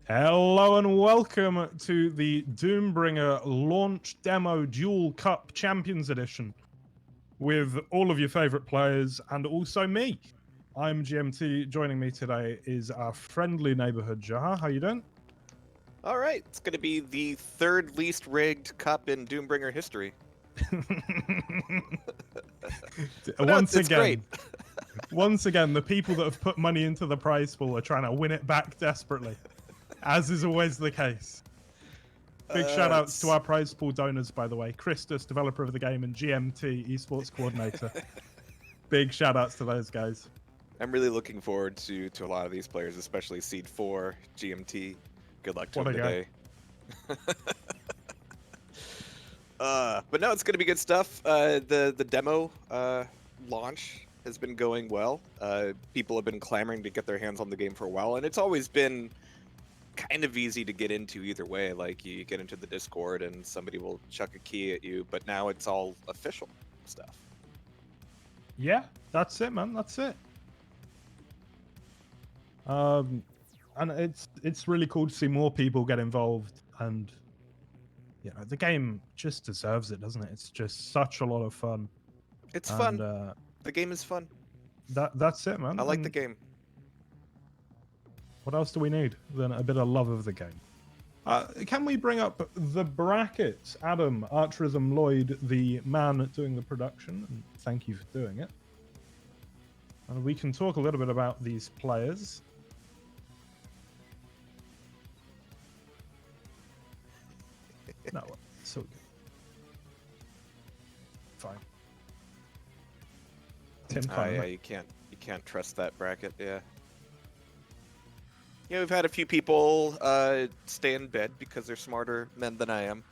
Hello and welcome to the Doombringer launch demo Duel Cup Champions Edition with all of your favorite players and also me. I'm GMT. Joining me today is our friendly neighborhood Jaha. How you doing? All right, it's going to be the third least rigged cup in Doombringer history. Once it's great. Once again, the people that have put money into the prize pool are trying to win it back desperately, as is always the case. Big shout outs to our prize pool donors, by the way. Christus, developer of the game, and GMT, esports coordinator. Big shout outs to those guys. I'm really looking forward to a lot of these players, especially Seed 4, GMT. Good luck to him today. But no, it's going to be good stuff. The demo launch has been going well. People have been clamoring to get their hands on the game for a while, and it's always been kind of easy to get into either way. Like, you get into the Discord and somebody will chuck a key at you, but now it's all official stuff. Yeah, that's it, man. That's it. And it's really cool to see more people get involved, and you know, the game just deserves it, doesn't it? It's just such a lot of fun. It's fun. The game is fun. That's it, man. I like the game. What else do we need than a bit of love of the game? Can we bring up the brackets? Adam, Archerism Lloyd, the man doing the production, and thank you for doing it. And we can talk a little bit about these players. No, so good. Fine. Tim, yeah, you can't trust that bracket. Yeah. Yeah, we've had a few people stay in bed because they're smarter men than I am.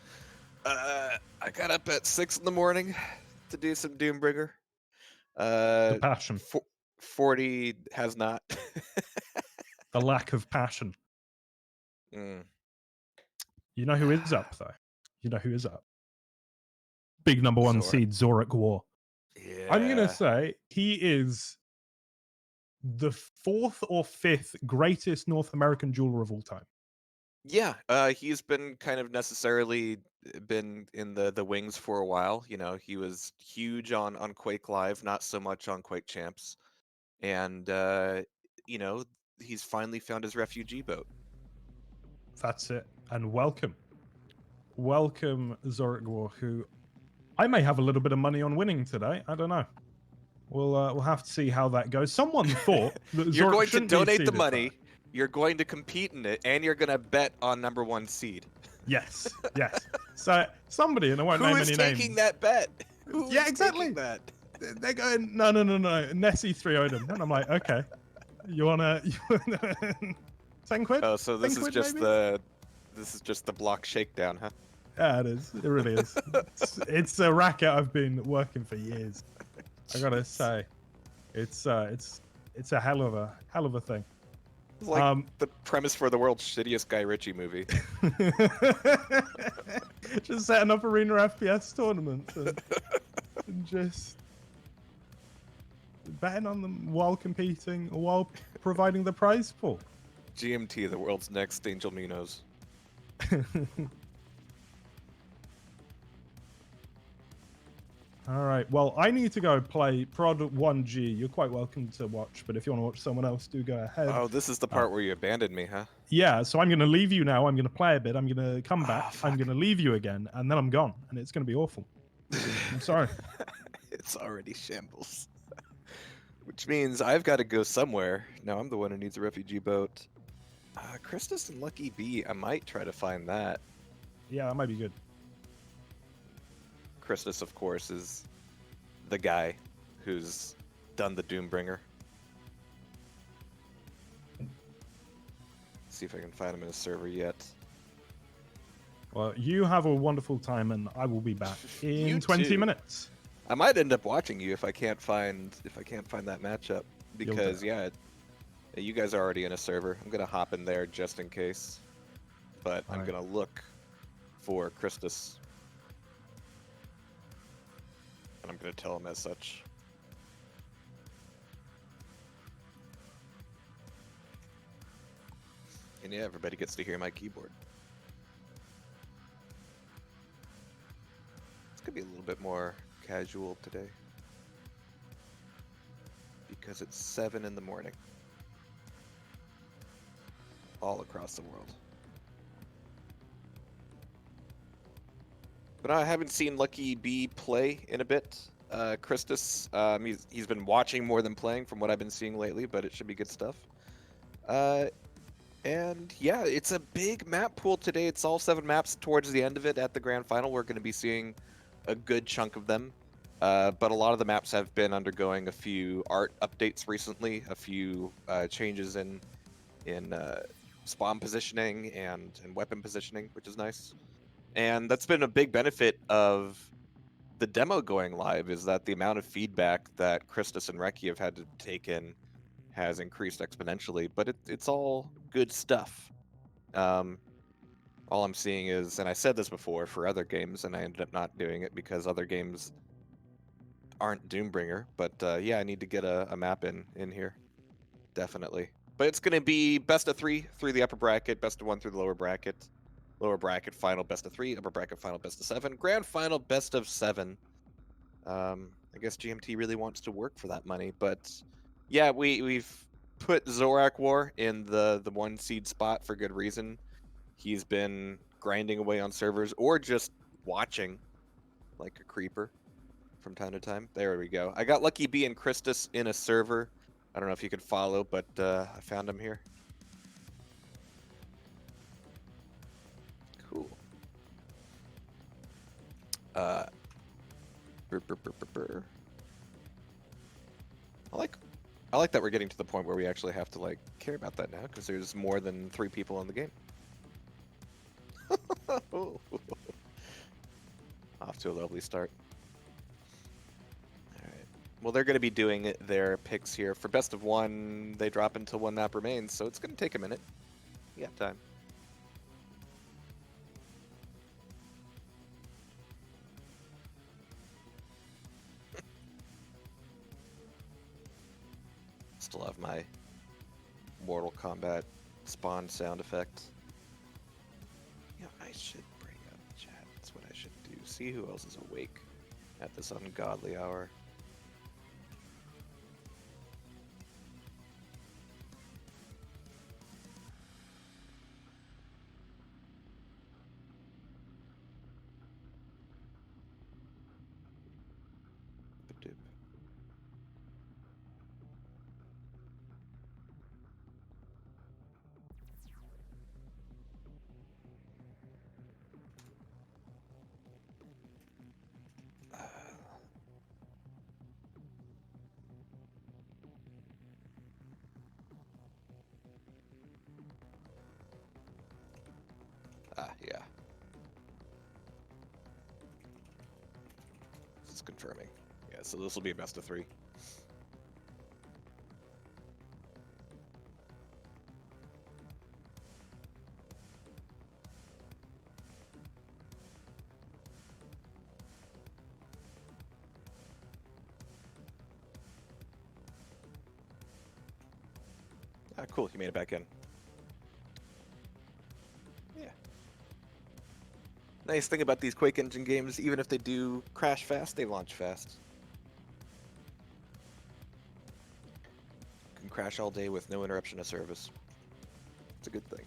I got up at 6 in the morning to do some Doombringer. The passion. 40 has not. The lack of passion. Mm. You know who is up, though? You know who is up? Big number one seed, Zorak War. Yeah. I'm going to say he is the 4th or 5th greatest North American jeweler of all time. Yeah, he's been kind of necessarily been in the wings for a while. You know, he was huge on Quake Live, not so much on Quake Champs. And, you know, he's finally found his refugee boat. That's it. And welcome. Welcome, Zorak War, who I may have a little bit of money on winning today. I don't know. We'll have to see how that goes. Someone thought that you're Zorak going to donate the money, though. You're going to compete in it, and you're going to bet on number 1 seed. Yes, yes. So somebody, and I won't name any names. Who is taking that bet? Yeah, exactly. That? They're going, no. Nessie 3-0'd him. And I'm like, okay. You wanna 10 quid? Oh, so this is just maybe? This is just the block shakedown, huh? Yeah, it is. It really is. It's a racket I've been working for years. I gotta say, it's a hell of a thing. It's like the premise for the world's shittiest Guy Ritchie movie. Just setting up arena FPS tournaments and just betting on them while competing, while providing the prize pool. GMT, the world's next Angel Minos. All right. Well, I need to go play Prod 1G. You're quite welcome to watch, but if you want to watch someone else, do go ahead. Oh, this is the part where you abandoned me, huh? Yeah. So I'm going to leave you now. I'm going to play a bit. I'm going to come back. I'm going to leave you again, and then I'm gone, and it's going to be awful. I'm sorry. It's already shambles. Which means I've got to go somewhere. Now I'm the one who needs a refugee boat. Christus and Lucky B, I might try to find that. Yeah, that might be good. Christus, of course, is the guy who's done the Doombringer. See if I can find him in a server yet. Well, you have a wonderful time, and I will be back in 20 minutes. I might end up watching you if I can't find that matchup, because yeah, you guys are already in a server. I'm gonna hop in there just in case, but I'm gonna look for Christus. And I'm going to tell him as such. And yeah, everybody gets to hear my keyboard. It's gonna be a little bit more casual today. Because it's 7 in the morning. All across the world. But I haven't seen Lucky B play in a bit. Christus, he's been watching more than playing from what I've been seeing lately, but it should be good stuff. And yeah, it's a big map pool today. It's all 7 maps towards the end of it at the grand final. We're going to be seeing a good chunk of them. But a lot of the maps have been undergoing a few art updates recently, a few changes in spawn positioning and weapon positioning, which is nice. And that's been a big benefit of the demo going live, is that the amount of feedback that Christus and Reki have had to take in has increased exponentially, but it's all good stuff. All I'm seeing is, and I said this before for other games, and I ended up not doing it because other games aren't Doombringer, but yeah, I need to get a map in here, definitely. But it's going to be best of 3 through the upper bracket, best of 1 through the lower bracket final best of 3, upper bracket final best of 7, grand final best of 7. I guess GMT really wants to work for that money, but yeah, we've put Zorak War in the 1 seed spot for good reason. He's been grinding away on servers or just watching like a creeper from time to time. There we go. I got Lucky B and Christus in a server. I don't know if you could follow, but I found him here. Cool. I like that we're getting to the point where we actually have to like care about that now, because there's more than 3 people in the game. Off to a lovely start. Alright. Well, they're going to be doing their picks here. For best of 1, they drop until 1 map remains, so it's going to take a minute. You got time. Still have my Mortal Kombat spawn sound effect. Yeah, I should bring up chat. That's what I should do. See who else is awake at this ungodly hour. Ba-doop. Yeah. This is confirming. Yeah, so this will be a best of 3. Ah, cool. You made it back in. Yeah. Nice thing about these Quake Engine games, even if they do crash fast, they launch fast. Can crash all day with no interruption of service. It's a good thing.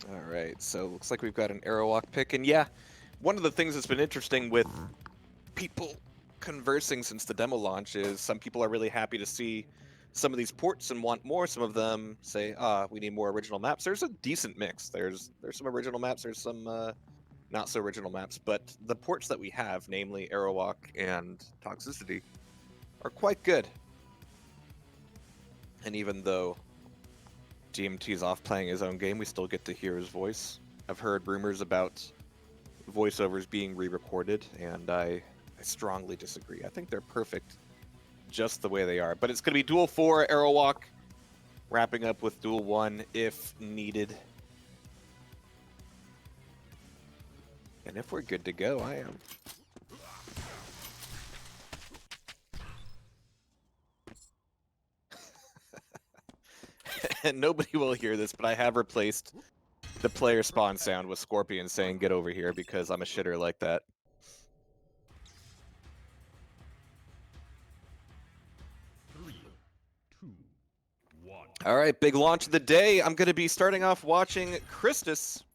Alright, so looks like we've got an Aerowalk pick, and yeah, one of the things that's been interesting with people conversing since the demo launch is some people are really happy to see some of these ports and want more. Some of them say, we need more original maps. There's a decent mix. There's some original maps, there's some not so original maps, but the ports that we have, namely Aerowalk and Toxicity, are quite good. And even though GMT's off playing his own game, we still get to hear his voice. I've heard rumors about voiceovers being re-recorded, and I strongly disagree. I think they're perfect just the way they are. But it's going to be Duel 4, Aerowalk, wrapping up with Duel 1 if needed. And if we're good to go, I am. and nobody will hear this, but I have replaced the player spawn sound with Scorpion saying "get over here" because I'm a shitter like that. All right, big launch of the day. I'm going to be starting off watching Christus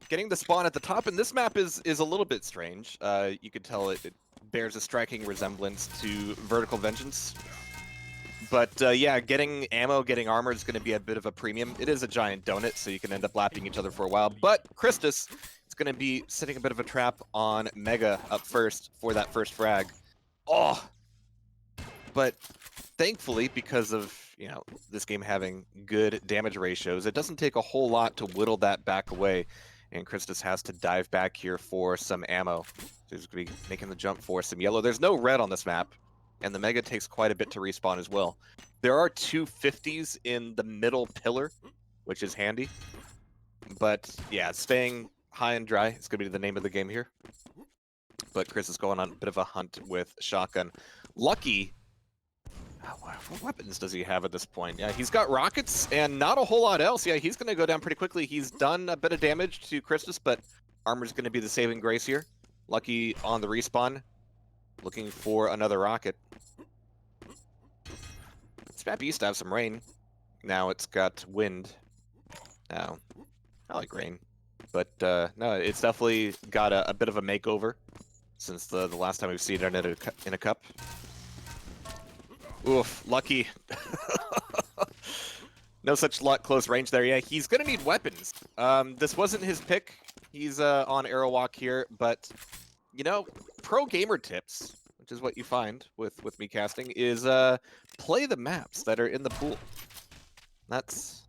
getting the spawn at the top, and this map is a little bit strange. You could tell it bears a striking resemblance to Vertical Vengeance. But yeah, getting ammo, getting armor is going to be a bit of a premium. It is a giant donut, so you can end up lapping each other for a while. But Christus is going to be setting a bit of a trap on Mega up first for that first frag. Oh! But thankfully, because of this game having good damage ratios, it doesn't take a whole lot to whittle that back away. And Christus has to dive back here for some ammo. So he's going to be making the jump for some yellow. There's no red on this map, and the Mega takes quite a bit to respawn as well. There are two 50s in the middle pillar, which is handy. But yeah, staying high and dry is going to be the name of the game here. But Chris is going on a bit of a hunt with shotgun. Lucky. What weapons does he have at this point? Yeah, he's got rockets and not a whole lot else. Yeah, he's going to go down pretty quickly. He's done a bit of damage to Christus, but armor's going to be the saving grace here. Lucky on the respawn, looking for another rocket. This map used to have some rain. Now it's got wind. Now, I like rain. But no, it's definitely got a bit of a makeover since the last time we've seen it in a cup. Oof, Lucky. No such luck close range there. Yeah, he's going to need weapons. This wasn't his pick. He's on Arrowwalk here, but, pro gamer tips, which is what you find with me casting, is play the maps that are in the pool. That's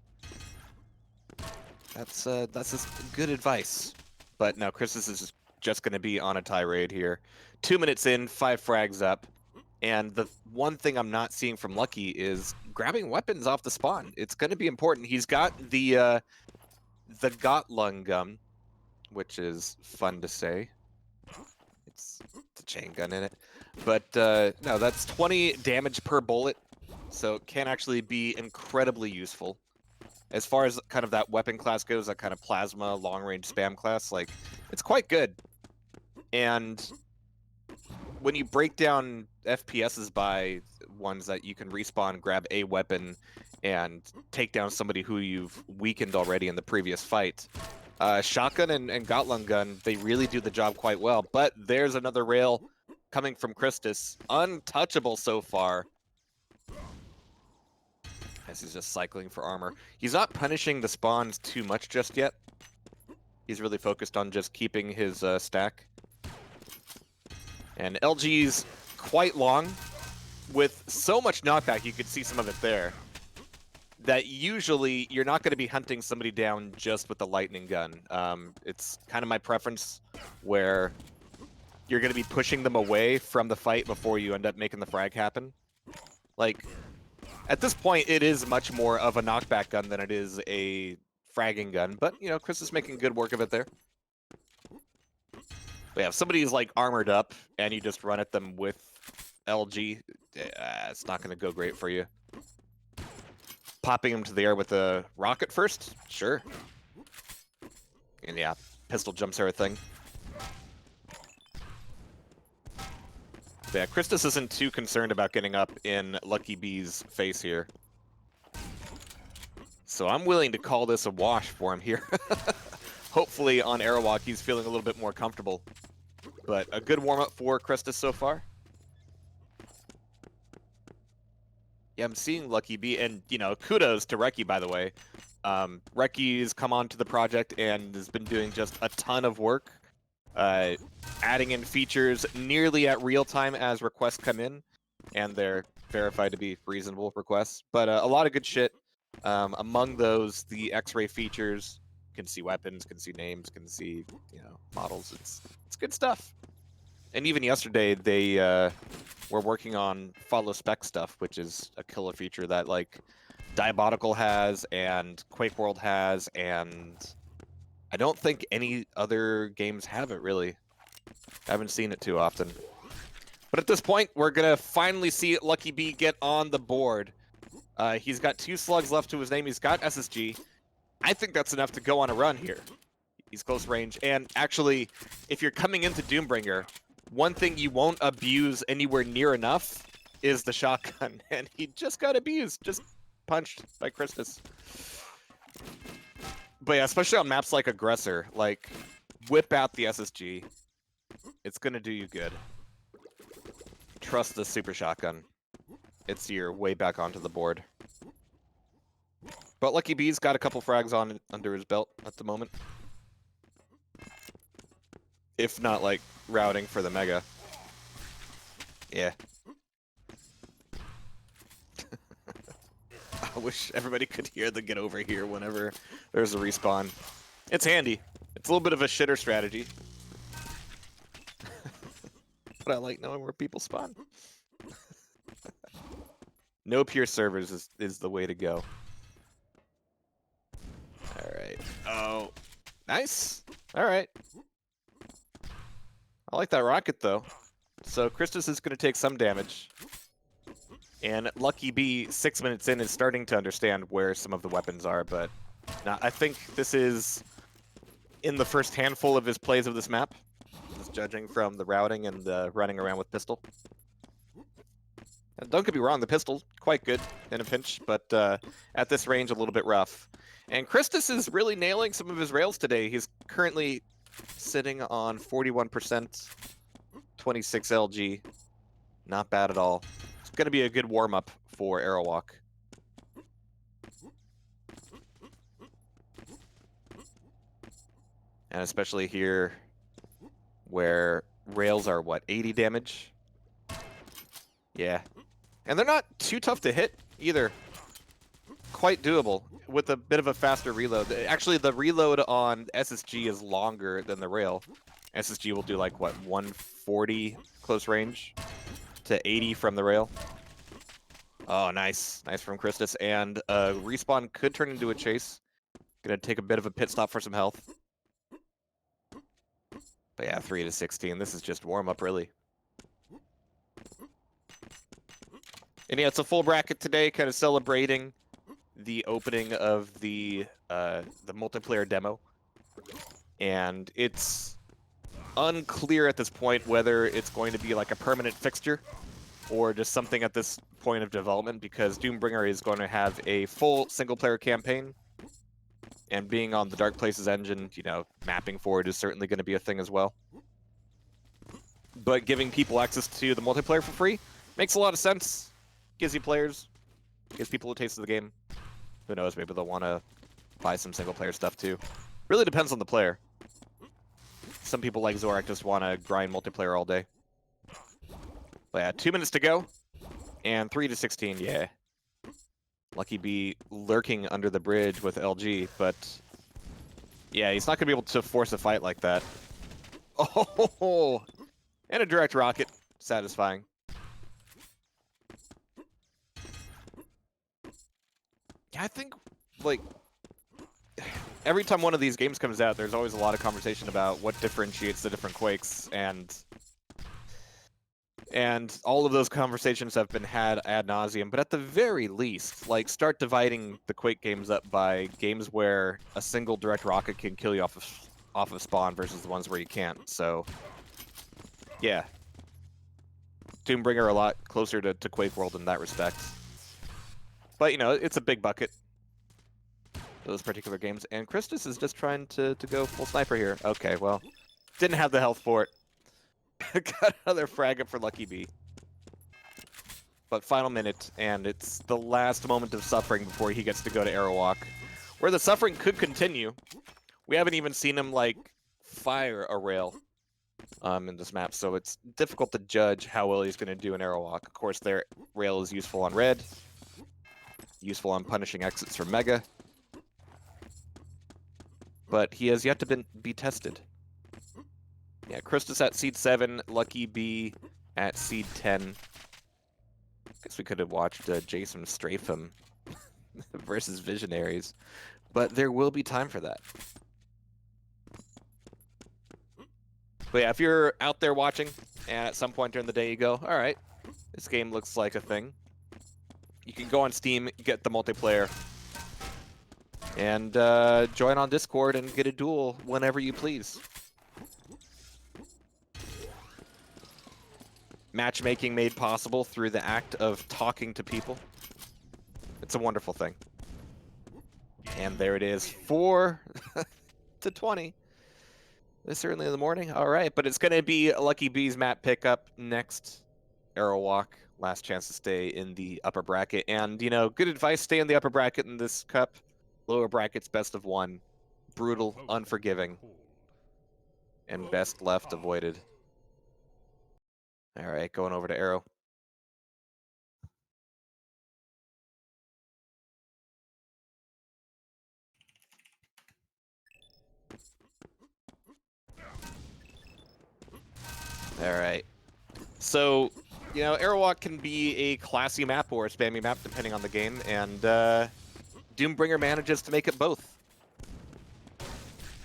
just good advice. But no, Christus is just going to be on a tirade here. 2 minutes in, 5 frags up. And the one thing I'm not seeing from Lucky is grabbing weapons off the spawn. It's going to be important. He's got the Gotlung gun, which is fun to say. It's a chain gun in it. But no, that's 20 damage per bullet, so it can actually be incredibly useful. As far as kind of that weapon class goes, that kind of plasma long-range spam class, like, it's quite good. And when you break down FPSs by ones that you can respawn, grab a weapon, and take down somebody who you've weakened already in the previous fight, shotgun and Gotlung gun, they really do the job quite well. But there's another rail coming from Christus. Untouchable so far. As he's just cycling for armor. He's not punishing the spawns too much just yet. He's really focused on just keeping his stack. And LG's quite long, with so much knockback, you could see some of it there, that usually you're not going to be hunting somebody down just with the lightning gun. It's kind of my preference where you're going to be pushing them away from the fight before you end up making the frag happen. Like, at this point, it is much more of a knockback gun than it is a fragging gun, but, Chris is making good work of it there. But yeah, if somebody's like armored up and you just run at them with LG, it's not going to go great for you. Popping them to the air with a rocket first? Sure. And yeah, pistol jumps are a thing. But yeah, Christus isn't too concerned about getting up in Lucky B's face here. So I'm willing to call this a wash for him here. Hopefully on Arrowwalk he's feeling a little bit more comfortable. But a good warm-up for Christus so far. Yeah, I'm seeing Lucky B, and, kudos to Reki, by the way. Reki's come onto the project and has been doing just a ton of work. Adding in features nearly at real time as requests come in. And they're verified to be reasonable requests. But a lot of good shit. Among those, the X-ray features. Can see weapons, can see names, can see, models. It's good stuff. And even yesterday, they were working on follow spec stuff, which is a killer feature that, like, Diabolical has and Quake World has, and I don't think any other games have it, really. I haven't seen it too often. But at this point, we're going to finally see Lucky B get on the board. He's got 2 slugs left to his name. He's got SSG. I think that's enough to go on a run here. He's close range. And actually, if you're coming into Doombringer, one thing you won't abuse anywhere near enough is the shotgun. And he just got abused, just punched by Christus. But yeah, especially on maps like Aggressor, like, whip out the SSG. It's gonna do you good. Trust the super shotgun. It's your way back onto the board. But Lucky B's got a couple frags on under his belt at the moment. If not, like, routing for the Mega. Yeah. I wish everybody could hear the get over here whenever there's a respawn. It's handy. It's a little bit of a shitter strategy. But I like knowing where people spawn. No pure servers is the way to go. Alright. Oh. Nice. Alright. I like that rocket, though. So Christus is going to take some damage. And Lucky B, 6 minutes in, is starting to understand where some of the weapons are, but I think this is in the first handful of his plays of this map, just judging from the routing and the running around with pistol. And don't get me wrong, the pistol's quite good in a pinch, but at this range, a little bit rough. And Christus is really nailing some of his rails today. He's currently sitting on 41%, 26 LG. Not bad at all. It's going to be a good warm-up for Arrowwalk. And especially here, where rails are, what, 80 damage? Yeah. And they're not too tough to hit, either. Quite doable, with a bit of a faster reload. Actually, the reload on SSG is longer than the rail. SSG will do, like, what, 140 close range to 80 from the rail. Oh, nice. Nice from Christus. And respawn could turn into a chase. Gonna take a bit of a pit stop for some health. But yeah, 3 to 16. This is just warm-up, really. And yeah, it's a full bracket today, kind of celebrating the opening of the multiplayer demo. And it's unclear at this point whether it's going to be like a permanent fixture or just something at this point of development, because Doombringer is going to have a full single-player campaign. And being on the Dark Places engine, you know, mapping forward is certainly going to be a thing as well. But giving people access to the multiplayer for free makes a lot of sense. Gives you players, gives people a taste of the game. Who knows, maybe they'll want to buy some single-player stuff too. Really depends on the player. Some people like Zorak just want to grind multiplayer all day. But yeah, 2 minutes to go. And 3 to 16, yeah. Lucky B lurking under the bridge with LG, but yeah, he's not going to be able to force a fight like that. Oh, and a direct rocket. Satisfying. Yeah, I think, like, every time one of these games comes out, there's always a lot of conversation about what differentiates the different Quakes, and all of those conversations have been had ad nauseum. But at the very least, like, start dividing the Quake games up by games where a single direct rocket can kill you off of spawn versus the ones where you can't. So, yeah, Doombringer a lot closer to Quake World in that respect. But, you know, it's a big bucket, those particular games. And Christus is just trying to go full sniper here. Okay, well, didn't have the health for it. Got another frag up for Lucky B. But final minute, and it's the last moment of suffering before he gets to go to Arrowwalk, where the suffering could continue. We haven't even seen him, like, fire a rail in this map, so it's difficult to judge how well he's going to do in Arrowwalk. Of course, their rail is useful on red. Useful on punishing exits from Mega. But he has yet to be tested. Yeah, Christus at seed 7, Lucky B at seed 10. Guess we could have watched Jason strafe him versus Visionaries. But there will be time for that. But yeah, if you're out there watching, and at some point during the day you go, alright, this game looks like a thing. You can go on Steam, get the multiplayer, and join on Discord and get a duel whenever you please. Matchmaking made possible through the act of talking to people. It's a wonderful thing. And there it is, 4 to 20. It's early in the morning. All right, but it's going to be Lucky B's map pickup next. Arrow Walk, last chance to stay in the upper bracket. And, you know, good advice, stay in the upper bracket in this cup. Lower brackets, best of 1. Brutal, unforgiving. And best left avoided. All right, going over to Arrow. All right. So, you know, Arrowwalk can be a classy map or a spammy map, depending on the game, and Doombringer manages to make it both.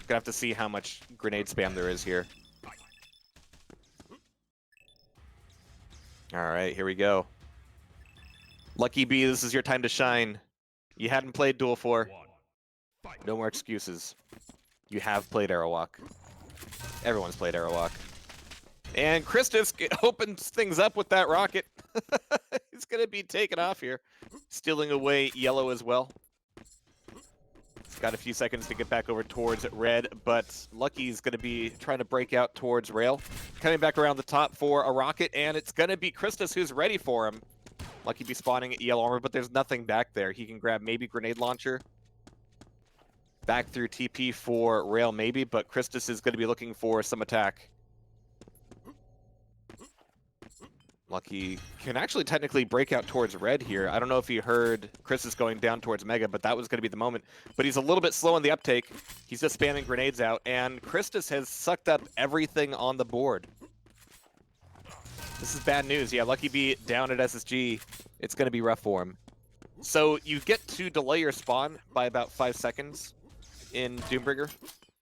Gonna have to see how much grenade spam there is here. All right, here we go. Lucky B, this is your time to shine. You hadn't played Duel 4. No more excuses. You have played Arrowwalk. Everyone's played Arrowwalk. And Christus opens things up with that rocket. He's going to be taken off here. Stealing away yellow as well. He's got a few seconds to get back over towards red, but Lucky's going to be trying to break out towards rail. Coming back around the top for a rocket, and it's going to be Christus who's ready for him. Lucky be spawning at yellow armor, but there's nothing back there. He can grab maybe grenade launcher. Back through TP for rail maybe, but Christus is going to be looking for some attack. Lucky can actually technically break out towards red here. I don't know if he heard Christus going down towards Mega, but that was going to be the moment. But he's a little bit slow in the uptake. He's just spamming grenades out, and Christus has sucked up everything on the board. This is bad news. Yeah, Lucky B down at SSG. It's going to be rough for him. So you get to delay your spawn by about 5 seconds in Doombringer.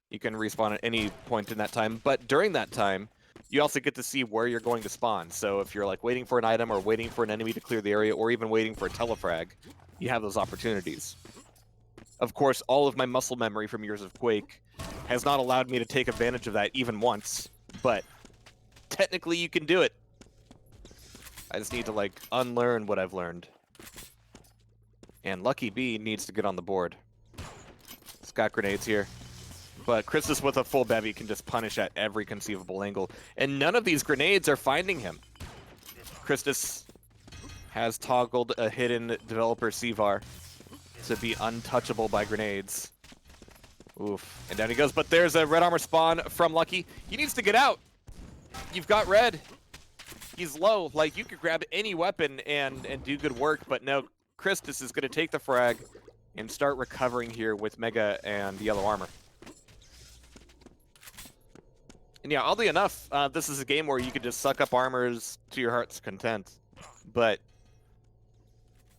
You can respawn at any point in that time, but during that time, you also get to see where you're going to spawn. So if you're like waiting for an item or waiting for an enemy to clear the area or even waiting for a telefrag, you have those opportunities. Of course, all of my muscle memory from years of Quake has not allowed me to take advantage of that even once, but technically you can do it. I just need to like unlearn what I've learned. And Lucky B needs to get on the board. He's got grenades here. But Christus with a full bevy can just punish at every conceivable angle. And none of these grenades are finding him. Christus has toggled a hidden developer CVAR to be untouchable by grenades. Oof. And down he goes. But there's a red armor spawn from Lucky. He needs to get out. You've got red. He's low. Like, you could grab any weapon and do good work. But no, Christus is going to take the frag and start recovering here with Mega and yellow armor. And yeah, oddly enough, this is a game where you could just suck up armors to your heart's content. But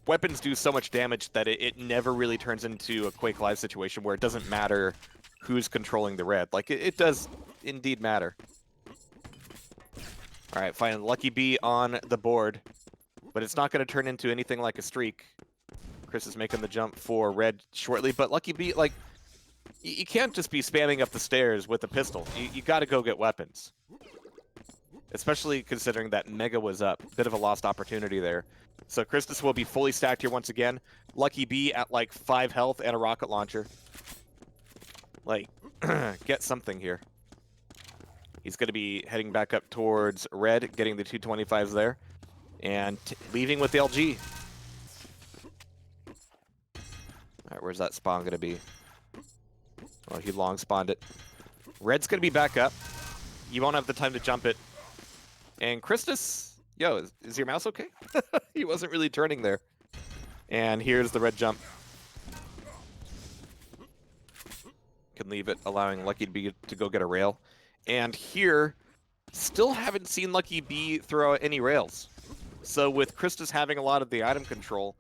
weapons do so much damage that it never really turns into a Quake Live situation where it doesn't matter who's controlling the red. Like, it does indeed matter. All right, fine. Lucky B on the board. But it's not going to turn into anything like a streak. Chris is making the jump for red shortly. But Lucky B, like, you can't just be spamming up the stairs with a pistol. You got to go get weapons. Especially considering that Mega was up. Bit of a lost opportunity there. So Christus will be fully stacked here once again. Lucky B at like 5 health and a rocket launcher. Like, get something here. He's going to be heading back up towards red, getting the 225s there. And leaving with the LG. All right, where's that spawn going to be? Oh, he long spawned it. Red's going to be back up. You won't have the time to jump it. And Christus, yo, is your mouse okay? He wasn't really turning there. And here's the red jump. Can leave it, allowing Lucky B to go get a rail. And here, still haven't seen Lucky B throw out any rails. So with Christus having a lot of the item control,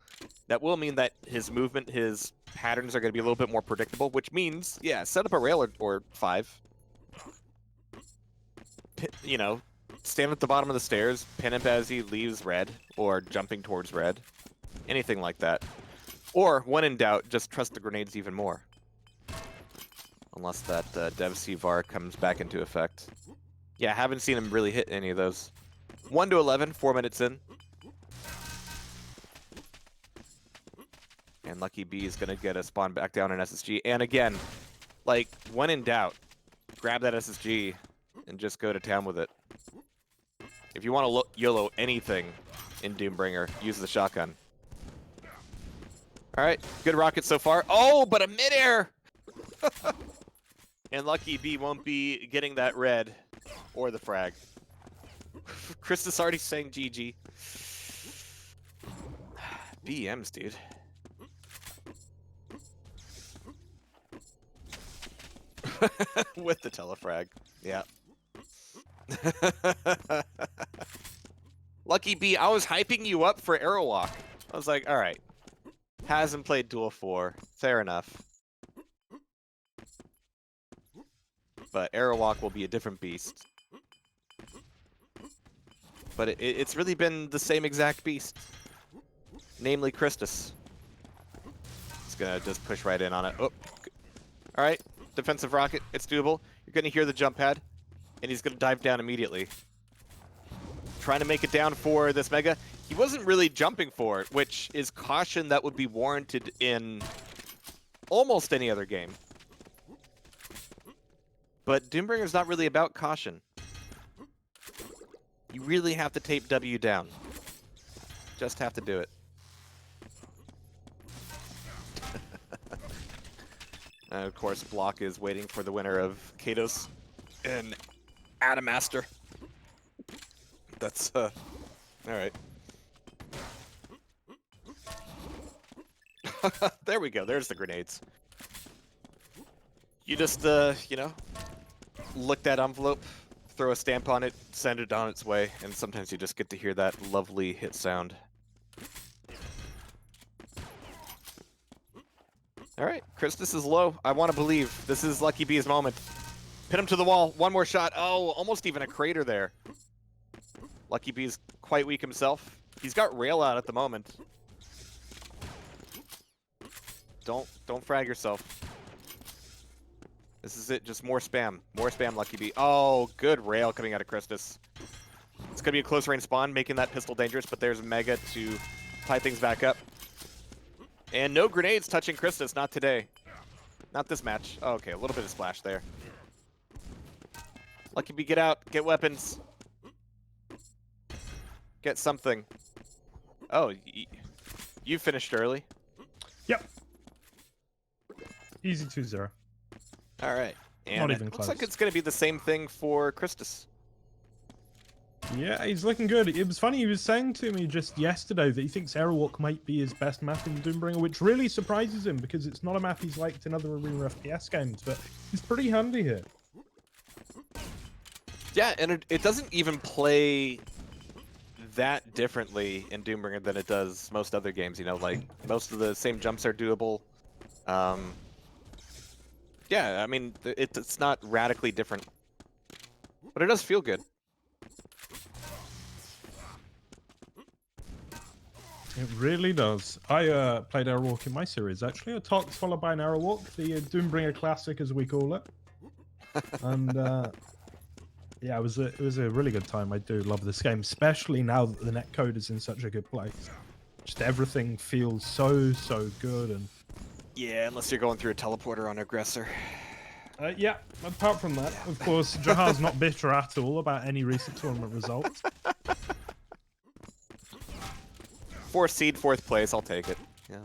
that will mean that his movement, his patterns are going to be a little bit more predictable, which means, yeah, set up a rail or 5. You know, stand at the bottom of the stairs, pin him as he leaves red, or jumping towards red. anything like that. Or, when in doubt, just trust the grenades even more. Unless that Dev C VAR comes back into effect. Yeah, haven't seen him really hit any of those. 1 to 11, 4 minutes in. And Lucky B is going to get a spawn back down in SSG. And again, like, when in doubt, grab that SSG and just go to town with it. If you want to YOLO anything in Doombringer, use the shotgun. All right, good rocket so far. Oh, but a midair! And Lucky B won't be getting that red or the frag. Christus already saying GG. BMs, dude. With the telefrag. Yeah. Lucky B, I was hyping you up for Aerowalk. I was like, all right. Hasn't played Duel 4. Fair enough. But Aerowalk will be a different beast. But it's really been the same exact beast. Namely Christus. It's gonna just push right in on it. Oh. Alright. Defensive rocket. It's doable. You're gonna hear the jump pad. And he's gonna dive down immediately. Trying to make it down for this Mega. He wasn't really jumping for it, which is caution that would be warranted in almost any other game. But Doombringer's not really about caution. You really have to tape W down. Just have to do it. And of course, Block is waiting for the winner of Katos and Adamaster. That's, alright. There we go, there's the grenades. You just, you know, look that envelope, throw a stamp on it, send it on its way, and sometimes you just get to hear that lovely hit sound. Alright, Christus is low. I want to believe. This is Lucky B's moment. Pin him to the wall. One more shot. Oh, almost even a crater there. Lucky B's quite weak himself. He's got rail out at the moment. Don't frag yourself. This is it. Just more spam. More spam, Lucky B. Oh, good rail coming out of Christus. It's going to be a close range spawn, making that pistol dangerous, but there's Mega to tie things back up. And no grenades touching Christus, not today. Not this match. Oh, okay, a little bit of splash there. Lucky B, get out. Get weapons. Get something. Oh, you finished early. Yep. Easy 2-0. All right. And Not it even looks close. like it's going to be the same thing for Christus. Yeah, he's looking good. It was funny, he was saying to me just yesterday that he thinks Aerowalk might be his best map in Doombringer, which really surprises him because it's not a map he's liked in other Arena FPS games, but he's pretty handy here. Yeah, and it doesn't even play that differently in Doombringer than it does most other games, you know, like most of the same jumps are doable. Yeah, I mean, it's not radically different, but it does feel good. It really does. I played Aerowalk in my series, actually. A Tox followed by an Aerowalk, the Doombringer Classic, as we call it. And yeah, it was a really good time. I do love this game, especially now that the netcode is in such a good place. Just everything feels so good. And Yeah, unless you're going through a teleporter on Aggressor. yeah, apart from that, of course, Jahar's not bitter at all about any recent tournament results. 4th seed, 4th place, I'll take it. Yeah,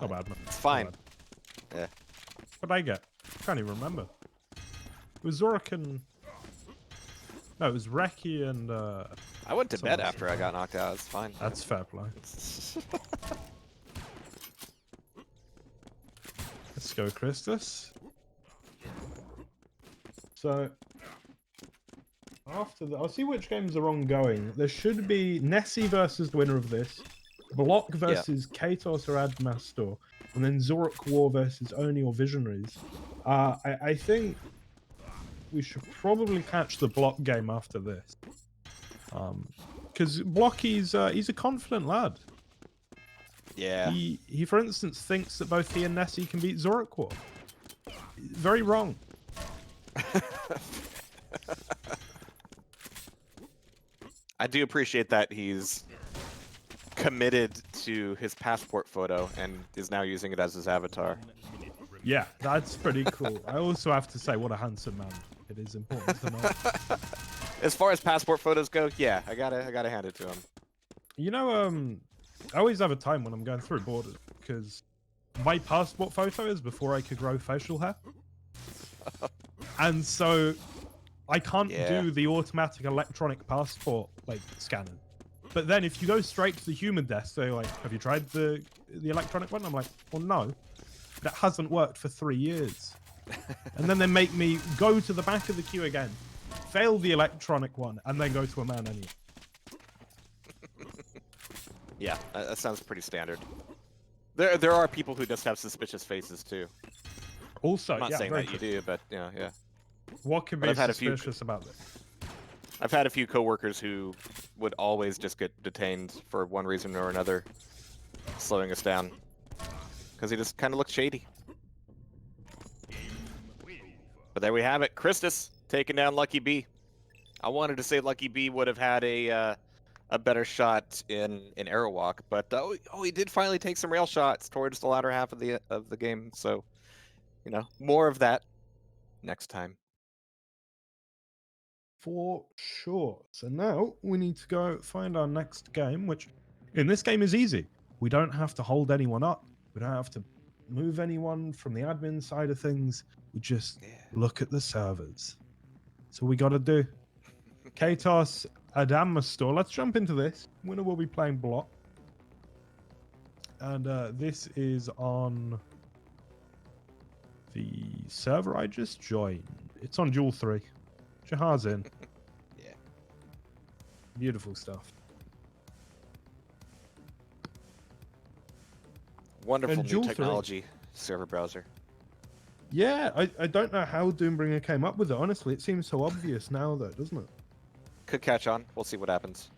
Not bad, man. it's fine. Not bad. Yeah. What did I get? Can't even remember. It was Zorak and... No, it was Reki and... I went to bed else. after I got knocked out. It's fine. That's fair play. Let's go, Christus. So, after that, I'll see which games are ongoing. There should be Nessie versus the winner of this, Block versus Katos or Admastor, and then Zorak War versus Oni or Visionaries. I think we should probably catch the Block game after this. Because Block, he's a confident lad. Yeah. He for instance thinks that both he and Nessie can beat Zorquar. Very wrong. I do appreciate that he's committed to his passport photo and is now using it as his avatar. Yeah, that's pretty cool. I also have to say, what a handsome man. It is important to note. As far as passport photos go, yeah, I gotta hand it to him. You know, I always have a time when I'm going through borders because my passport photo is before I could grow facial hair, and so I can't Yeah. do the automatic electronic passport like scanning. But then if you go straight to the human desk, they're like, "Have you tried the electronic one?" I'm like, "Well, no, that hasn't worked for 3 years." And then they make me go to the back of the queue again, fail the electronic one, and then go to a man anyway. Yeah, that sounds pretty standard. There are people who just have suspicious faces too. Also, I'm not yeah, saying very that you true. do, but yeah. What could But be I've had a few- suspicious about this? I've had a few coworkers who would always just get detained for one reason or another, slowing us down because he just kind of looked shady. But there we have it, Christus taking down Lucky B. I wanted to say Lucky B would have had a better shot in Aerowalk, but he did finally take some rail shots towards the latter half of the game. So, you know, more of that next time. For sure. So now we need to go find our next game, which in this game is easy. We don't have to hold anyone up. We don't have to move anyone from the admin side of things. We just look at the servers. So we got to do. Katos Adamastor. Let's jump into this. Winner will be playing Block. And this is on the server I just joined. It's on Duel 3. Jahar's in. Yeah. Beautiful stuff. Wonderful And new Duel 3. technology server browser. Yeah, I don't know how Doombringer came up with it. Honestly, it seems so obvious now, though, doesn't it? Could catch on. We'll see what happens.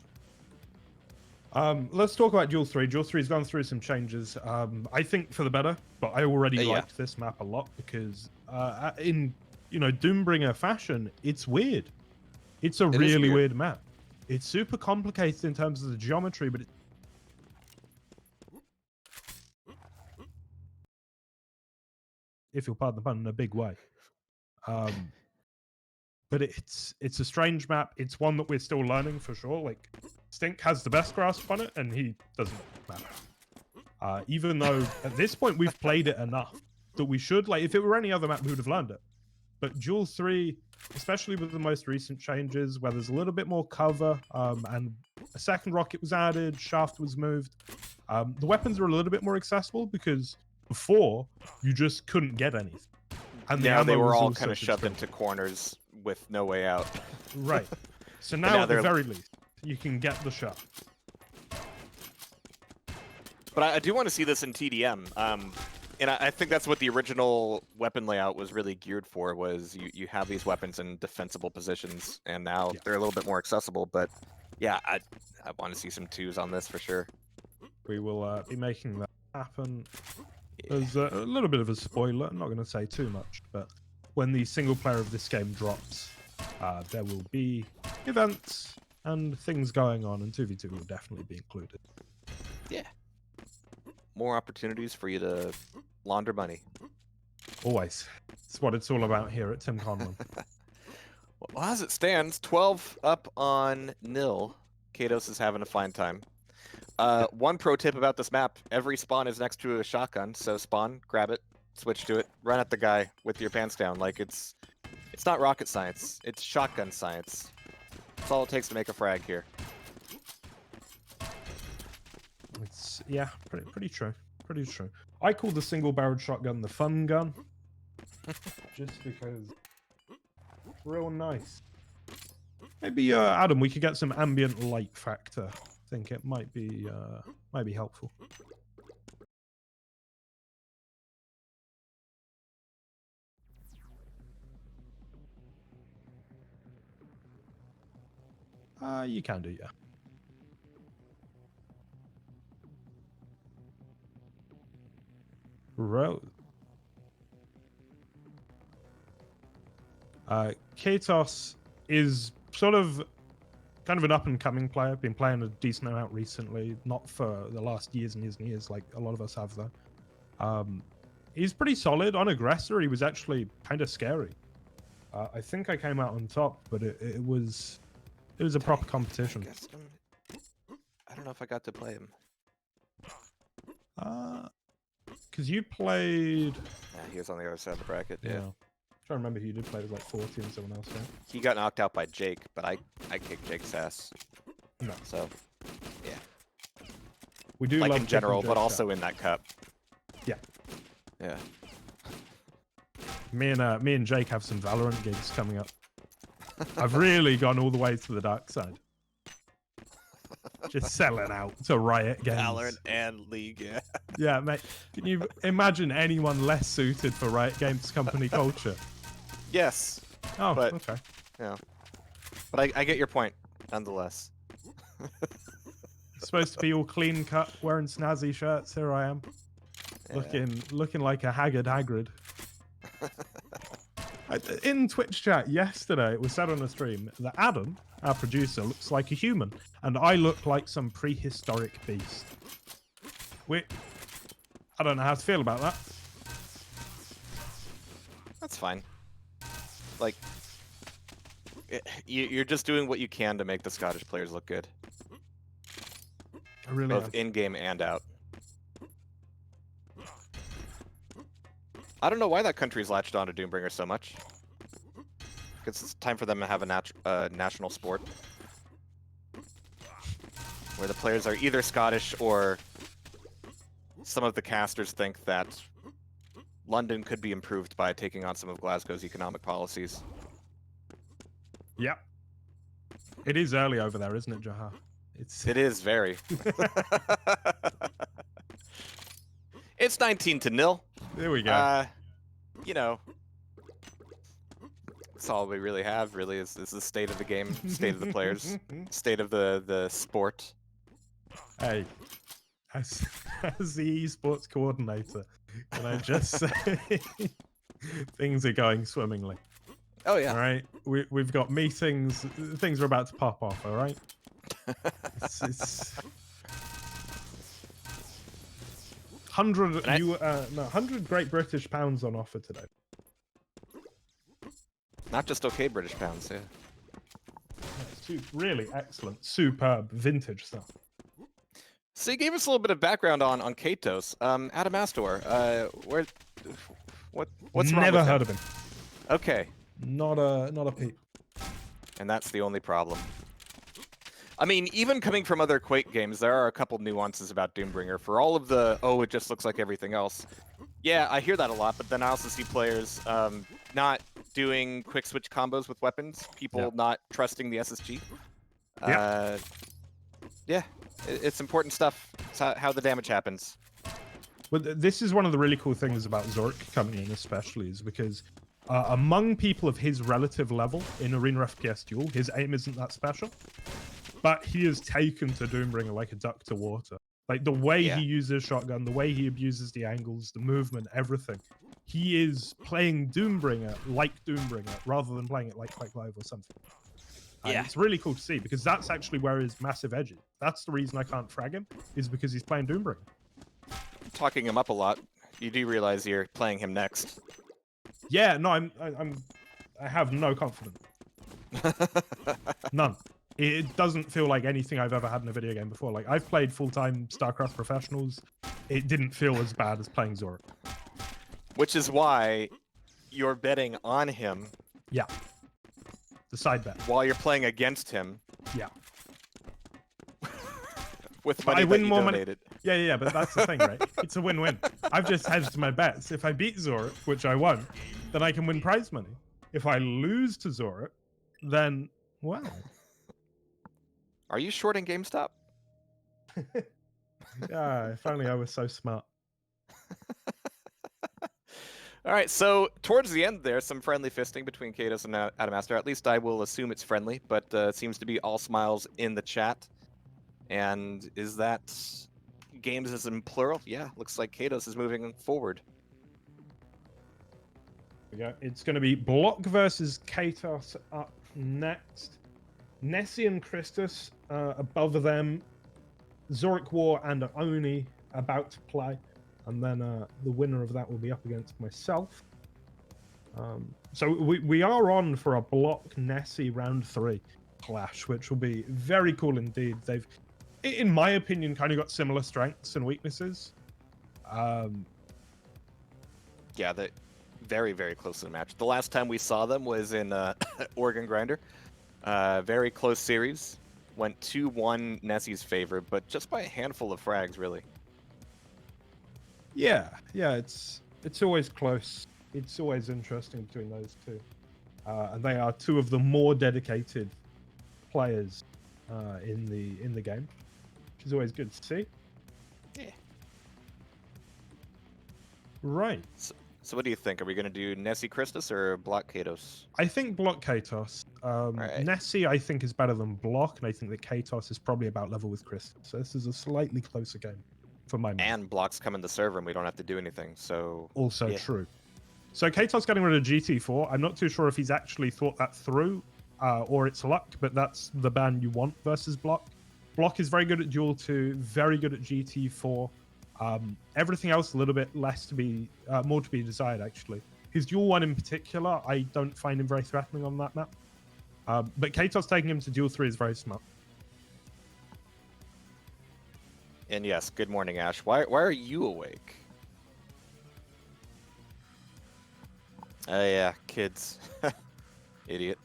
Let's talk about Duel 3. Duel 3's gone through some changes. I think for the better, but I already Yeah. liked this map a lot because in Doombringer fashion, it's weird. It's a really weird map. It's super complicated in terms of the geometry, but if you'll pardon the pun, in a big way. But it's a strange map. It's one that we're still learning for sure. Like, Stink has the best grasp on it, and he doesn't matter. Even though at this point we've played it enough that we should, like, if it were any other map, we would have learned it. But Duel 3, especially with the most recent changes, where there's a little bit more cover, and a second rocket was added, shaft was moved, the weapons are a little bit more accessible because before you just couldn't get anything. And now they were all also kind of shoved substantial. into corners with no way out. Right. So now, at the they're- very least, you can get the shot. But I do want to see this in TDM. And I think that's what the original weapon layout was really geared for, was you have these weapons in defensible positions, and now they're a little bit more accessible. But yeah, I want to see some twos on this for sure. We will be making that happen. There's a little bit of a spoiler. I'm not going to say too much, but when the single player of this game drops, there will be events and things going on, and 2v2 will definitely be included. Yeah. More opportunities for you to launder money. Always. It's what it's all about here at Tim Conlon. Well, as it stands, 12 up on nil. Kados is having a fine time. One pro tip about this map: every spawn is next to a shotgun, so spawn, grab it, switch to it, run at the guy with your pants down. Like, it's not rocket science, it's shotgun science. That's all it takes to make a frag here. It's, yeah, pretty true. Pretty true. I call the single-barreled shotgun the fun gun. Just because it's real nice. Maybe, Adam, we could get some ambient light factor. I think it might be helpful. You can do, yeah. Rose. Katos is sort of kind of an up-and-coming player. Been playing a decent amount recently, not for the last years and years and years like a lot of us have, though. He's pretty solid. On Aggressor, he was actually kind of scary. I think I came out on top, but it was a proper competition. I don't know if I got to play him. Because you played... Yeah, he was on the other side of the bracket, yeah. I'm trying to remember who you did play. It was like 40 and someone else, yeah? He got knocked out by Jake, but I kicked Jake's ass. No. So, yeah. We do like love in general, Jake's but also out. in that cup. Yeah. Yeah. Me and Jake have some Valorant gigs coming up. I've really gone all the way to the dark side. Just selling out to Riot Games. Valorant and League, yeah. Yeah, mate. Can you imagine anyone less suited for Riot Games company culture? Yes. Oh, but, okay. Yeah. But I get your point, nonetheless. Supposed to be all clean cut, wearing snazzy shirts. Here I am, Yeah. looking like a haggard Hagrid. In Twitch chat yesterday, it was said on the stream that Adam, our producer, looks like a human, and I look like some prehistoric beast. I don't know how to feel about that. That's fine. Like, you're just doing what you can to make the Scottish players look good. I really Both am. in-game and out. I don't know why that country's latched on to Doombringer so much. It's time for them to have a national sport. Where the players are either Scottish or some of the casters think that London could be improved by taking on some of Glasgow's economic policies. Yep. It is early over there, isn't it, Jaha? It is very. It's 19-0. There we go. You know, that's all we really have. Really, is the state of the game, state of the players, state of the sport. Hey, as the esports coordinator, can I just say things are going swimmingly? Oh yeah. All right, we've got meetings. Things are about to pop off. All right. It's 100 Great British pounds on offer today. Not just okay British pounds, yeah. Really excellent, superb, vintage stuff. So you gave us a little bit of background on Katos. Adamastor, what's wrong Never with heard him? of him. Okay. Not a peep. And that's the only problem. I mean, even coming from other Quake games, there are a couple nuances about Doombringer. For all of the, oh, it just looks like everything else. Yeah, I hear that a lot, but then I also see players not doing quick switch combos with weapons, people not trusting the SSG. Yeah, it's important stuff. It's how the damage happens. But this is one of the really cool things about Zork coming in, especially, is because among people of his relative level in Arena FPS Duel, his aim isn't that special. But he is taken to Doombringer like a duck to water. Like the way he uses shotgun, the way he abuses the angles, the movement, everything. He is playing Doombringer like Doombringer rather than playing it like Quake Live or something. And it's really cool to see because that's actually where his massive edge is. That's the reason I can't frag him, is because he's playing Doombringer. Talking him up a lot. You do realize you're playing him next. Yeah, no, I have no confidence. None. It doesn't feel like anything I've ever had in a video game before. Like, I've played full-time StarCraft professionals. It didn't feel as bad as playing Zork. Which is why you're betting on him. Yeah. The side bet. While you're playing against him. Yeah. With money that you donated. Yeah, but that's the thing, right? It's a win-win. I've just hedged my bets. If I beat Zork, which I won't, then I can win prize money. If I lose to Zork, then, well... Are you shorting GameStop? Yeah, if only I was so smart. All right, so towards the end there, some friendly fisting between Katos and Adamastor. At least I will assume it's friendly, but it seems to be all smiles in the chat. And is that games is in plural. Yeah, looks like Kados is moving forward. Yeah, it's going to be Block versus Katos up next. Nessie and Christus above them. Zoric War and Oni about to play. And then the winner of that will be up against myself. So we are on for a Block Nessie round 3 clash, which will be very cool indeed. They've, in my opinion, kind of got similar strengths and weaknesses. Yeah, they very, very close to the match. The last time we saw them was in Oregon Grinder. Very close series. Went 2-1 Nessie's favor, but just by a handful of frags, really. Yeah, it's always close. It's always interesting between those two. And they are two of the more dedicated players in the game, which is always good to see. Yeah. Right. So what do you think? Are we going to do Nessie Christus or Block Kados? I think Block Katos. Right. Nessie, I think, is better than Block, and I think that Katos is probably about level with Christus. So this is a slightly closer game for my money. And Block's coming to server, and we don't have to do anything. So Also yeah. true. So Katos getting rid of GT4. I'm not too sure if he's actually thought that through, or it's luck, but that's the ban you want versus Block. Block is very good at Duel 2, very good at GT4. Everything else a little bit less to be, more to be desired actually. His Duel 1 in particular, I don't find him very threatening on that map. But Katos taking him to Duel 3 is very smart. And yes, good morning, Ash. Why are you awake? Oh yeah, kids. Idiot.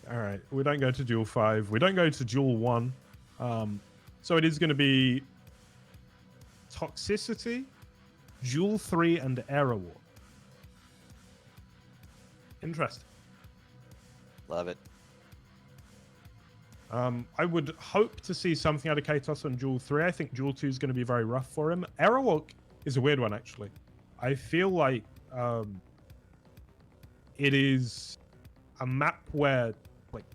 All right, we don't go to Duel 5. We don't go to Duel 1. So it is going to be Toxicity, Duel 3, and Error War. Interesting. Love it. I would hope to see something out of Katos on Duel 3. I think Duel 2 is going to be very rough for him. Error Walk is a weird one, actually. I feel like it is a map where like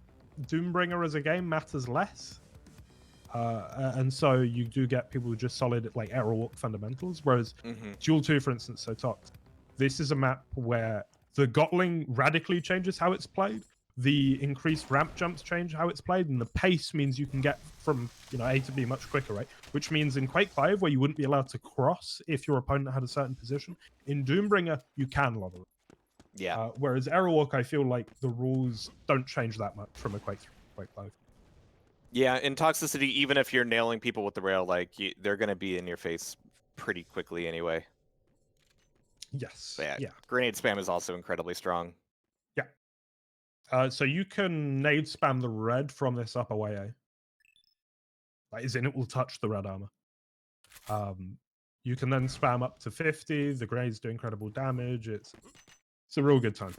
Doombringer as a game matters less. And so you do get people who just solid at like Error Walk fundamentals, whereas Duel 2, for instance, so Tox. This is a map where the Gotling radically changes how it's played. The increased ramp jumps change how it's played, and the pace means you can get from A to B much quicker, right? Which means in Quake 5, where you wouldn't be allowed to cross if your opponent had a certain position, in Doombringer you can lobber it. Yeah. Whereas Error Walk, I feel like the rules don't change that much from a Quake 3, Quake 5. Yeah, in Toxicity, even if you're nailing people with the rail, like they're going to be in your face pretty quickly anyway. Yes. But yeah. Grenade spam is also incredibly strong. So you can nade spam the red from this upper way A. That is in, it will touch the red armor. You can then spam up to 50. The grenades do incredible damage. It's a real good time.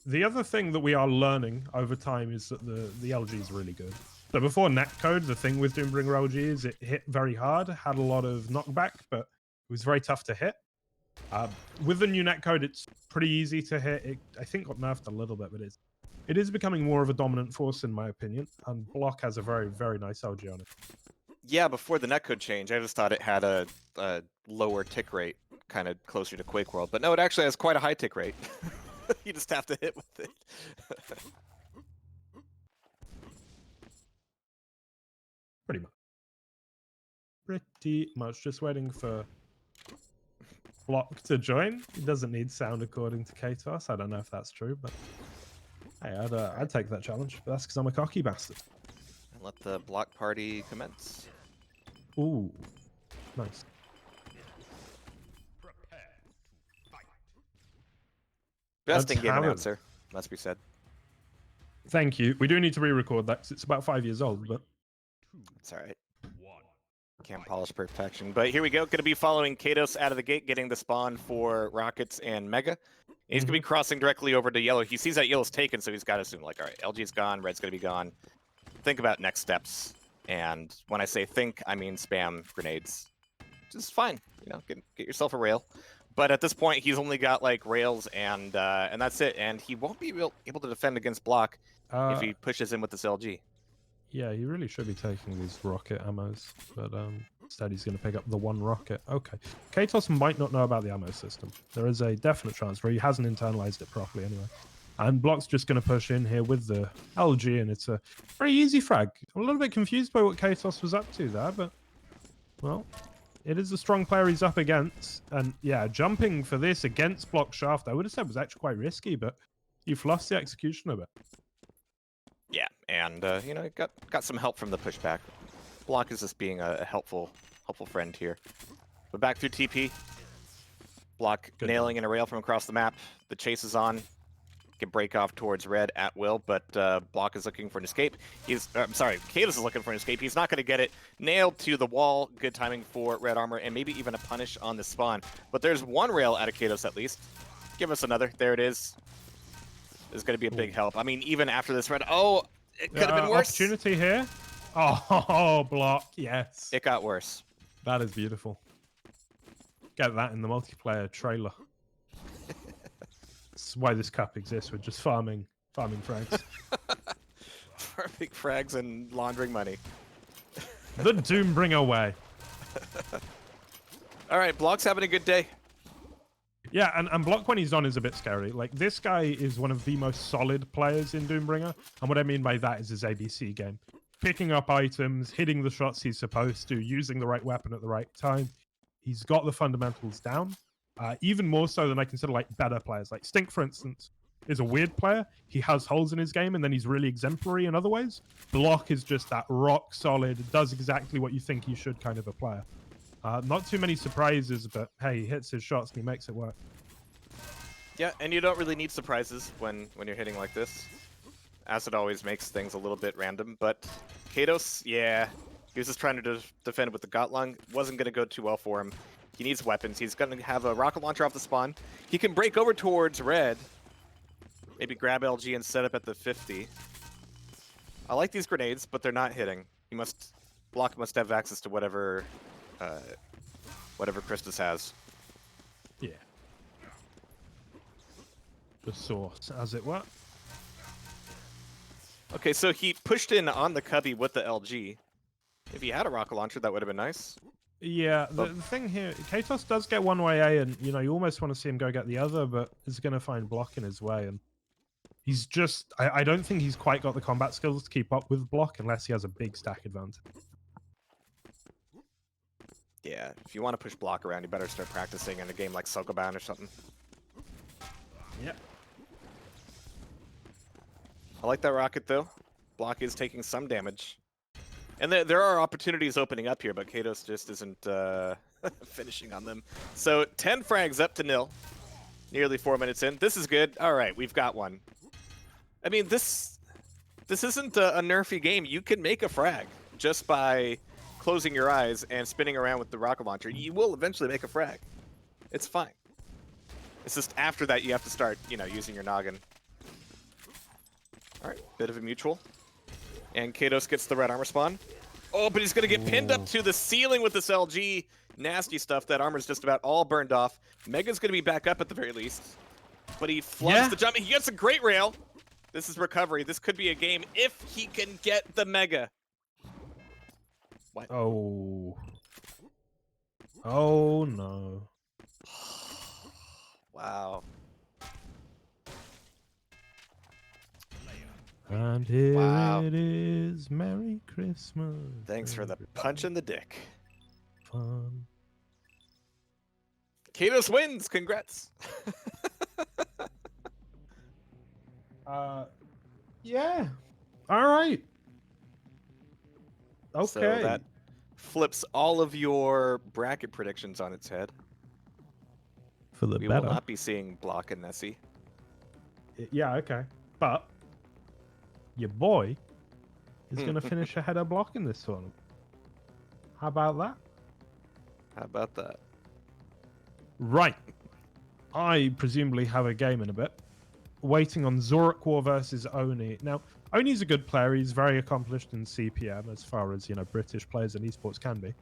The other thing that we are learning over time is that the LG is really good. So before netcode, the thing with Doombringer LG is it hit very hard, had a lot of knockback, but it was very tough to hit. With the new netcode, it's pretty easy to hit. It, I think, got nerfed a little bit, but it is becoming more of a dominant force in my opinion. And Block has a very, very nice LG on it. Yeah, before the netcode change, I just thought it had a lower tick rate, kind of closer to Quake World. But no, it actually has quite a high tick rate. You just have to hit with it. Pretty much. Pretty much. Just waiting for Block to join. He doesn't need sound according to Katos. I don't know if that's true, but hey, I'd take that challenge. But that's because I'm a cocky bastard. And let the Block party commence. Ooh, nice. Best in-game talent. announcer, must be said. Thank you. We do need to re-record that because it's about 5 years old, but It's all right. Can't polish perfection. But here we go. Going to be following Kados out of the gate, getting the spawn for Rockets and Mega. And he's going to be crossing directly over to Yellow. He sees that Yellow's taken, so he's got to assume, like, all right, LG's gone, Red's going to be gone. Think about next steps. And when I say think, I mean spam grenades. Just fine. You know, get yourself a rail. But at this point, he's only got like rails and that's it. And he won't be able to defend against block if he pushes in with this LG. Yeah, he really should be taking these rocket ammos, but instead he's going to pick up the one rocket. Okay, Katos might not know about the ammo system. There is a definite chance where he hasn't internalized it properly anyway. And Block's just going to push in here with the LG, and it's a very easy frag. I'm a little bit confused by what Katos was up to there, but, well, it is a strong player he's up against. And, yeah, jumping for this against Block Shaft, I would have said was actually quite risky, but he fluffs the execution of it. Yeah, and, you know, got some help from the pushback. Block is just being a helpful friend here. But back through TP. Block Good nailing in a rail from across the map. The chase is on. Can break off towards red at will, but Block is looking for an escape. I'm sorry, Katos is looking for an escape. He's not going to get it. Nailed to the wall. Good timing for red armor, and maybe even a punish on the spawn. But there's one rail out of Katos at least. Give us another. There it is. Is going to be a big help. I mean, even after this red... Oh, it could have been worse. Opportunity here. Oh, Block, yes. It got worse. That is beautiful. Get that in the multiplayer trailer. That's why this cup exists. We're just farming frags. Farming frags and laundering money. The Doombringer way. All right, Block's having a good day. Yeah, and Block when he's on is a bit scary. Like, this guy is one of the most solid players in Doombringer. And what I mean by that is his ABC game. Picking up items, hitting the shots he's supposed to, using the right weapon at the right time. He's got the fundamentals down. Even more so than I consider, like, better players. Like, Stink, for instance, is a weird player. He has holes in his game, and then he's really exemplary in other ways. Block is just that rock solid, does exactly what you think he should kind of a player. Not too many surprises, but hey, he hits his shots and he makes it work. Yeah, and you don't really need surprises when you're hitting like this. Acid always makes things a little bit random, but Katos, yeah, he was just trying to defend with the Gotlung. Wasn't going to go too well for him. He needs weapons. He's going to have a rocket launcher off the spawn. He can break over towards red. Maybe grab LG and set up at the 50. I like these grenades, but they're not hitting. Block must have access to whatever Christus has. Yeah. The source, as it were. Okay, so he pushed in on the cubby with the LG. If he had a rocket launcher, that would have been nice. Yeah, the thing here, Katos does get one way A, and you know you almost want to see him go get the other, but he's going to find Block in his way, and he's just I don't think he's quite got the combat skills to keep up with Block unless he has a big stack advantage. Yeah, if you want to push Block around, you better start practicing in a game like Sokoban or something. Yeah. I like that rocket, though. Block is taking some damage. And there are opportunities opening up here, but Katos just isn't finishing on them. So 10 frags up to 0. Nearly 4 minutes in. This is good. All right, we've got one. I mean, this isn't a nerfy game. You can make a frag just by closing your eyes and spinning around with the rocket launcher. You will eventually make a frag. It's fine. It's just after that you have to start, you know, using your noggin. All right, bit of a mutual. And Katos gets the red armor spawn. Oh, but he's going to get pinned up to the ceiling with this LG. Nasty stuff. That armor's just about all burned off. Mega's going to be back up at the very least. But he flubs the jump. He gets a great rail. This is recovery. This could be a game if he can get the Mega. What? Oh. Oh, no. Wow. And here it is, Merry Christmas. Thanks for the punch in the dick. Fun. Katos wins. Congrats. Yeah. All right. Okay. So that flips all of your bracket predictions on its head. For the We better. will not be seeing Block and Nessie. Yeah, okay. But your boy is going to finish ahead of Block in this one. How about that? How about that? Right. I presumably have a game in a bit. Waiting on Zorak War versus Oni. Now, Oni's a good player. He's very accomplished in CPM as far as, you know, British players in esports can be.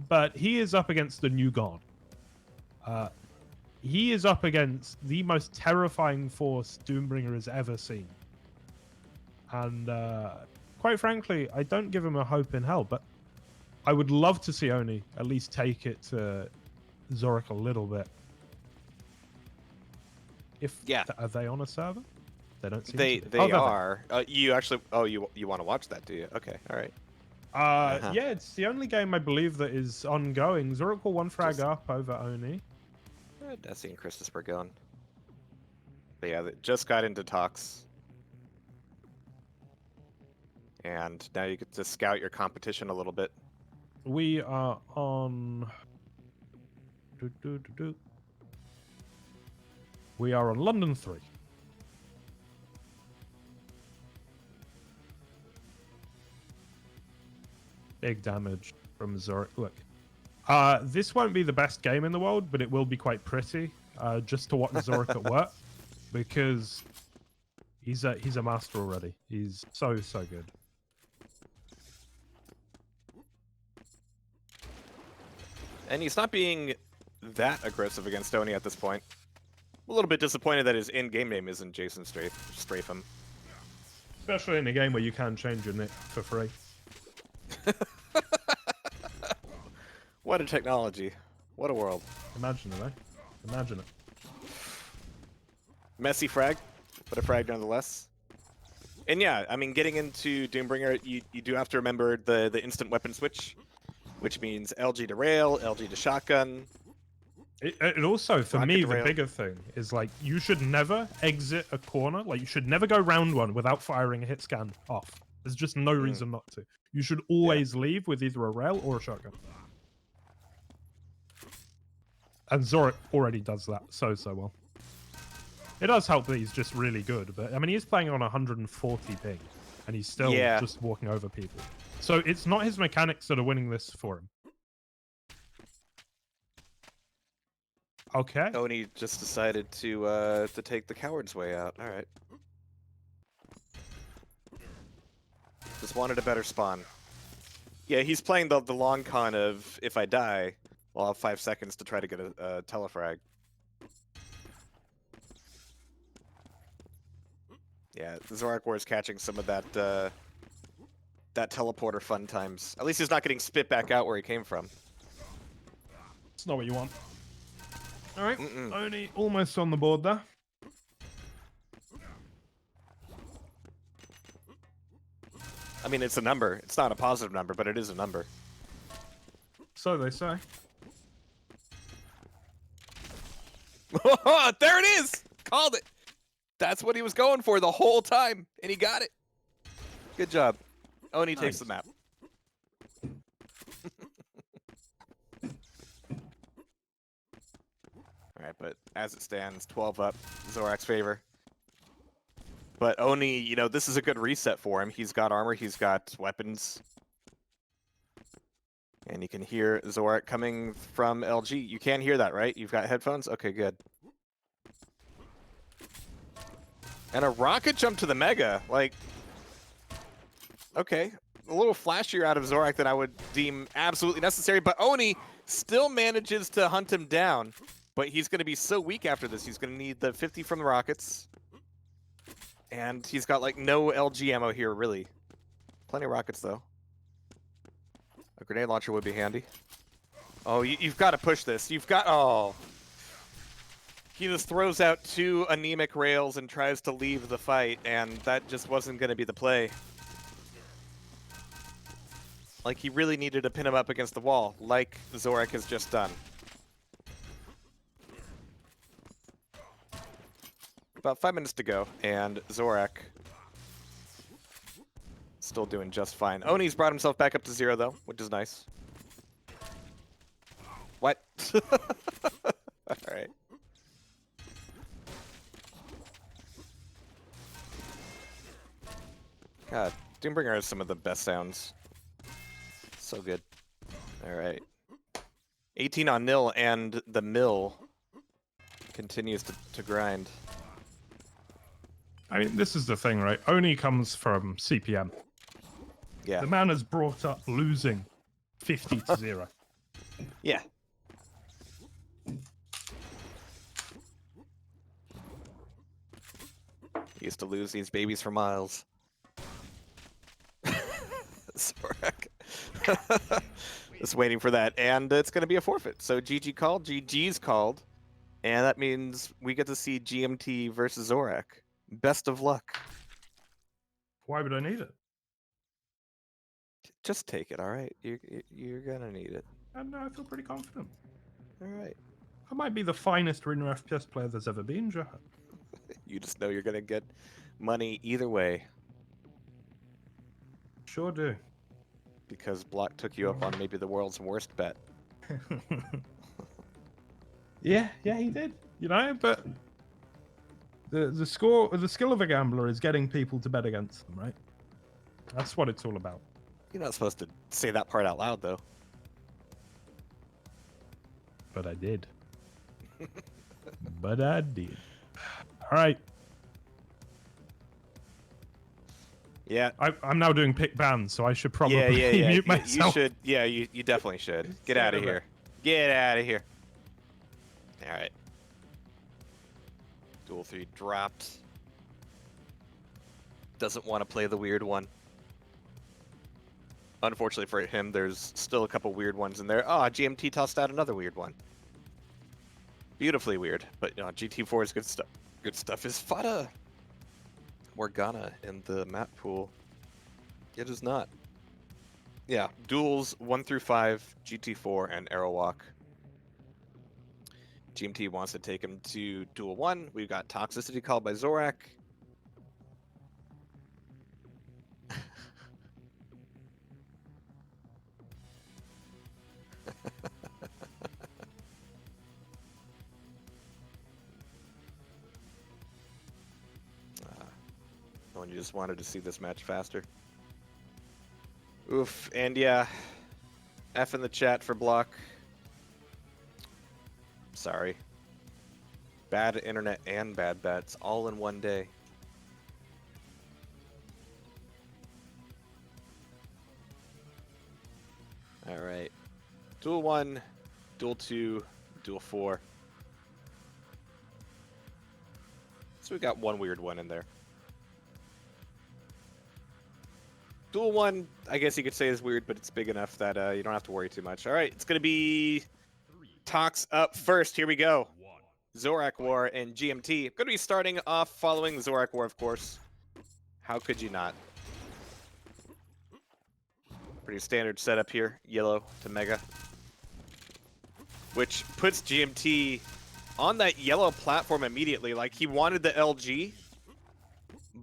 But he is up against the new god. He is up against the most terrifying force Doombringer has ever seen. And quite frankly, I don't give him a hope in hell, but I would love to see Oni at least take it to Zorak a little bit. Are they on a server? They don't seem They to be. are. You actually you want to watch that, do you? Okay, all right. Yeah, it's the only game I believe that is ongoing. Zorak will one frag up over Oni. Desi and Christopher going. But yeah, they just got into talks. And now you get to scout your competition a little bit. We are on... We are on London 3. Big damage from Zorak. Look, this won't be the best game in the world, but it will be quite pretty just to watch Zorak at work, because he's a master already. He's so good. And he's not being that aggressive against Oni at this point. I'm a little bit disappointed that his in-game name isn't Jason Stratham. Especially in a game where you can change your nick for free. What a technology. What a world. Imagine it, eh? Imagine it. Messy frag, but a frag nonetheless. And yeah, I mean, getting into Doombringer, you do have to remember the instant weapon switch, which means LG to rail, LG to shotgun. It also, for Rocket me, to the rail. bigger thing is, like, you should never exit a corner. Like, you should never go round one without firing a hit scan off. There's just no reason not to. You should always leave with either a rail or a shotgun. And Zorak already does that so well. It does help that he's just really good, but I mean, he's playing on 140 ping, and he's still just walking over people. So it's not his mechanics that are winning this for him. Okay. Oni just decided to take the coward's way out. All right. Just wanted a better spawn. Yeah, he's playing the long con of, if I die, I'll have 5 seconds to try to get a telefrag. Yeah, Zorak War is catching some of that that teleporter fun times. At least he's not getting spit back out where he came from. It's not what you want. All right, Oni almost on the board there. I mean, it's a number. It's not a positive number, but it is a number. So they say. There it is! Called it! That's what he was going for the whole time, and he got it. Good job. Oni takes the map. Alright, but as it stands, 12 up, Zorak's favor. But Oni, you know, this is a good reset for him. He's got armor, he's got weapons. And you can hear Zorak coming from LG. You can hear that, right? You've got headphones? Okay, good. And a rocket jump to the Mega. Like, okay. A little flashier out of Zorak than I would deem absolutely necessary. But Oni still manages to hunt him down. But he's going to be so weak after this. He's going to need the 50 from the rockets. And he's got, like, no LG ammo here, really. Plenty of rockets, though. A grenade launcher would be handy. Oh, you've got to push this. You've got... Oh. He just throws out 2 anemic rails and tries to leave the fight, and that just wasn't going to be the play. Like, he really needed to pin him up against the wall, like Zorak has just done. About 5 minutes to go, and Zorak still doing just fine. Oni's brought himself back up to 0, though, which is nice. What? Alright. God, Doombringer has some of the best sounds. So good. Alright. 18 on nil, and the mill continues to grind. I mean, this is the thing, right? Oni comes from CPM. Yeah. The man has brought up losing 50 to 0. Yeah. Used to lose these babies for miles. Zorak. Just waiting for that, and it's going to be a forfeit. So GG called, GG's called, and that means we get to see GMT versus Zorak. Best of luck. Why would I need it? Just take it, all right? You're gonna need it. And I feel pretty confident. All right. I might be the finest Arena FPS player there's ever been, Jahan. You just know you're gonna get money either way. Sure do. Because Block took you up on maybe the world's worst bet. yeah, he did. You know, but the skill of a gambler is getting people to bet against them, right? That's what it's all about. You're not supposed to say that part out loud, though. But I did. But I did. All right. Yeah. I'm now doing pick bans, so I should probably mute myself. You should. Yeah, you definitely should. Get out of here. Get out of here. All right. Duel 3 dropped. Doesn't want to play the weird one. Unfortunately for him, there's still a couple weird ones in there. Ah, GMT tossed out another weird one. Beautifully weird, but you know, GT4 is good stuff. Good stuff is Fada. Morgana in the map pool. It is not. Yeah, duels 1 through 5, GT4, and Arrowwalk. GMT wants to take him to Duel 1. We've got Toxicity called by Zorak. You just wanted to see this match faster. Oof, and yeah, F in the chat for Block. Sorry. Bad internet and bad bets all in one day. All right. Duel 1, Duel 2, Duel 4. So we got one weird one in there. Duel 1, I guess you could say is weird, but it's big enough that you don't have to worry too much. All right, it's going to be Tox up first. Here we go. Zorak War and GMT. I'm going to be starting off following Zorak War, of course. How could you not? Pretty standard setup here. Yellow to Mega. Which puts GMT on that yellow platform immediately. Like, he wanted the LG,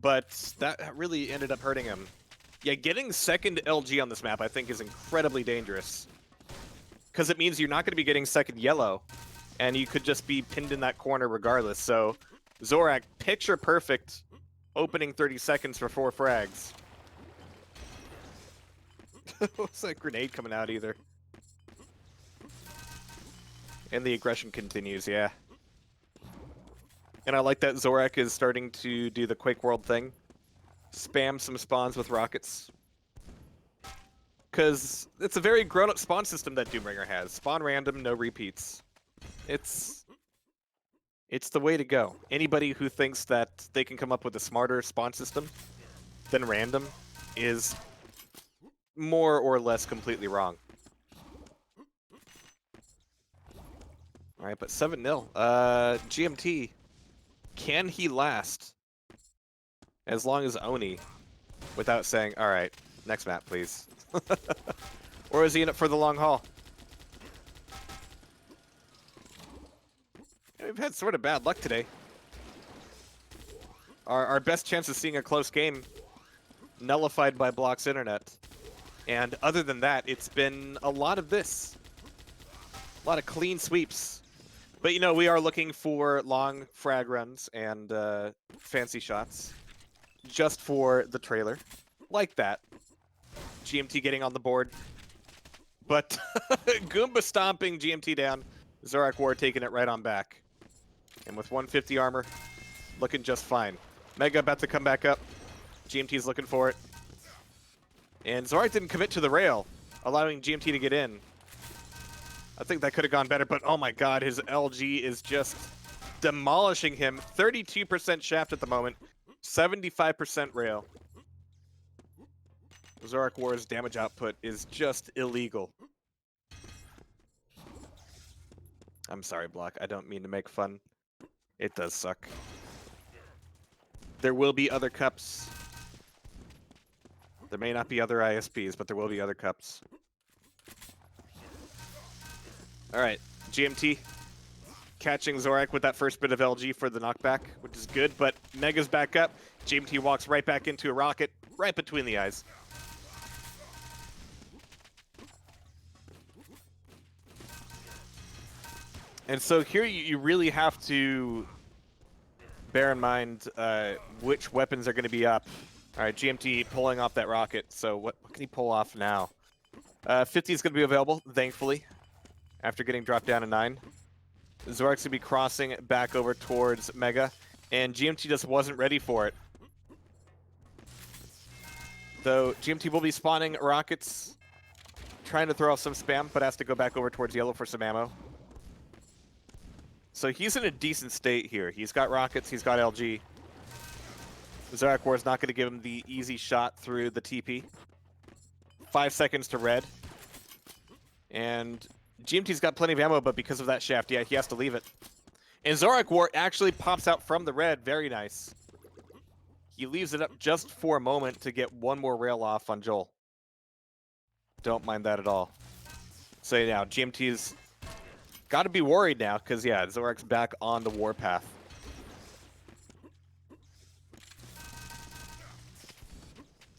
but that really ended up hurting him. Yeah, getting second LG on this map, I think, is incredibly dangerous. Because it means you're not going to be getting second yellow, and you could just be pinned in that corner regardless. So, Zorak, picture perfect, opening 30 seconds for 4 frags. What's that grenade coming out either? And the aggression continues, yeah. And I like that Zorak is starting to do the Quake World thing. Spam some spawns with rockets. Because it's a very grown-up spawn system that Doombringer has. Spawn random, no repeats. It's the way to go. Anybody who thinks that they can come up with a smarter spawn system than random is more or less completely wrong. Alright, but 7-0. GMT, can he last? As long as Oni, without saying, all right, next map, please. Or is he in it for the long haul? Yeah, we've had sort of bad luck today. Our best chance of seeing a close game nullified by Block's internet. And other than that, it's been a lot of this. A lot of clean sweeps. But, you know, we are looking for long frag runs and fancy shots. Just for the trailer. Like that. GMT getting on the board. But Goomba stomping GMT down. Zorak War taking it right on back. And with 150 armor, looking just fine. Mega about to come back up. GMT's looking for it. And Zorak didn't commit to the rail, allowing GMT to get in. I think that could have gone better, but oh my god, his LG is just demolishing him. 32% shaft at the moment. 75% rail. Zorak War's damage output is just illegal. I'm sorry, Block. I don't mean to make fun. It does suck. There will be other cups. There may not be other ISPs, but there will be other cups. Alright, GMT catching Zorak with that first bit of LG for the knockback, which is good, but Mega's back up. GMT walks right back into a rocket, right between the eyes. And so here you really have to bear in mind which weapons are going to be up. All right, GMT pulling off that rocket. So what can he pull off now? 50 is going to be available, thankfully, after getting dropped down to 9. Zorak's going to be crossing back over towards Mega, and GMT just wasn't ready for it. Though GMT will be spawning rockets, trying to throw off some spam, but has to go back over towards yellow for some ammo. So he's in a decent state here. He's got rockets, he's got LG. Zorak War is not going to give him the easy shot through the TP. 5 seconds to red. And GMT's got plenty of ammo, but because of that shaft, yeah, he has to leave it. And Zorak War actually pops out from the red. Very nice. He leaves it up just for a moment to get one more rail off on Joel. Don't mind that at all. So now, GMT's got to be worried now, because, yeah, Zorak's back on the warpath.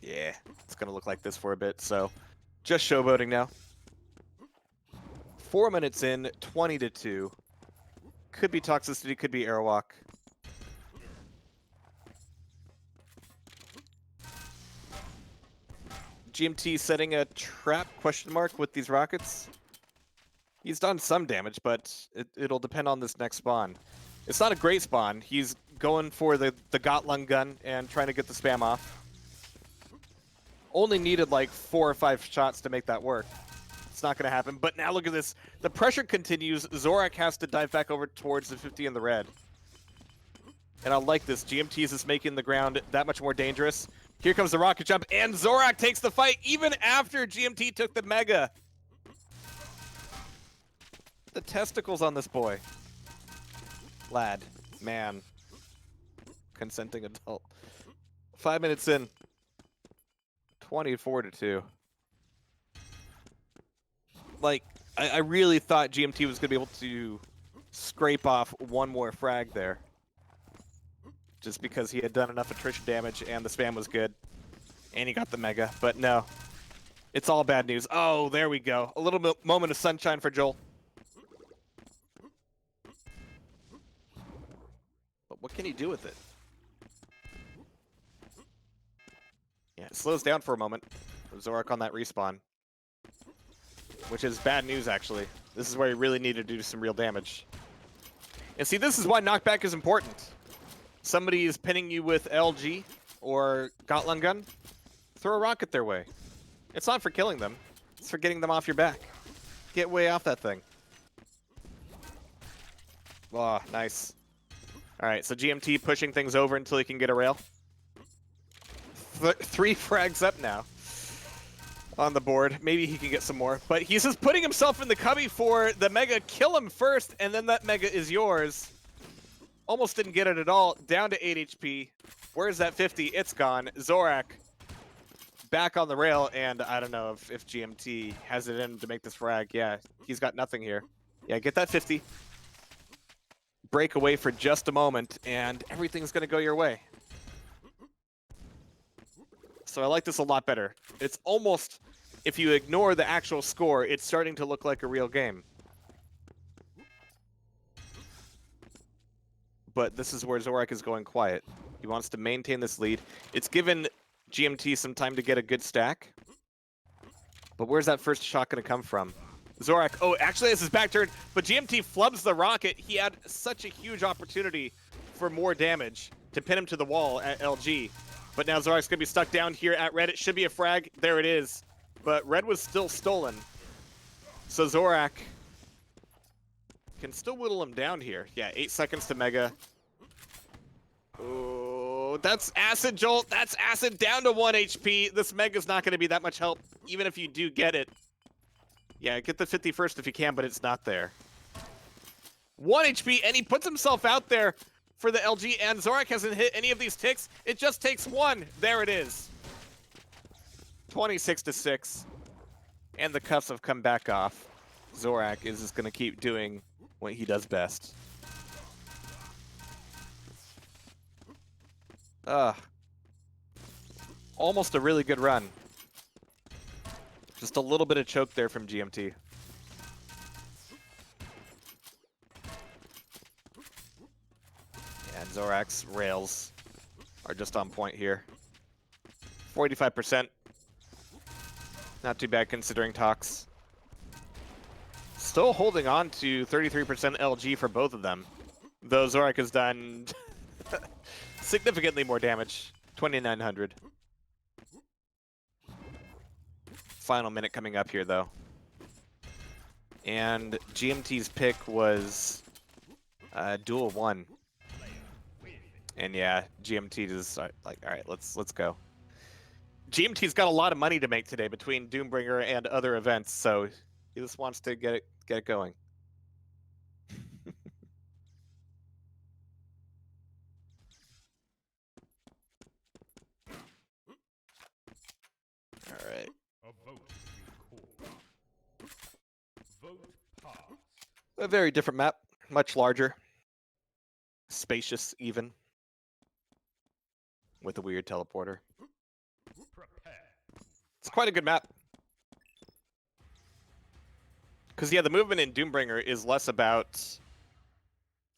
Yeah, it's going to look like this for a bit, so just showboating now. 4 minutes in, 20-2. Could be toxicity, could be airwalk. GMT setting a trap, question mark, with these rockets. He's done some damage, but it'll depend on this next spawn. It's not a great spawn. He's going for the Gotlung gun and trying to get the spam off. Only needed like 4 or 5 shots to make that work. It's not going to happen. But now look at this. The pressure continues. Zorak has to dive back over towards the 50 in the red. And I like this. GMT is just making the ground that much more dangerous. Here comes the rocket jump, and Zorak takes the fight even after GMT took the Mega. The testicles on this boy. Lad. Man. Consenting adult. 5 minutes in. 24-2. Like, I really thought GMT was going to be able to scrape off one more frag there. Just because he had done enough attrition damage and the spam was good. And he got the Mega, but no. It's all bad news. Oh, there we go. A little moment of sunshine for Joel. But what can he do with it? Yeah, it slows down for a moment. Zorak on that respawn. Which is bad news, actually. This is where he really needed to do some real damage. And see, this is why knockback is important. Somebody is pinning you with LG or Gotlung gun, throw a rocket their way. It's not for killing them. It's for getting them off your back. Get way off that thing. Oh, nice. All right, so GMT pushing things over until he can get a rail. 3 frags up now on the board. Maybe he can get some more. But he's just putting himself in the cubby for the Mega. Kill him first, and then that Mega is yours. Almost didn't get it at all. Down to 8 HP. Where's that 50? It's gone. Zorak back on the rail, and I don't know if GMT has it in to make this frag. Yeah, he's got nothing here. Yeah, get that 50. Break away for just a moment, and everything's going to go your way. So I like this a lot better. It's almost, if you ignore the actual score, it's starting to look like a real game. But this is where Zorak is going quiet. He wants to maintain this lead. It's given GMT some time to get a good stack. But where's that first shot going to come from? Zorak, oh, actually has his back turned, but GMT flubs the rocket. He had such a huge opportunity for more damage to pin him to the wall at LG. But now Zorak's going to be stuck down here at red. It should be a frag. There it is. But red was still stolen. So Zorak can still whittle him down here. Yeah, 8 seconds to Mega. Oh, That's Acid Jolt. That's Acid down to 1 HP. This Mega's not going to be that much help, even if you do get it. Yeah, get the 51st if you can, but it's not there. 1 HP, and he puts himself out there for the LG, and Zorak hasn't hit any of these ticks. It just takes one. There it is. 26-6. And the cuffs have come back off. Zorak is just going to keep doing what he does best. Almost a really good run. Just a little bit of choke there from GMT. And Zorak's rails are just on point here. 45%. Not too bad considering talks. Still holding on to 33% LG for both of them. Though Zorak has done significantly more damage. 2,900. Final minute coming up here, though. And GMT's pick was Duel 1. And yeah, GMT is like, all right, let's go. GMT's got a lot of money to make today between Doombringer and other events, so he just wants to get it going. All right. A very different map, much larger, spacious even, with a weird teleporter. It's quite a good map. Because, yeah, the movement in Doombringer is less about,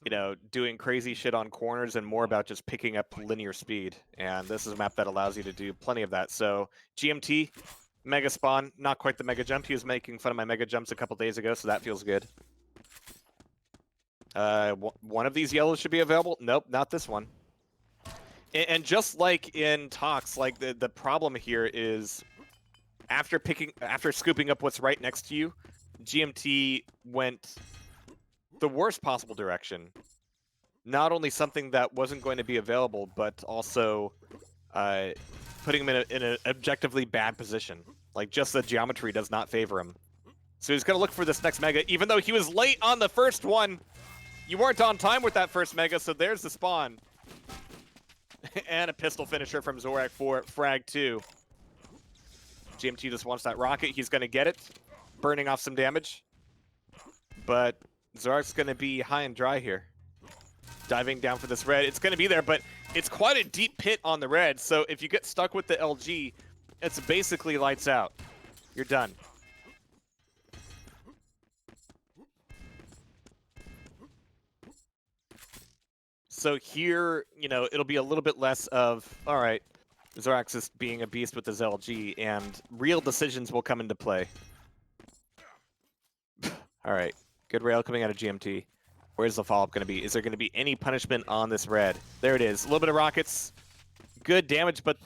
you know, doing crazy shit on corners and more about just picking up linear speed. And this is a map that allows you to do plenty of that. So, GMT, Mega Spawn, not quite the Mega Jump. He was making fun of my Mega Jumps a couple days ago, so that feels good. One of these yellows should be available. Nope, not this one. And just like in talks, like the problem here is after scooping up what's right next to you, GMT went the worst possible direction. Not only something that wasn't going to be available, but also putting him in an objectively bad position. Like, just the geometry does not favor him. So he's going to look for this next Mega, even though he was late on the first one. You weren't on time with that first Mega, so there's the spawn. And a pistol finisher from Zorak for frag 2. GMT just wants that rocket. He's going to get it, burning off some damage. But Zorak's going to be high and dry here. Diving down for this red. It's going to be there, but it's quite a deep pit on the red, so if you get stuck with the LG, it's basically lights out. You're done. So here, you know, it'll be a little bit less of, all right, Zorak's just being a beast with his LG, and real decisions will come into play. All right, good rail coming out of GMT. Where's the follow-up going to be? Is there going to be any punishment on this red? There it is. A little bit of rockets. Good damage, but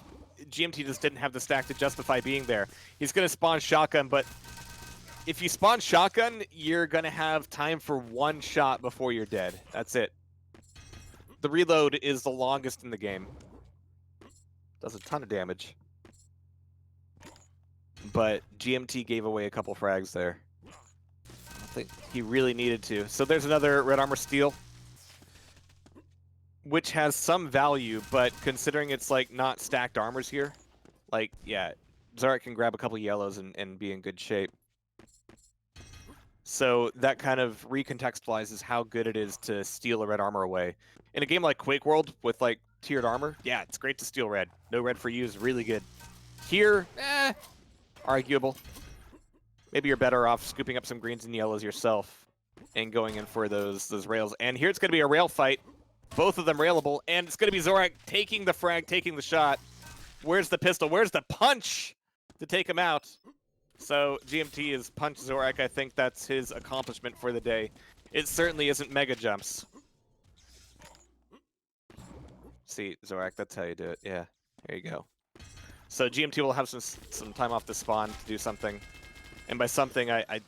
GMT just didn't have the stack to justify being there. He's going to spawn shotgun, but if you spawn shotgun, you're going to have time for one shot before you're dead. That's it. The reload is the longest in the game. Does a ton of damage. But GMT gave away a couple frags there. I don't think he really needed to. So there's another red armor steal, which has some value, but considering it's like not stacked armors here, like, yeah, Zorak can grab a couple yellows and be in good shape. So that kind of recontextualizes how good it is to steal a red armor away. In a game like Quake World with like tiered armor, yeah, it's great to steal red. No red for you is really good. Here, arguable. Maybe you're better off scooping up some greens and yellows yourself and going in for those rails. And here it's going to be a rail fight. Both of them railable, and it's going to be Zorak taking the frag, taking the shot. Where's the pistol? Where's the punch to take him out? So GMT is punch Zorak. I think that's his accomplishment for the day. It certainly isn't mega jumps. See, Zorak, that's how you do it. Yeah, there you go. So GMT will have some time off the spawn to do something. And by something, I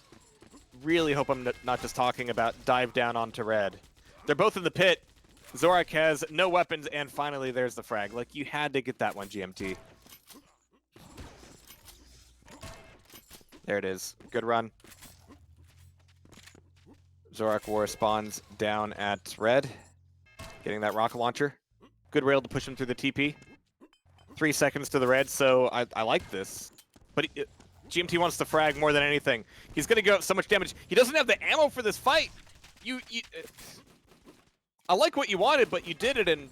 really hope I'm not just talking about dive down onto red. They're both in the pit. Zorak has no weapons, and finally there's the frag. Like, you had to get that one, GMT. There it is. Good run. Zorak War spawns down at red. Getting that rocket launcher. Good rail to push him through the TP. 3 seconds to the red, so I like this. But GMT wants the frag more than anything. He's going to go so much damage. He doesn't have the ammo for this fight. I like what you wanted, but you did it in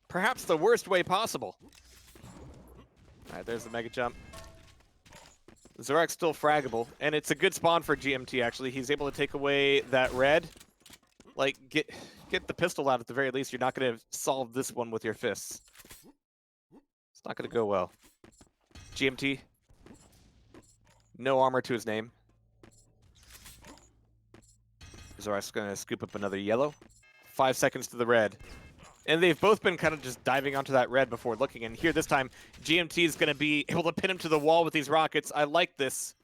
perhaps the worst way possible. All right, there's the mega jump. Zorak's still fraggable, and it's a good spawn for GMT, actually. He's able to take away that red. Like, get the pistol out at the very least. You're not going to solve this one with your fists. It's not going to go well. GMT. No armor to his name. Zorak's going to scoop up another yellow. 5 seconds to the red. And they've both been kind of just diving onto that red before looking. And here this time, GMT is going to be able to pin him to the wall with these rockets. I like this.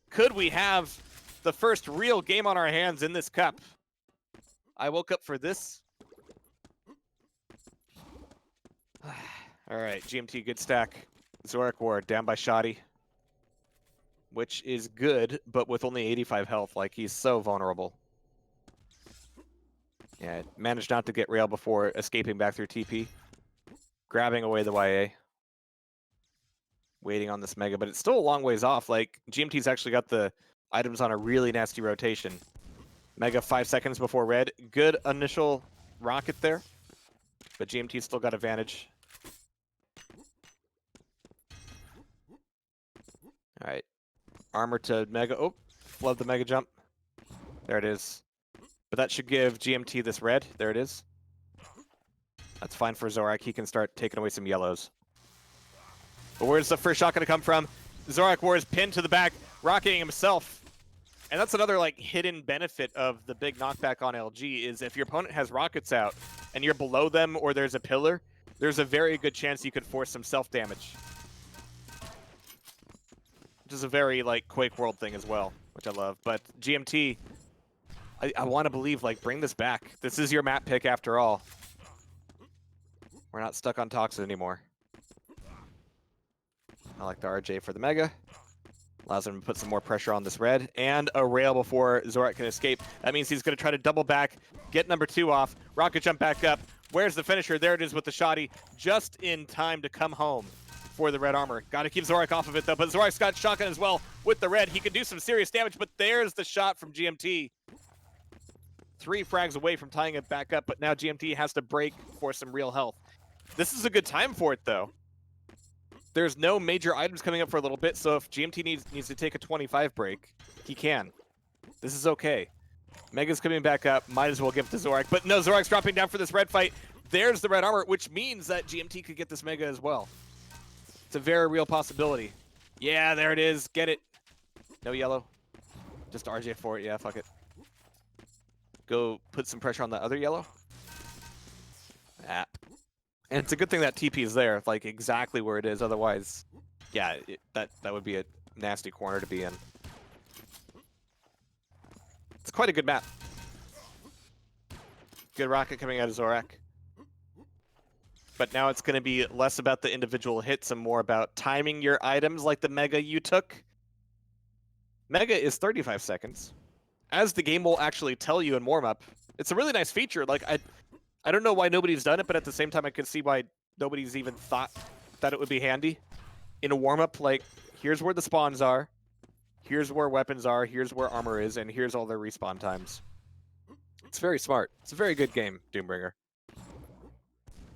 Could we have the first real game on our hands in this cup? I woke up for this. All right, GMT, good stack. Zorak War down by Shoddy. Which is good, but with only 85 health. Like, he's so vulnerable. Yeah, managed not to get rail before escaping back through TP. Grabbing away the YA. Waiting on this mega, but it's still a long ways off. Like, GMT's actually got the items on a really nasty rotation. Mega 5 seconds before red. Good initial rocket there. But GMT's still got advantage. Alright. Armor to mega. Oh, love the mega jump. There it is. But that should give GMT this red. There it is. That's fine for Zorak. He can start taking away some yellows. But where's the first shot going to come from? Zorak War is pinned to the back, rocketing himself. And that's another like hidden benefit of the big knockback on LG is if your opponent has rockets out and you're below them or there's a pillar, there's a very good chance you could force some self-damage. Which is a very like Quake World thing as well, which I love. But GMT... I want to believe, like, bring this back. This is your map pick after all. We're not stuck on Toxin anymore. I like the RJ for the Mega. Allows him to put some more pressure on this red. And a rail before Zorak can escape. That means he's going to try to double back, get number 2 off, rocket jump back up. Where's the finisher? There it is with the Shoddy. Just in time to come home for the red armor. Got to keep Zorak off of it, though. But Zorak's got shotgun as well with the red. He can do some serious damage, but there's the shot from GMT. 3 frags away from tying it back up, but now GMT has to break for some real health. This is a good time for it, though. There's no major items coming up for a little bit, so if GMT needs to take a 25 break, he can. This is okay. Mega's coming back up. Might as well give it to Zorak. But no, Zorak's dropping down for this red fight. There's the red armor, which means that GMT could get this Mega as well. It's a very real possibility. Yeah, there it is. Get it. No yellow. Just RJ for it. Yeah, fuck it. Go put some pressure on that other yellow. Ah. And it's a good thing that TP is there, like exactly where it is. Otherwise, yeah, that would be a nasty corner to be in. It's quite a good map. Good rocket coming out of Zorak. But now it's going to be less about the individual hits and more about timing your items like the Mega you took. Mega is 35 seconds. As the game will actually tell you in warm-up, it's a really nice feature. Like, I don't know why nobody's done it, but at the same time, I can see why nobody's even thought that it would be handy. In a warm-up, like, here's where the spawns are, here's where weapons are, here's where armor is, and here's all their respawn times. It's very smart. It's a very good game, Doombringer.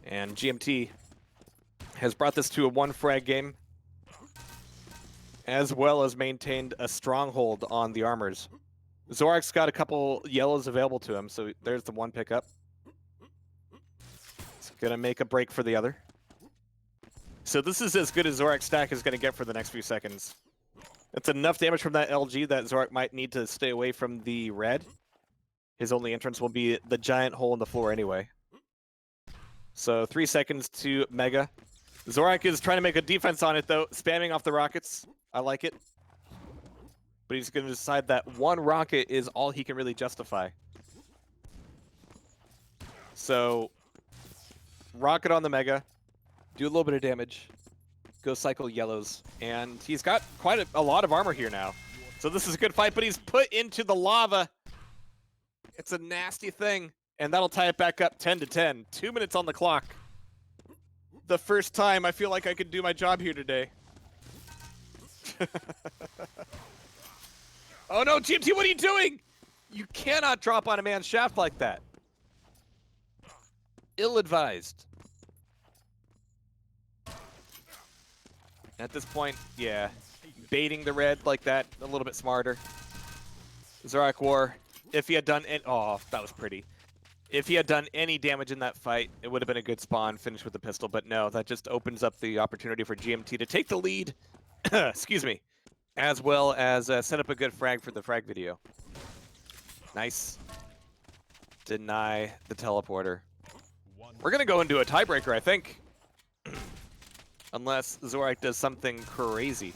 And GMT has brought this to a 1-frag game, as well as maintained a stronghold on the armors. Zorak's got a couple yellows available to him, so there's the 1 pickup. It's going to make a break for the other. So this is as good as Zorak's stack is going to get for the next few seconds. It's enough damage from that LG that Zorak might need to stay away from the red. His only entrance will be the giant hole in the floor anyway. So 3 seconds to Mega. Zorak is trying to make a defense on it, though, spamming off the rockets. I like it. But he's going to decide that 1 rocket is all he can really justify. So, rocket on the Mega, do a little bit of damage, go cycle yellows, and he's got quite a lot of armor here now. So this is a good fight, but he's put into the lava. It's a nasty thing, and that'll tie it back up 10-10. 2 minutes on the clock. The first time I feel like I could do my job here today. Oh no, GMT, what are you doing? You cannot drop on a man's shaft like that. Ill-advised. At this point, yeah, baiting the red like that, a little bit smarter. Zorak War, if he had done it, oh, that was pretty. If he had done any damage in that fight, it would have been a good spawn, finish with the pistol, but no, that just opens up the opportunity for GMT to take the lead, excuse me, as well as set up a good frag for the frag video. Nice. Deny the teleporter. We're gonna go into a tiebreaker, I think. Unless Zorak does something crazy.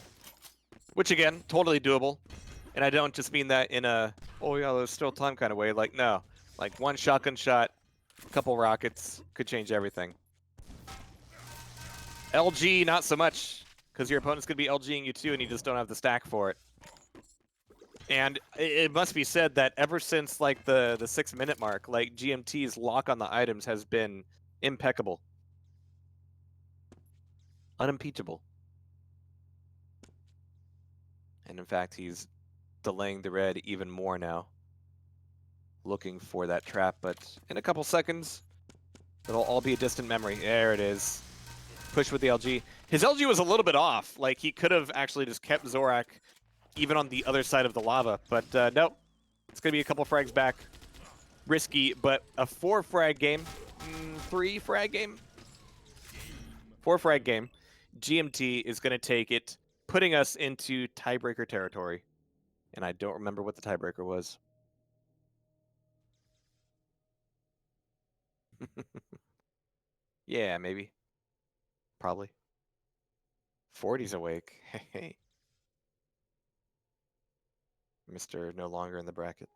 Which again, totally doable. And I don't just mean that in a, oh yeah, there's still time kind of way. Like, no. Like, one shotgun shot, a couple rockets, could change everything. LG, not so much. Because your opponent's going to be LGing you too, and you just don't have the stack for it. And it must be said that ever since, like, the 6-minute mark, like, GMT's lock on the items has been impeccable. Unimpeachable. And in fact, he's delaying the red even more now. Looking for that trap, but in a couple seconds, it'll all be a distant memory. There it is. Push with the LG. His LG was a little bit off. Like, he could have actually just kept Zorak even on the other side of the lava, but nope. It's going to be a couple frags back. Risky, but a 4-frag game. 3-frag game? 4-frag game. GMT is going to take it, putting us into tiebreaker territory. And I don't remember what the tiebreaker was. Yeah, maybe. Probably. 40's awake. Hey. Mr. No longer in the bracket.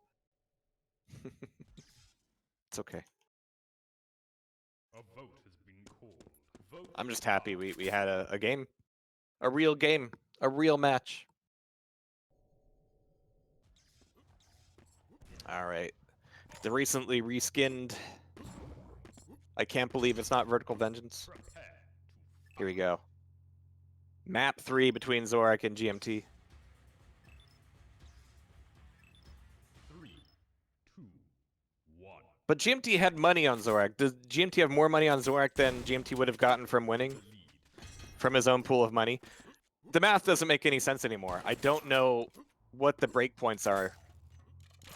It's okay. A vote has been called. Vote I'm just happy we had a game. A real game. A real match. Alright. The recently reskinned. I can't believe it's not Vertical Vengeance. Here we go. Map 3 between Zorak and GMT. 3, 2, 1. But GMT had money on Zorak. Does GMT have more money on Zorak than GMT would have gotten from winning? From his own pool of money? The math doesn't make any sense anymore. I don't know what the breakpoints are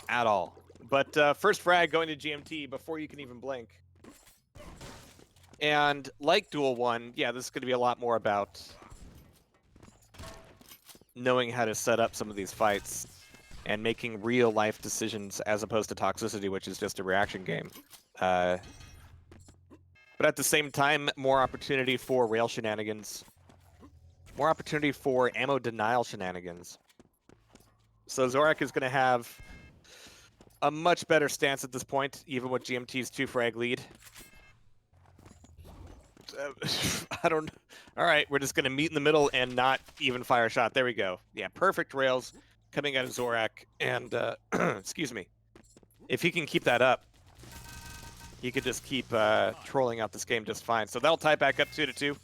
at all. But first frag going to GMT before you can even blink. And like Duel 1, yeah, this is going to be a lot more about knowing how to set up some of these fights and making real life decisions as opposed to Toxicity, which is just a reaction game. But at the same time, more opportunity for rail shenanigans. More opportunity for ammo denial shenanigans. So Zorak is going to have a much better stance at this point, even with GMT's 2-frag lead. I don't... Alright, we're just going to meet in the middle and not even fire a shot. There we go. Yeah, perfect rails coming out of Zorak. And, excuse me. If he can keep that up, he could just keep trolling out this game just fine. So that'll tie back up 2-2.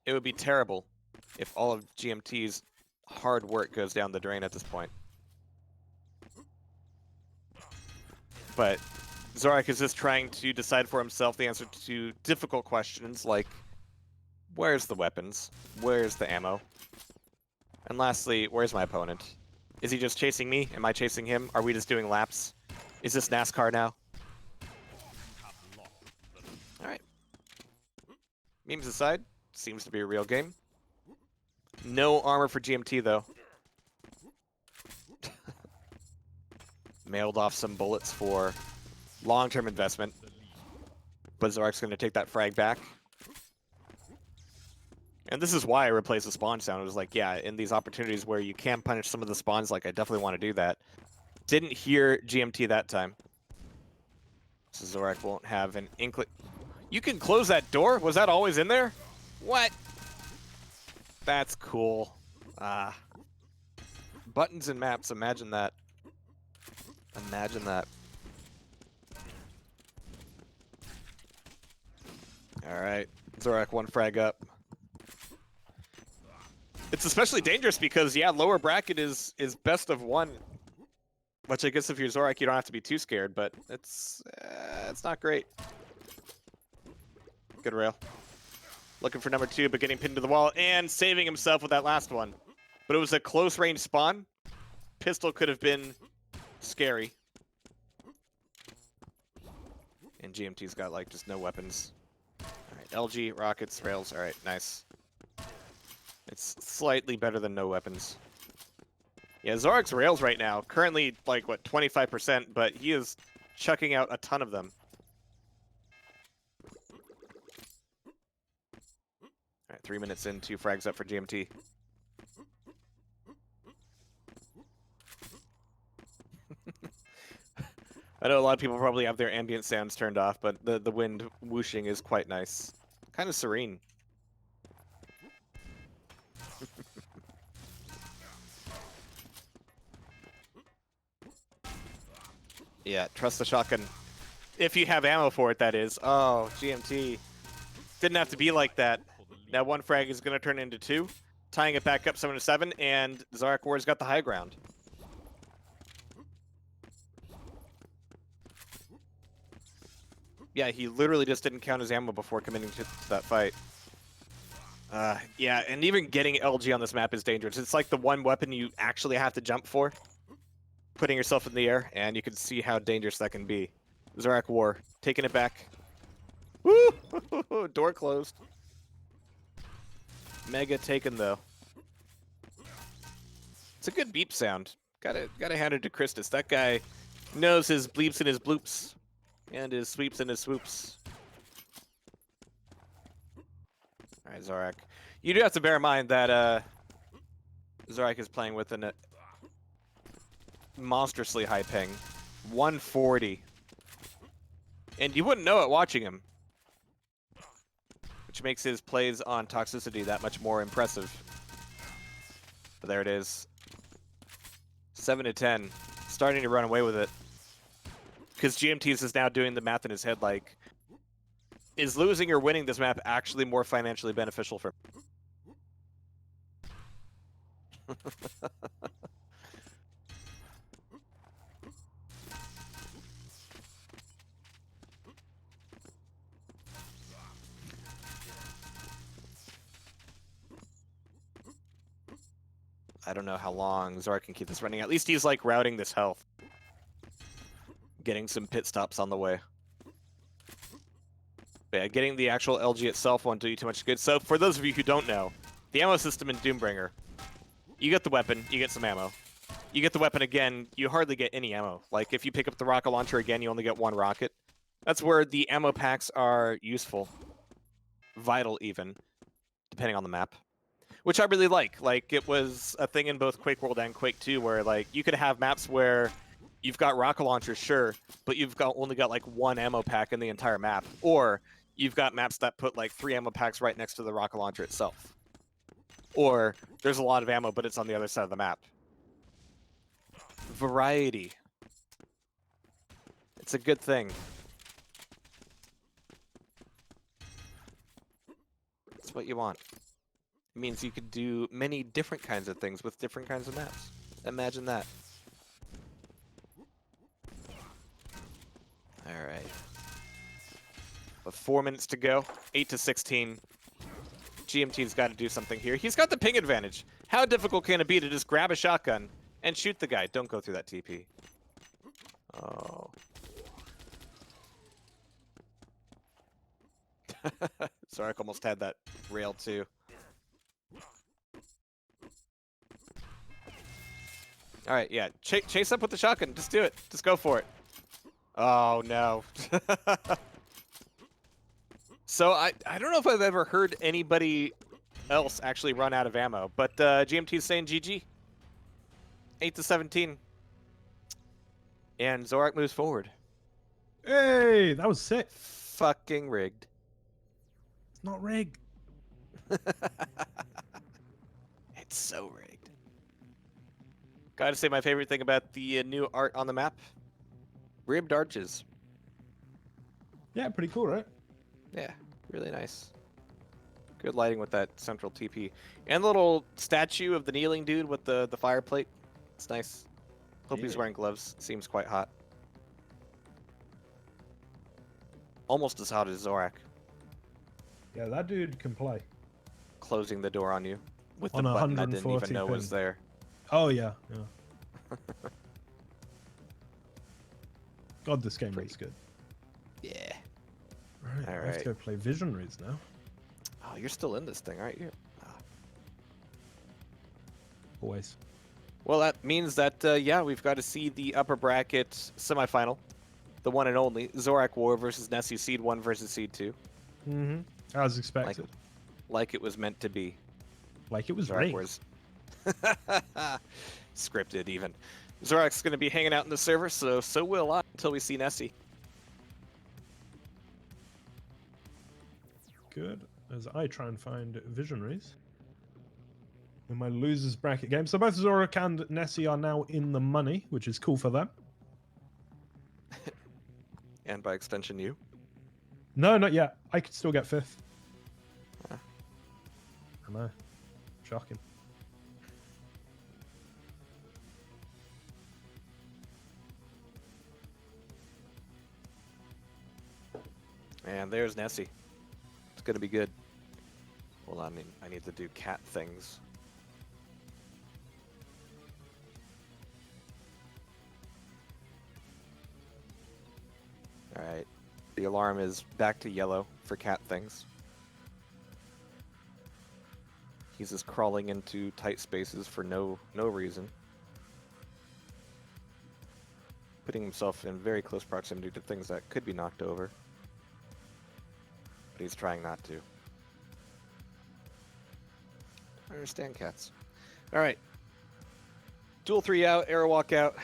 It would be terrible if all of GMT's hard work goes down the drain at this point. But Zorak is just trying to decide for himself the answer to difficult questions like, where's the weapons? Where's the ammo? And lastly, where's my opponent? Is he just chasing me? Am I chasing him? Are we just doing laps? Is this NASCAR now? Alright. Memes aside, seems to be a real game. No armor for GMT, though. Mailed off some bullets for long-term investment. But Zorak's going to take that frag back. And this is why I replaced the spawn sound. It was like, yeah, in these opportunities where you can punish some of the spawns, like, I definitely want to do that. Didn't hear GMT that time. So Zorak won't have an inkling. You can close that door? Was that always in there? What? That's cool. Ah. Buttons and maps, imagine that. Imagine that. Alright, Zorak 1 frag up. It's especially dangerous because, yeah, lower bracket is best of 1. Which I guess if you're Zorak, you don't have to be too scared, but it's not great. Good rail. Looking for number 2, but getting pinned to the wall and saving himself with that last one. But it was a close range spawn. Pistol could have been scary. And GMT's got like just no weapons. Alright, LG, rockets, rails. Alright, nice. It's slightly better than no weapons. Yeah, Zorak's rails right now, currently like, what, 25%, but he is chucking out a ton of them. Alright, 3 minutes in, 2 frags up for GMT. I know a lot of people probably have their ambient sounds turned off, but the wind whooshing is quite nice. Kind of serene. Yeah, trust the shotgun. If you have ammo for it, that is. Oh, GMT. Didn't have to be like that. Now 1 frag is going to turn into 2, tying it back up 7-7, and Zorak War's got the high ground. Yeah, he literally just didn't count his ammo before committing to that fight. Yeah, and even getting LG on this map is dangerous. It's like the one weapon you actually have to jump for. Putting yourself in the air, and you can see how dangerous that can be. Zorak War, taking it back. Woo! Door closed. Mega taken, though. It's a good beep sound. Gotta hand it to Christus. That guy knows his bleeps and his bloops. And his sweeps and his swoops. Alright, Zorak. You do have to bear in mind that Zorak is playing with a monstrously high ping. 140. And you wouldn't know it watching him. Which makes his plays on toxicity that much more impressive. But there it is. 7-10. Starting to run away with it. Because GMT's is now doing the math in his head like, is losing or winning this map actually more financially beneficial for him? I don't know how long Zorak can keep this running. At least he's like routing this health. Getting some pit stops on the way. But yeah, getting the actual LG itself won't do you too much good. So for those of you who don't know, the ammo system in Doombringer, you get the weapon, you get some ammo. You get the weapon again, you hardly get any ammo. Like if you pick up the rocket launcher again, you only get 1 rocket. That's where the ammo packs are useful. Vital even, depending on the map. Which I really like. Like it was a thing in both Quake World and Quake 2 where like you could have maps where you've got rocket launchers, sure, but you've only got like 1 ammo pack in the entire map. Or you've got maps that put like 3 ammo packs right next to the rocket launcher itself. Or there's a lot of ammo, but it's on the other side of the map. Variety. It's a good thing. It's what you want. It means you could do many different kinds of things with different kinds of maps. Imagine that. Alright. But 4 minutes to go. 8-16. GMT's got to do something here. He's got the ping advantage. How difficult can it be to just grab a shotgun and shoot the guy? Don't go through that TP. Oh. Zorak almost had that rail too. Alright, yeah. Chase up with the shotgun. Just do it. Just go for it. Oh, no. So, I don't know if I've ever heard anybody else actually run out of ammo, but GMT's saying GG. 8-17. And Zorak moves forward. Hey, that was sick. Fucking rigged. It's not rigged. It's so rigged. Gotta say, my favorite thing about the new art on the map: ribbed arches. Yeah, pretty cool, right? Yeah, really nice. Good lighting with that central TP. And the little statue of the kneeling dude with the fire plate. It's nice. Hope he's Yeah. wearing gloves. Seems quite hot. Almost as hot as Zorak. Yeah, that dude can play. Closing the door on you with the On a button I didn't 140 even know pin. was there. Oh, yeah. Yeah. God, this game is good. Yeah. Right, I have Alright. to go play Visionaries now. Oh, you're still in this thing, aren't you? Always. Well, that means that, yeah, we've got to see the upper bracket semifinal. The one and only. Zorak War versus Nessie, Seed 1 versus Seed 2. Mm-hmm. As expected. Like it was meant to be. Like it was Zorak rigged. War's scripted, even. Zorak's going to be hanging out in the server, so will I until we see Nessie. Good. As I try and find Visionaries in my losers bracket game. So both Zorak and Nessie are now in the money, which is cool for them. And by extension, you. No, not yet. I could still get fifth. Ah. I know. Shocking. And there's Nessie. It's going to be good. Hold on, I need to do cat things. Alright. The alarm is back to yellow for cat things. He's just crawling into tight spaces for no reason. Putting himself in very close proximity to things that could be knocked over. But he's trying not to. I understand cats. Alright. Duel 3 out, Arrow walk out.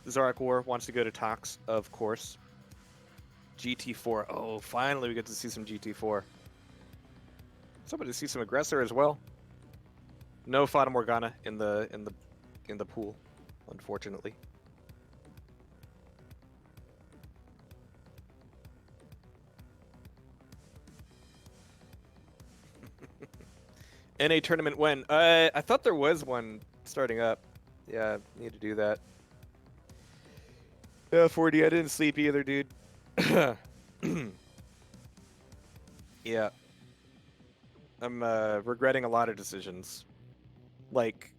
Zorak War wants to go to Tox, of course. GT4. Oh, finally we get to see some GT4. Somebody to see some Aggressor as well. No Fata Morgana in the pool, unfortunately. NA tournament when? I thought there was one starting up. Yeah, need to do that. Yeah, 40. I didn't sleep either, dude. Yeah. I'm regretting a lot of decisions. Like,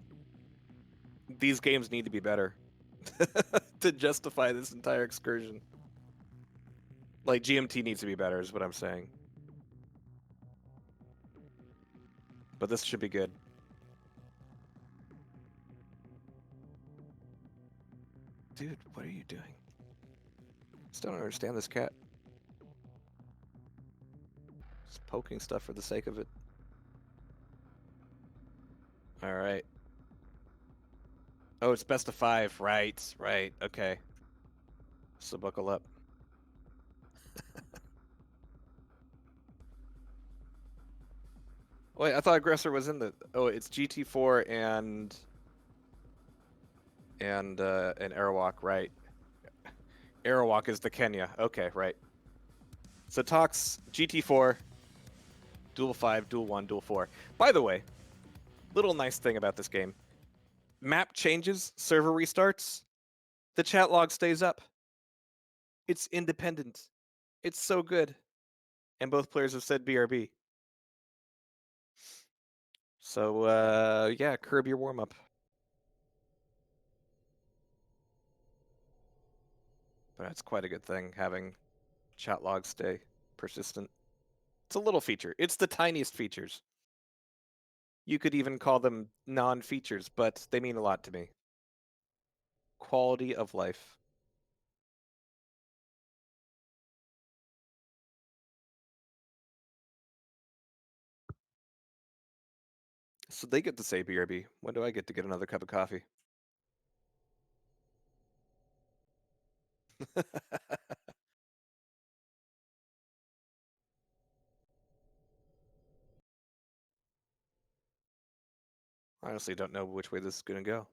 these games need to be better to justify this entire excursion. Like, GMT needs to be better is what I'm saying. But this should be good. Dude, what are you doing? Still don't understand this cat. Just poking stuff for the sake of it. Alright. Oh, it's best of 5. Right, right. Okay. So buckle up. Wait, I thought Aggressor was in the... Oh, it's GT4 and Airwalk, right. Airwalk is the Kenya. Okay, right. So Tox, GT4, Duel 5, Duel 1, Duel 4. By the way, little nice thing about this game. Map changes, server restarts, the chat log stays up. It's independent. It's so good. And both players have said BRB. So, yeah, curb your warm-up. But that's quite a good thing, having chat logs stay persistent. It's a little feature. It's the tiniest features. You could even call them non-features, but they mean a lot to me. Quality of life. So they get to say BRB. When do I get to get another cup of coffee? I honestly don't know which way this is going to go.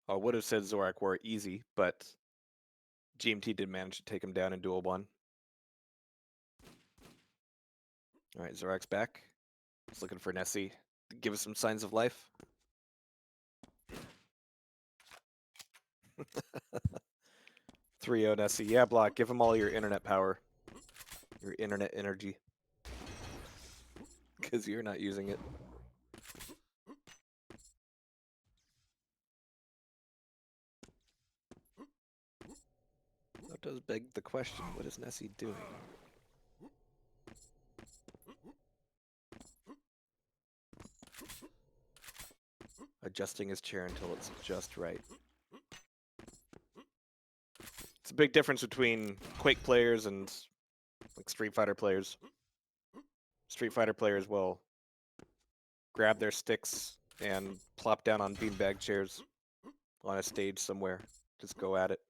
I would have said Zorak were easy, but GMT did manage to take him down in Duel 1. All right, Zorak's back. He's looking for Nessie to give us some signs of life. 3-0 Nessie. Yeah, Block, give him all your internet power. Your internet energy. Because you're not using it. That does beg the question, what is Nessie doing? Adjusting his chair until it's just right. It's a big difference between Quake players and like Street Fighter players. Street Fighter players will grab their sticks and plop down on beanbag chairs on a stage somewhere. Just go at it.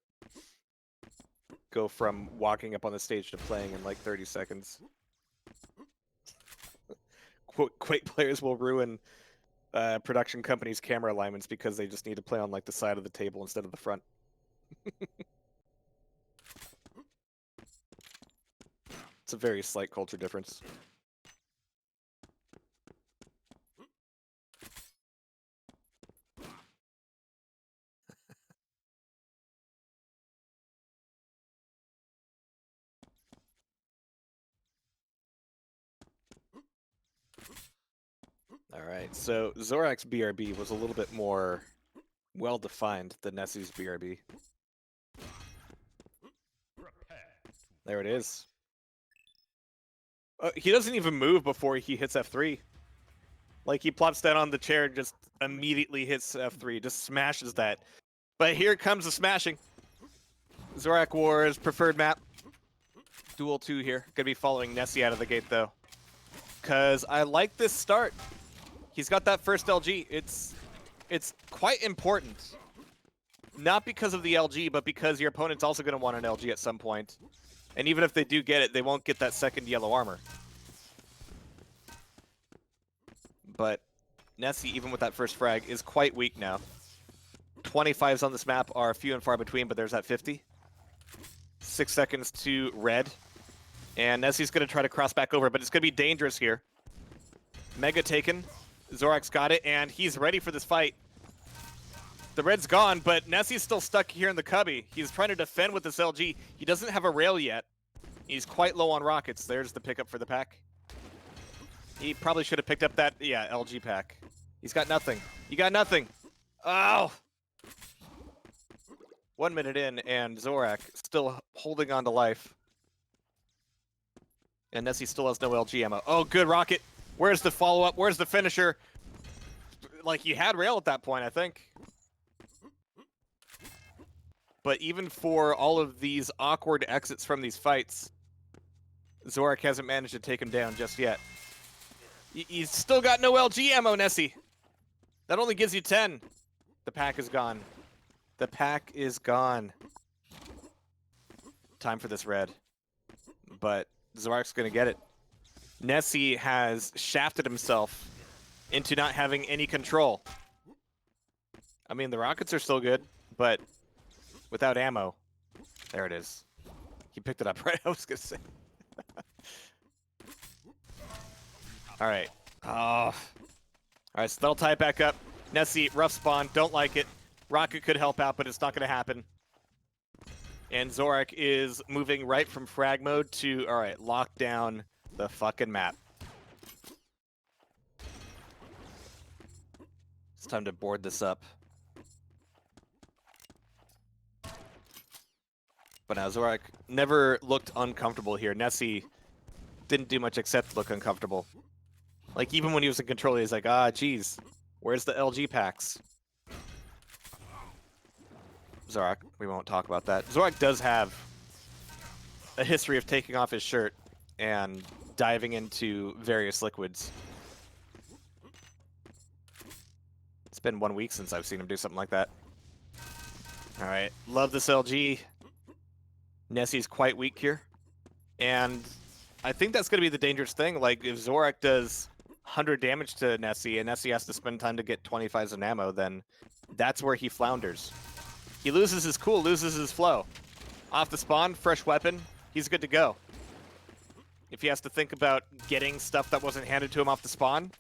Go from walking up on the stage to playing in like 30 seconds. Quake players will ruin production companies' camera alignments because they just need to play on like the side of the table instead of the front. It's a very slight culture difference. Alright, so Zorak's BRB was a little bit more well-defined than Nessie's BRB. There it is. He doesn't even move before he hits F3. Like, he plops down on the chair and just immediately hits F3, just smashes that. But here comes the smashing. Zorak Wars, preferred map. Duel 2 here. Gonna be following Nessie out of the gate, though. Because I like this start. He's got that first LG. It's quite important. Not because of the LG, but because your opponent's also going to want an LG at some point. And even if they do get it, they won't get that second yellow armor. But Nessie, even with that first frag, is quite weak now. 25s on this map are few and far between, but there's that 50. 6 seconds to red. And Nessie's going to try to cross back over, but it's going to be dangerous here. Mega taken. Zorak's got it, and he's ready for this fight. The red's gone, but Nessie's still stuck here in the cubby. He's trying to defend with this LG. He doesn't have a rail yet. He's quite low on rockets. There's the pickup for the pack. He probably should have picked up that, yeah, LG pack. He's got nothing. He got nothing. Oh! 1 minute in, and Zorak still holding on to life. And Nessie still has no LG ammo. Oh, good rocket. Where's the follow-up? Where's the finisher? Like, he had rail at that point, I think. But even for all of these awkward exits from these fights, Zorak hasn't managed to take him down just yet. He's still got no LG ammo, Nessie. That only gives you 10. The pack is gone. The pack is gone. Time for this red. But Zorak's going to get it. Nessie has shafted himself into not having any control. I mean, the rockets are still good, but without ammo. There it is. He picked it up, right? I was going to say. All right. Oh. All right, so that'll tie it back up. Nessie, rough spawn. Don't like it. Rocket could help out, but it's not going to happen. And Zorak is moving right from frag mode to, all right, lock down the fucking map. It's time to board this up. But now Zorak never looked uncomfortable here. Nessie didn't do much except look uncomfortable. Like, even when he was in control, he's like, ah, geez, where's the LG packs? Zorak, we won't talk about that. Zorak does have a history of taking off his shirt and diving into various liquids. It's been 1 week since I've seen him do something like that. All right, love this LG. Nessie's quite weak here. And I think that's going to be the dangerous thing. Like, if Zorak does 100 damage to Nessie, and Nessie has to spend time to get 25s of ammo, then that's where he flounders. He loses his cool, loses his flow. Off the spawn, fresh weapon, he's good to go. If he has to think about getting stuff that wasn't handed to him off the spawn,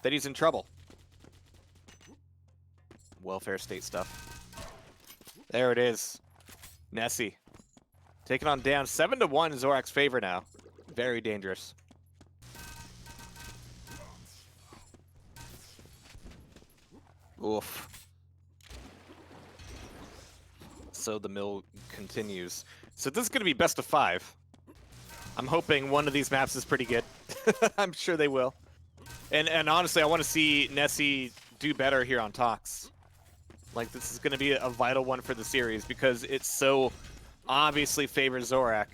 then he's in trouble. Welfare state stuff. There it is. Nessie. Taking on down 7-1 Zorak's favor now. Very dangerous. Oof. So the mill continues. So this is going to be best of 5. I'm hoping one of these maps is pretty good. I'm sure they will. And honestly, I want to see Nessie do better here on Tox. Like, this is going to be a vital one for the series because it so obviously favors Zorak.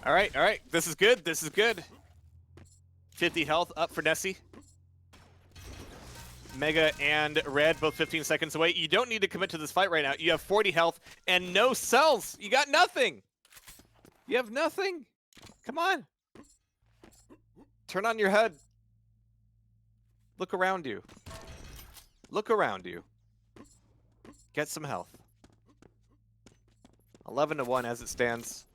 All right. This is good. This is good. 50 health up for Nessie. Mega and Red, both 15 seconds away. You don't need to commit to this fight right now. You have 40 health and no cells. You got nothing. You have nothing. Come on. Turn on your HUD. Look around you. Look around you. Get some health. 11-1 as it stands.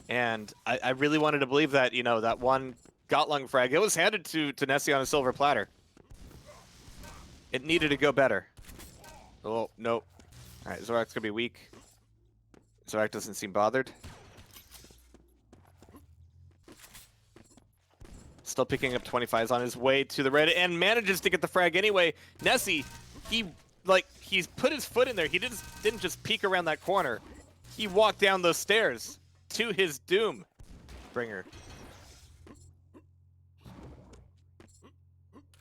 And I really wanted to believe that, you know, that one Gotlung frag, it was handed to Nessie on a silver platter. It needed to go better. Oh, nope. All right, Zorak's gonna be weak. Zorak doesn't seem bothered. Still picking up 25s on his way to the red and manages to get the frag anyway. Nessie, he's put his foot in there. He didn't just peek around that corner. He walked down those stairs to his doom. Bringer.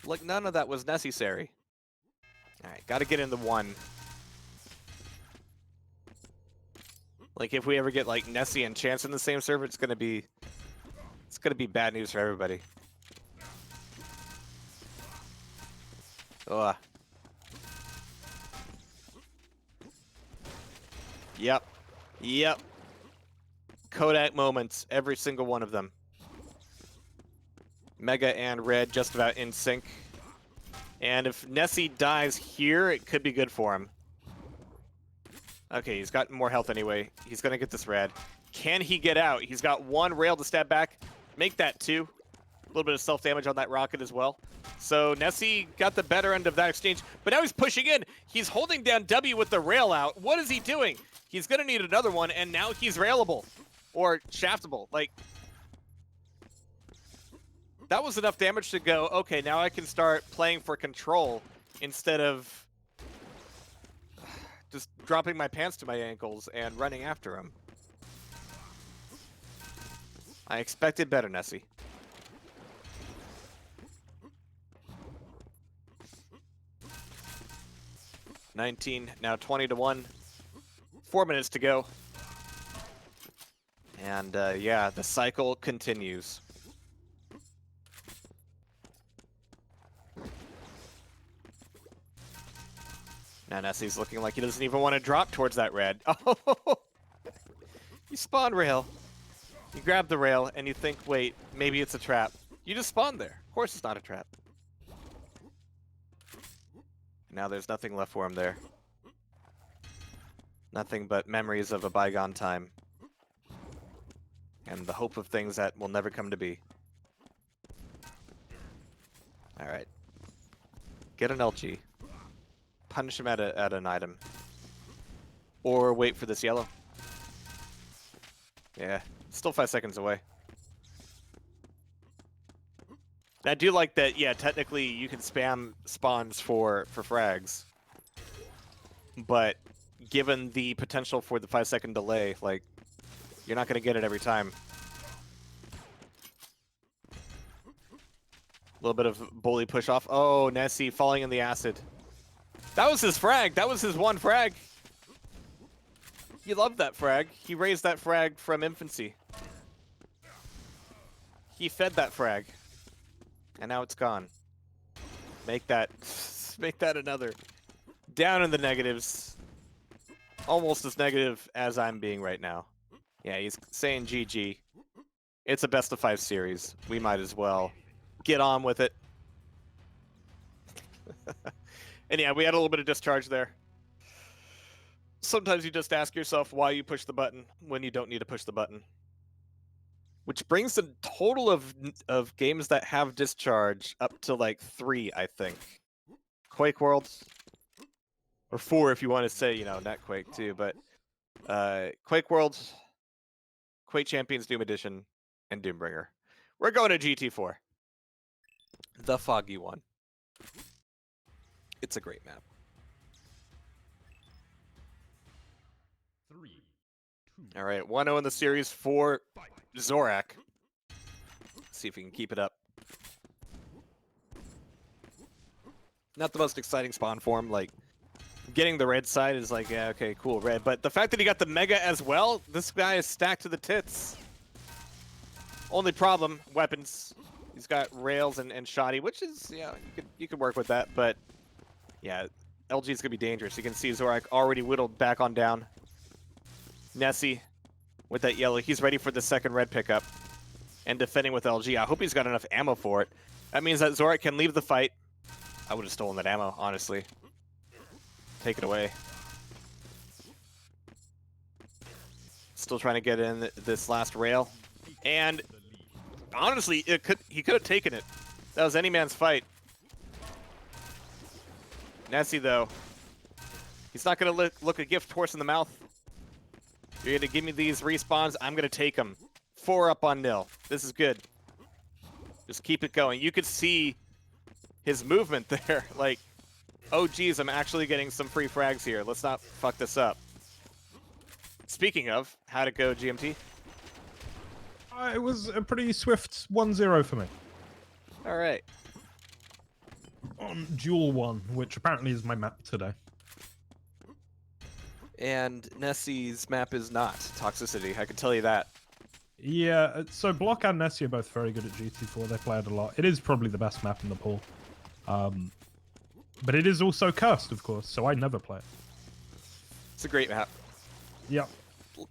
Like, none of that was necessary. All right, got to get in the 1. Like, if we ever get like Nessie and Chance in the same server, it's gonna be bad news for everybody. Ugh. Yep. Kodak moments, every single one of them. Mega and Red just about in sync. And if Nessie dies here, it could be good for him. Okay, he's got more health anyway. He's gonna get this red. Can he get out? He's got 1 rail to stab back. Make that 2. A little bit of self-damage on that rocket as well. So Nessie got the better end of that exchange, but now he's pushing in. He's holding down W with the rail out. What is he doing? He's gonna need another one, and now he's railable. Or shaftable. Like, that was enough damage to go, okay, now I can start playing for control instead of just dropping my pants to my ankles and running after him. I expected better, Nessie. $19, now 20-1. 4 minutes to go. And yeah, the cycle continues. Now Nessie's looking like he doesn't even want to drop towards that red. Oh, you spawn rail. You grab the rail and you think, wait, maybe it's a trap. You just spawned there. Of course it's not a trap. Now there's nothing left for him there. Nothing but memories of a bygone time. And the hope of things that will never come to be. Alright. Get an LG. Punish him at an item. Or wait for this yellow. Yeah, still 5 seconds away. And I do like that, yeah, technically you can spam spawns for frags. But given the potential for the 5-second delay, like, you're not going to get it every time. A little bit of bully push off. Oh, Nessie falling in the acid. That was his frag. That was his 1 frag. He loved that frag. He raised that frag from infancy. He fed that frag. And now it's gone. Make that another. Down in the negatives. Almost as negative as I'm being right now. Yeah, he's saying GG. It's a best of 5 series. We might as well get on with it. And yeah, we had a little bit of discharge there. Sometimes you just ask yourself why you push the button when you don't need to push the button. Which brings the total of games that have discharge up to like 3, I think. Quake World, or 4 if you want to say, you know, not Quake too, but Quake World, Quake Champions Doom Edition, and Doombringer. We're going to GT4. The foggy one. It's a great map. 3, 2. All right, 1-0 in the series for Zorak. See if we can keep it up. Not the most exciting spawn form. Like, getting the red side is like, yeah, okay, cool, red. But the fact that he got the Mega as well, this guy is stacked to the tits. Only problem, weapons. He's got rails and shoddy, which is, yeah, you could work with that. But, yeah, LG is going to be dangerous. You can see Zorak already whittled back on down. Nessie with that yellow. He's ready for the second red pickup. And defending with LG. I hope he's got enough ammo for it. That means that Zorak can leave the fight. I would have stolen that ammo, honestly. Take it away. Still trying to get in this last rail. And honestly, he could have taken it. That was any man's fight. Nessie, though. He's not going to look a gift horse in the mouth. You're going to give me these respawns. I'm going to take them. 4 up on nil. This is good. Just keep it going. You could see his movement there. Like, oh, geez, I'm actually getting some free frags here. Let's not fuck this up. Speaking of, how'd it go, GMT? It was a pretty swift 1-0 for me. All right. On Duel 1, which apparently is my map today. And Nessie's map is not Toxicity. I can tell you that. Yeah, so Block and Nessie are both very good at GT4. They play it a lot. It is probably the best map in the pool. But it is also cursed, of course, so I never play it. It's a great map. Yep.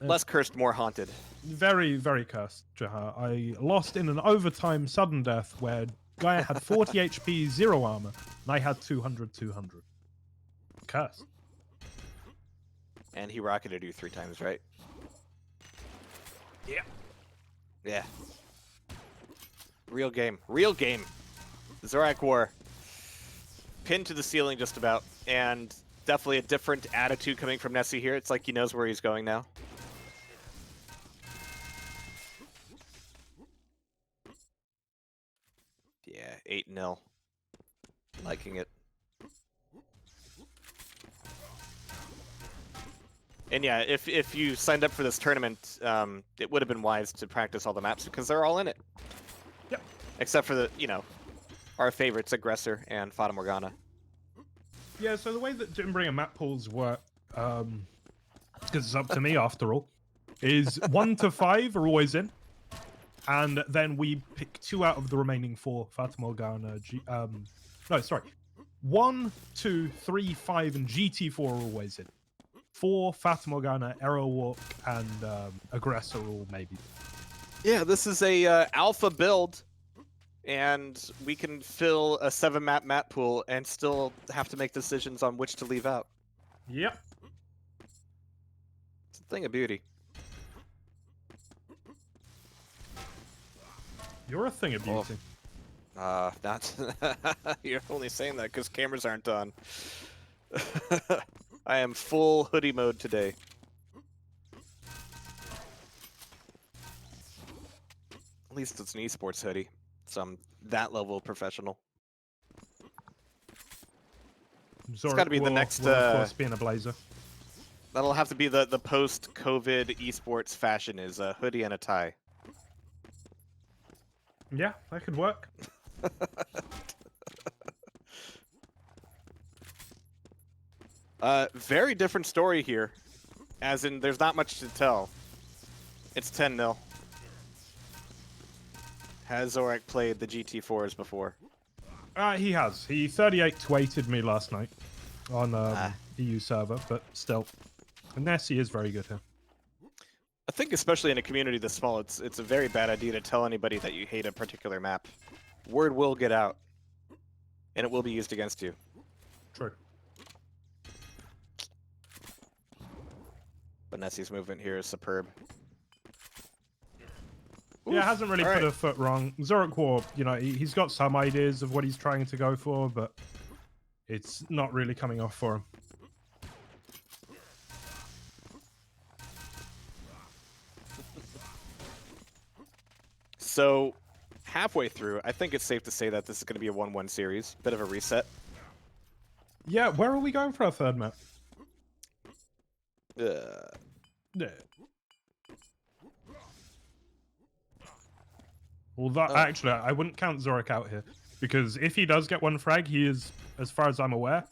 Less cursed, more haunted. Very, very cursed, Jahar. I lost in an overtime sudden death where guy had 40 HP, 0 armor, and I had 200. Cursed. And he rocketed you 3 times, right? Yeah. Yeah. Real game. Real game. Zorak War. Pinned to the ceiling just about. And definitely a different attitude coming from Nessie here. It's like he knows where he's going now. Yeah, 8-0. Liking it. And yeah, if you signed up for this tournament, it would have been wise to practice all the maps because they're all in it. Yep. Except for the, you know, our favorites, Aggressor and Fata Morgana. Yeah, so the way that Doombringer map pools work, because it's up to me after all, is 1 to 5 are always in. And then we pick 2 out of the remaining 4, Fata Morgana, no, sorry. 1, 2, 3, 5, and GT4 are always in. 4, Fata Morgana, Arrow Walk, and Aggressor all maybe. Yeah, this is a alpha build, and we can fill a 7-map map pool and still have to make decisions on which to leave out. Yep. It's a thing of beauty. You're a thing of beauty. Not. You're only saying that because cameras aren't on. I am full hoodie mode today. At least it's an esports hoodie, so I'm that level of professional. Zorak It's got to be the next. Will, of course, being a blazer. That'll have to be the post-COVID esports fashion is a hoodie and a tie. Yeah, that could work. Very different story here, as in there's not much to tell. It's 10-0. Has Zorak played the GT4s before? He has. He 38-8'd me last night on EU server, but still. Nessie is very good here. I think especially in a community this small, it's a very bad idea to tell anybody that you hate a particular map. Word will get out, and it will be used against you. True. But Nessie's movement here is superb. Yeah, Oof, hasn't really all put right. a foot wrong. Zurich War, you know, he's got some ideas of what he's trying to go for, but it's not really coming off for him. So, halfway through, I think it's safe to say that this is going to be a 1-1 series. Bit of a reset. Yeah, where are we going for our third map? Uh, Yeah. Well, that Oh. actually, I wouldn't count Zorik out here, because if he does get one frag, he is, as far as I'm aware,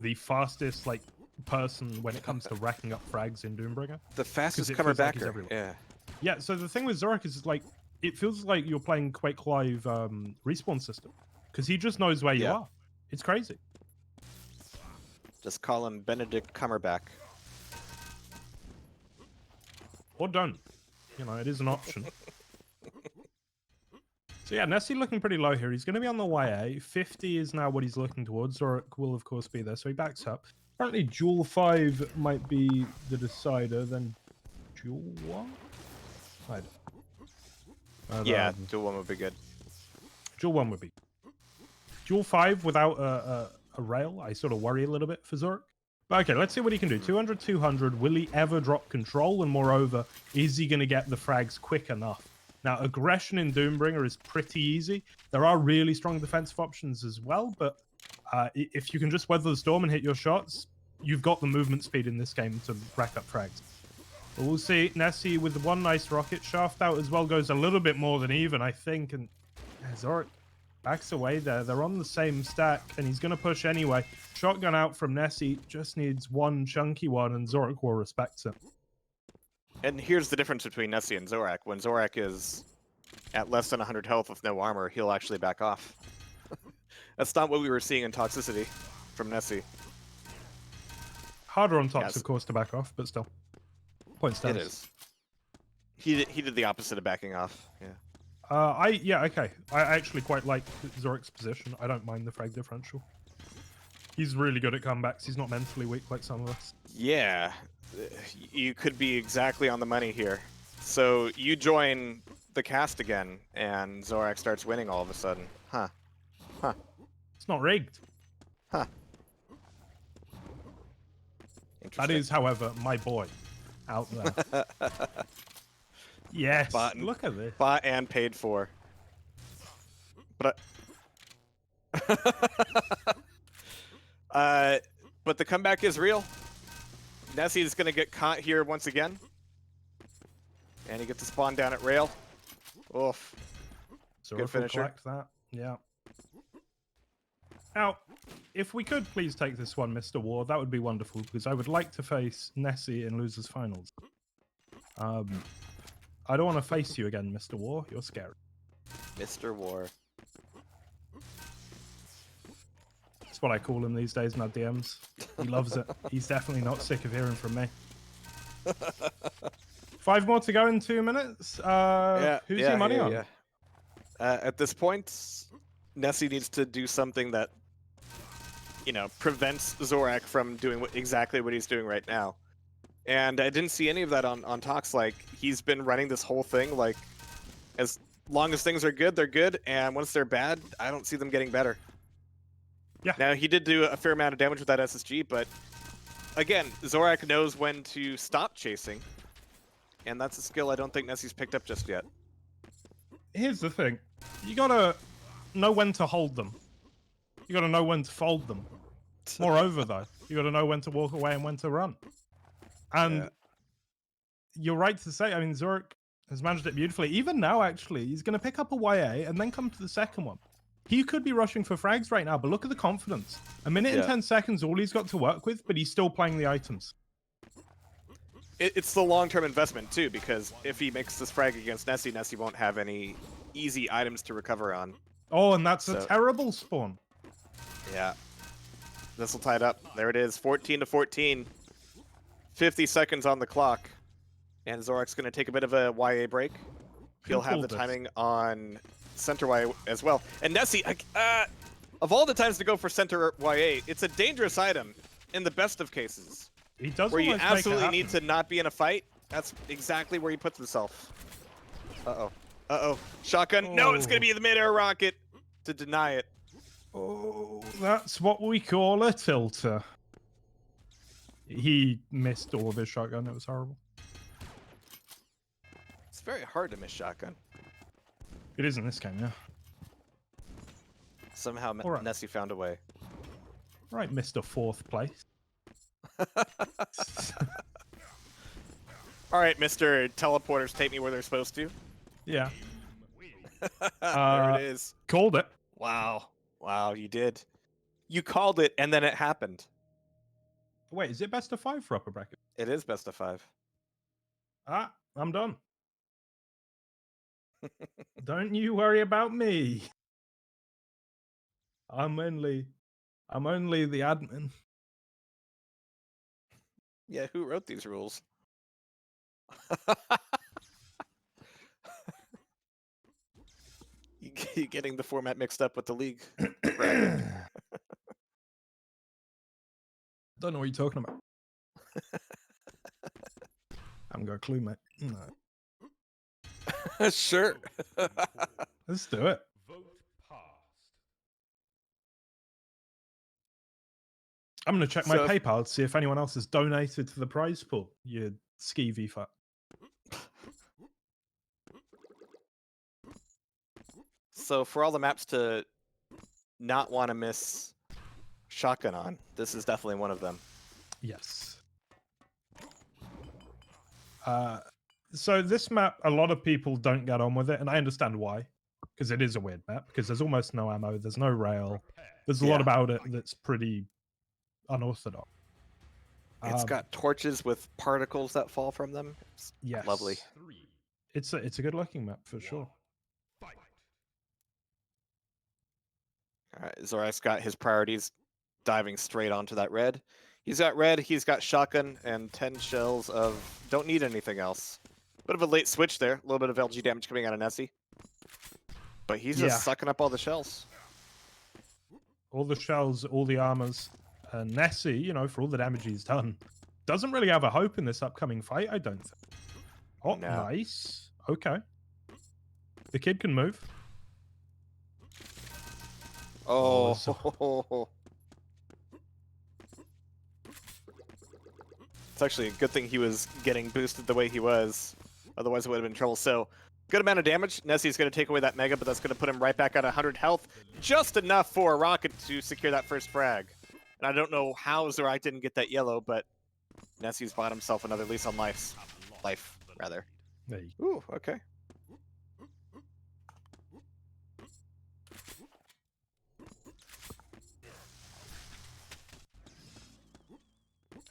the fastest like person when it comes to racking up frags in Doombringer. the fastest it comer feels like he's backer. everywhere. Yeah. Yeah, so the thing with Zorik is like, it feels like you're playing Quake Live respawn system, because he just knows where you Yeah. are. It's crazy. Just call him Benedict Cumberbatch. Or don't. You know, it is an option. So yeah, Nessie looking pretty low here. He's going to be on the YA. 50 is now what he's looking towards. Zorik will, of course, be there. So he backs up. Apparently, Duel 5 might be the decider. Then Duel 1? I don't. Yeah, Duel 1 would be good. Duel 1 would be. Duel 5 without a rail, I sort of worry a little bit for Zorik. But okay, let's see what he can do. 200, 200. Will he ever drop control? And moreover, is he going to get the frags quick enough? Now, aggression in Doombringer is pretty easy. There are really strong defensive options as well, but if you can just weather the storm and hit your shots, you've got the movement speed in this game to rack up frags. But we'll see. Nessie with one nice rocket shaft out as well goes a little bit more than even, I think. And Zorik backs away there. They're on the same stack, and he's going to push anyway. Shotgun out from Nessie. Just needs one chunky one, and Zorik will respect it. And here's the difference between Nessie and Zorak. When Zorak is at less than 100 health with no armor, he'll actually back off. That's not what we were seeing in Toxicity from Nessie. Harder on tops, Yes. of course, to back off, but still. Point stands. It is. He did the opposite of backing off. Yeah. Yeah, okay. I actually quite like Zorik's position. I don't mind the frag differential. He's really good at comebacks. He's not mentally weak like some of us. Yeah. You could be exactly on the money here. So you join the cast again, and Zorak starts winning all of a sudden. Huh. It's not rigged. Huh. That is, however, my boy out there. Yes. Look at this. Bought and paid for. But but the comeback is real. Nessie is going to get caught here once again. And he gets to spawn down at rail. Oof. So Good if we finisher. collect that, yeah. Now, if we could please take this one, Mr. War, that would be wonderful, because I would like to face Nessie in Losers Finals. I don't want to face you again, Mr. War. You're scary. Mr. War. That's what I call him these days in our DMs. He loves it. He's definitely not sick of hearing from me. 5 more to go in 2 minutes. Who's your money on? At this point, Nessie needs to do something that, you know, prevents Zorak from doing exactly what he's doing right now. And I didn't see any of that on Tox. Like, he's been running this whole thing, like, as long as things are good, they're good, and once they're bad, I don't see them getting better. Yeah. Now, he did do a fair amount of damage with that SSG, but again, Zorak knows when to stop chasing, and that's a skill I don't think Nessie's picked up just yet. Here's the thing. You gotta know when to hold them. You gotta know when to fold them. Moreover, though, you gotta know when to walk away and when to run. And Yeah. you're right to say, I mean, Zorik has managed it beautifully. Even now, actually, he's going to pick up a YA and then come to the second one. He could be rushing for frags right now, but look at the confidence. A minute and 10 seconds, all he's got to work with, but he's still playing the items. It's the long-term investment, too, because if he makes this frag against Nessie, Nessie won't have any easy items to recover on. Oh, and that's a terrible spawn. Yeah. This will tie it up. There it is, 14 to 14. 50 seconds on the clock. And Zorak's going to take a bit of a YA break. He'll have the pulled this? timing on center YA as well. And Nessie, of all the times to go for center YA, it's a dangerous item in the best of cases. He does where you almost make it absolutely need happen. to not be in a fight. That's exactly where he puts himself. Uh-oh. Uh-oh. Shotgun. No, it's going to be the mid-air rocket to deny it. Oh, that's what we call a tilter. He missed all of his shotgun. It was horrible. It's very hard to miss shotgun. It is in this game, yeah. Somehow Alright. Nessie found a way. Right, Mr. Fourth place. All right, Mr. Teleporters take me where they're supposed to. Yeah. There it is. Called it. Wow. Wow, you did. You called it, and then it happened. Wait, is it best of 5 for upper bracket? It is best of 5. Ah, I'm done. Don't you worry about me. I'm only the admin. Yeah, who wrote these rules? You're getting the format mixed up with the league. Don't know what you're talking about. I haven't got a clue, mate. No. Sure. Let's do it. I'm going to check my So if- PayPal to see if anyone else has donated to the prize pool. You skeevy fuck. So for all the maps to not want to miss shotgun on, this is definitely one of them. Yes. So this map, a lot of people don't get on with it, and I understand why. Because it is a weird map, because there's almost no ammo, there's no rail. There's a lot Yeah. about it that's pretty unorthodox. It's got torches with particles that fall from them. It's Yes. lovely. It's a good looking map for sure. All right, Zorak's got his priorities diving straight onto that red. He's got red, he's got shotgun, and 10 shells of don't need anything else. Bit of a late switch there. A little bit of LG damage coming out of Nessie. But he's just sucking up all the shells. All the shells, all the armors. And Nessie, you know, for all the damage he's done, doesn't really have a hope in this upcoming fight, I don't think. Oh, No. nice. Okay. The kid can move. Oh. It's actually a good thing he was getting boosted the way he was. Otherwise, it would have been trouble. So, good amount of damage. Nessie's going to take away that Mega, but that's going to put him right back at 100 health. Just enough for a Rocket to secure that first frag. And I don't know how Zorak didn't get that yellow, but Nessie's bought himself another lease on life. Life, rather. There you go. Ooh, okay.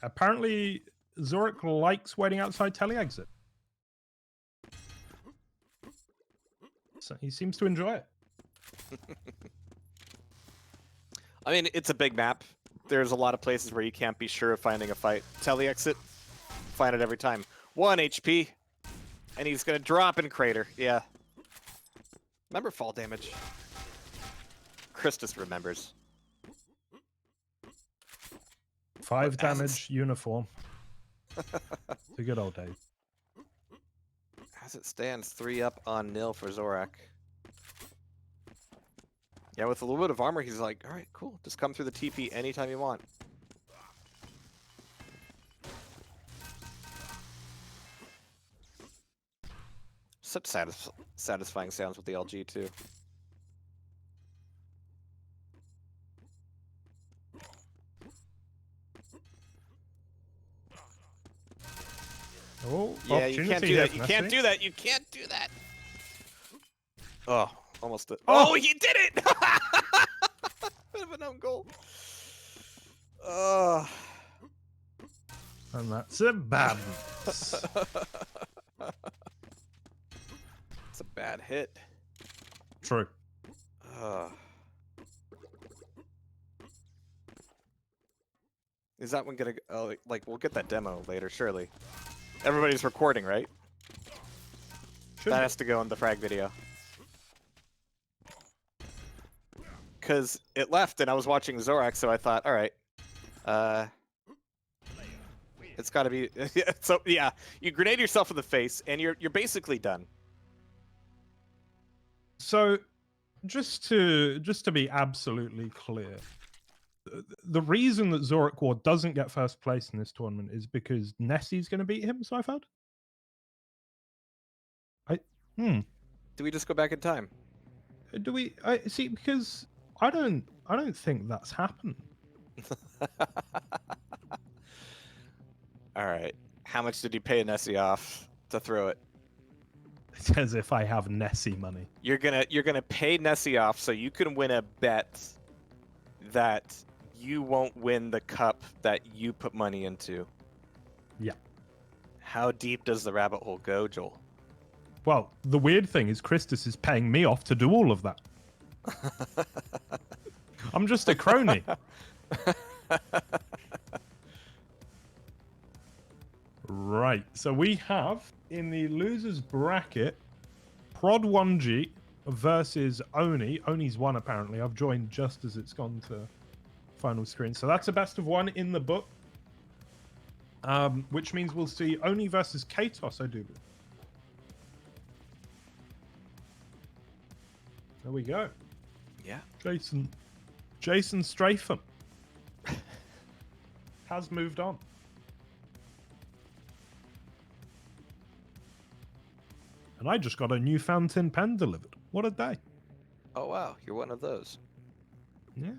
Apparently, Zorak likes waiting outside tele exit. So he seems to enjoy it. I mean, it's a big map. There's a lot of places where you can't be sure of finding a fight. Tele exit, find it every time. 1 HP, and he's gonna drop in crater. Yeah. Remember fall damage? Christus remembers. 5 as damage, uniform. The good old days. As it stands, 3 up on nil for Zorak. Yeah, with a little bit of armor, he's like, all right, cool. Just come through the TP anytime you want. Such satisfying sounds with the LG, too. Oh, Yeah, you can't opportunity do here that. for You can't Nessie. do that. You can't do that. Oh, almost. Oh! Oh, he did it! Bit of an own goal. And that's a bad. It's a bad hit. True. Is that one gonna? Oh, like we'll get that demo later, surely. Everybody's recording, right? Should That be. has to go in the frag video. Because it left and I was watching Zorak, so I thought, all right, it's got to be. So yeah, you grenade yourself in the face, and you're basically done. So, just to be absolutely clear, the reason that Zorak War doesn't get first place in this tournament is because Nessie's going to beat him. So I've heard. Do we just go back in time? Do we? I see, because I don't think that's happened. All right. How much did you pay Nessie off to throw it? It's as if I have Nessie money. You're gonna pay Nessie off so you can win a bet that you won't win the cup that you put money into. Yeah. How deep does the rabbit hole go, Joel? Well, the weird thing is Christus is paying me off to do all of that. I'm just a crony. Right, so we have in the losers bracket Prod 1G versus Oni. Oni's won apparently. I've joined just as it's gone to final screen. So that's a best of one in the book. Which means we'll see Oni versus Katos, I do believe. There we go. Yeah. Jason Stratham has moved on. And I just got a new fountain pen delivered. What a day. Oh wow, you're one of those. Yeah.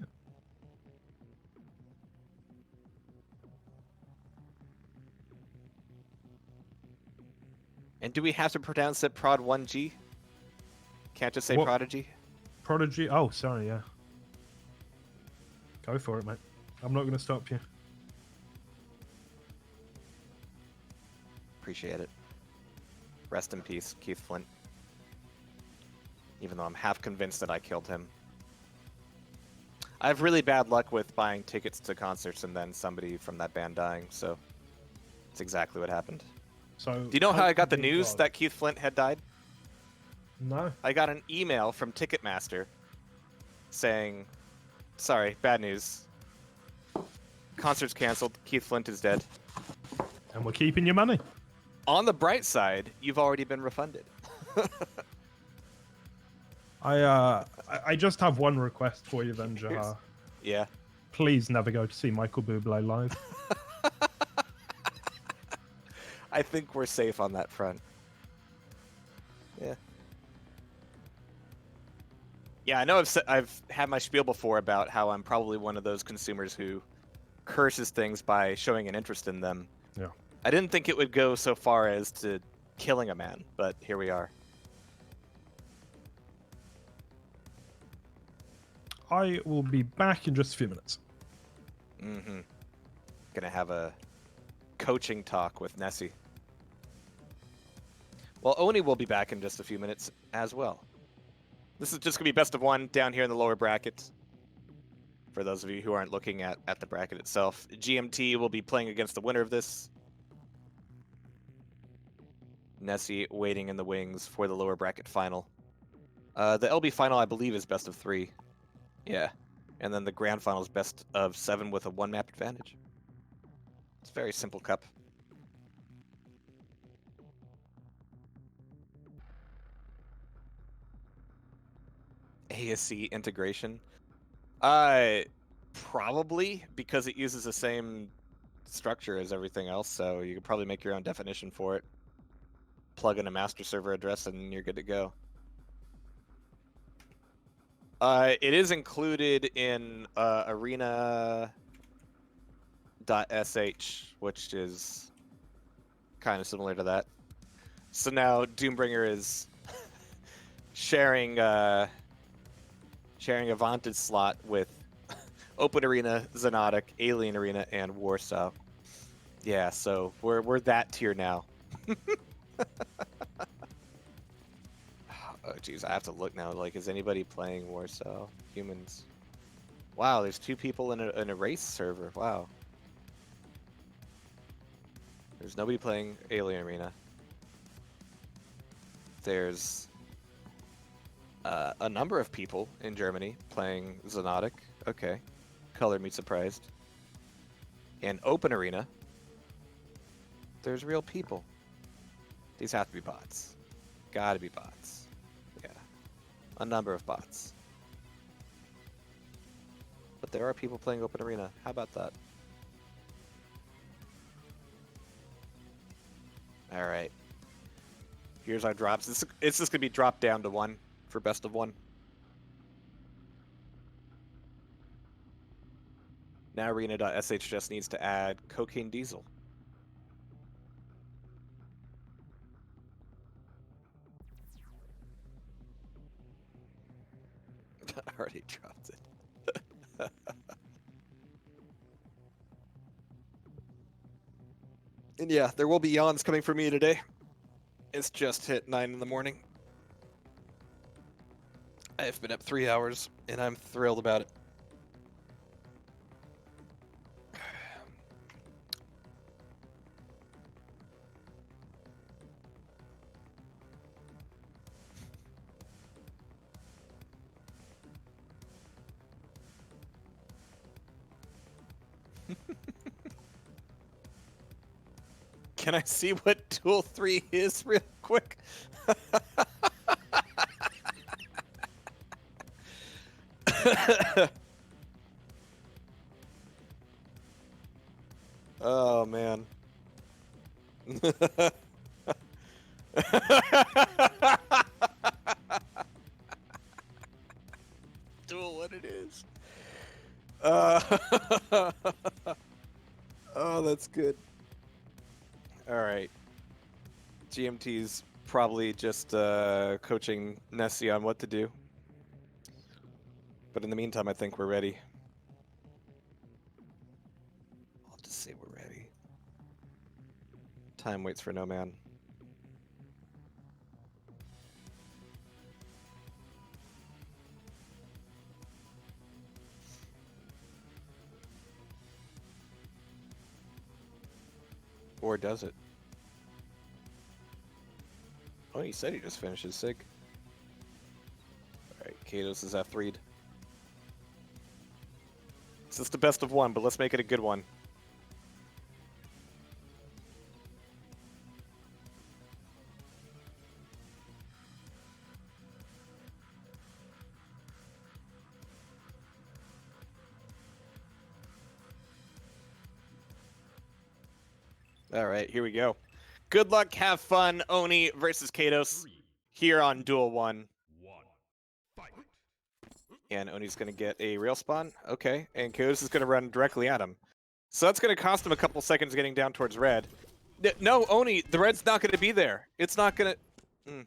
And do we have to pronounce it Prod 1G? Can't just say What? Prodigy? Prodigy. Oh, sorry, yeah. Go for it, mate. I'm not going to stop you. Appreciate it. Rest in peace, Keith Flint. Even though I'm half convinced that I killed him. I have really bad luck with buying tickets to concerts and then somebody from that band dying, so it's exactly what happened. So, Do you know how I got the hopefully news God. that Keith Flint had died? No. I got an email from Ticketmaster saying, sorry, bad news. Concert's canceled. Keith Flint is dead. And we're keeping your money. On the bright side, you've already been refunded. I just have one request for you then, Jahar. Yeah. Please never go to see Michael Bublé live. I think we're safe on that front. Yeah. Yeah, I know I've had my spiel before about how I'm probably one of those consumers who curses things by showing an interest in them. Yeah. I didn't think it would go so far as to killing a man, but here we are. I will be back in just a few minutes. Mm-hmm. Gonna have a coaching talk with Nessie. Well, Oni will be back in just a few minutes as well. This is just gonna be best of one down here in the lower bracket. For those of you who aren't looking at the bracket itself, GMT will be playing against the winner of this. Nessie waiting in the wings for the lower bracket final. The LB final, I believe, is best of 3. Yeah. And then the grand final is best of 7 with a 1-map advantage. It's a very simple cup. ASC integration? Probably, because it uses the same structure as everything else, so you could probably make your own definition for it. Plug in a master server address and you're good to go. It is included in arena.sh, which is kind of similar to that. So now Doombringer is sharing sharing a Vantage slot with Open Arena, Xenotic, Alien Arena, and Warsaw. Yeah, so we're that tier now. Oh geez, I have to look now. Like, is anybody playing Warsaw? Humans. Wow, there's 2 people in a race server. Wow. There's nobody playing Alien Arena. There's a number of people in Germany playing Xonotic. Okay. Color me surprised. And Open Arena, there's real people. These have to be bots. Gotta be bots. Yeah. A number of bots. But there are people playing Open Arena. How about that? Alright. Here's our drops. It's just gonna be dropped down to 1 for best of 1. Now arena.sh just needs to add Cocaine Diesel. I already dropped it. And yeah, there will be yawns coming from me today. It's just hit 9 in the morning. I've been up 3 hours, and I'm thrilled about it. Can I see what Duel 3 is real quick? Oh, man. Duel what it is. Oh, that's good. Alright. GMT's probably just coaching Nessie on what to do. But in the meantime, I think we're ready. I'll just say we're ready. Time waits for no man. Or does it? Oh, he said he just finished his sig. Alright, Kados is F3'd. It's just the best of 1, but let's make it a good one. Alright, here we go. Good luck, have fun, Oni versus Kados here on Duel 1. And Oni's going to get a rail spawn. Okay, and Kados is going to run directly at him. So that's going to cost him a couple seconds getting down towards red. No, Oni, the red's not going to be there. It's not going to...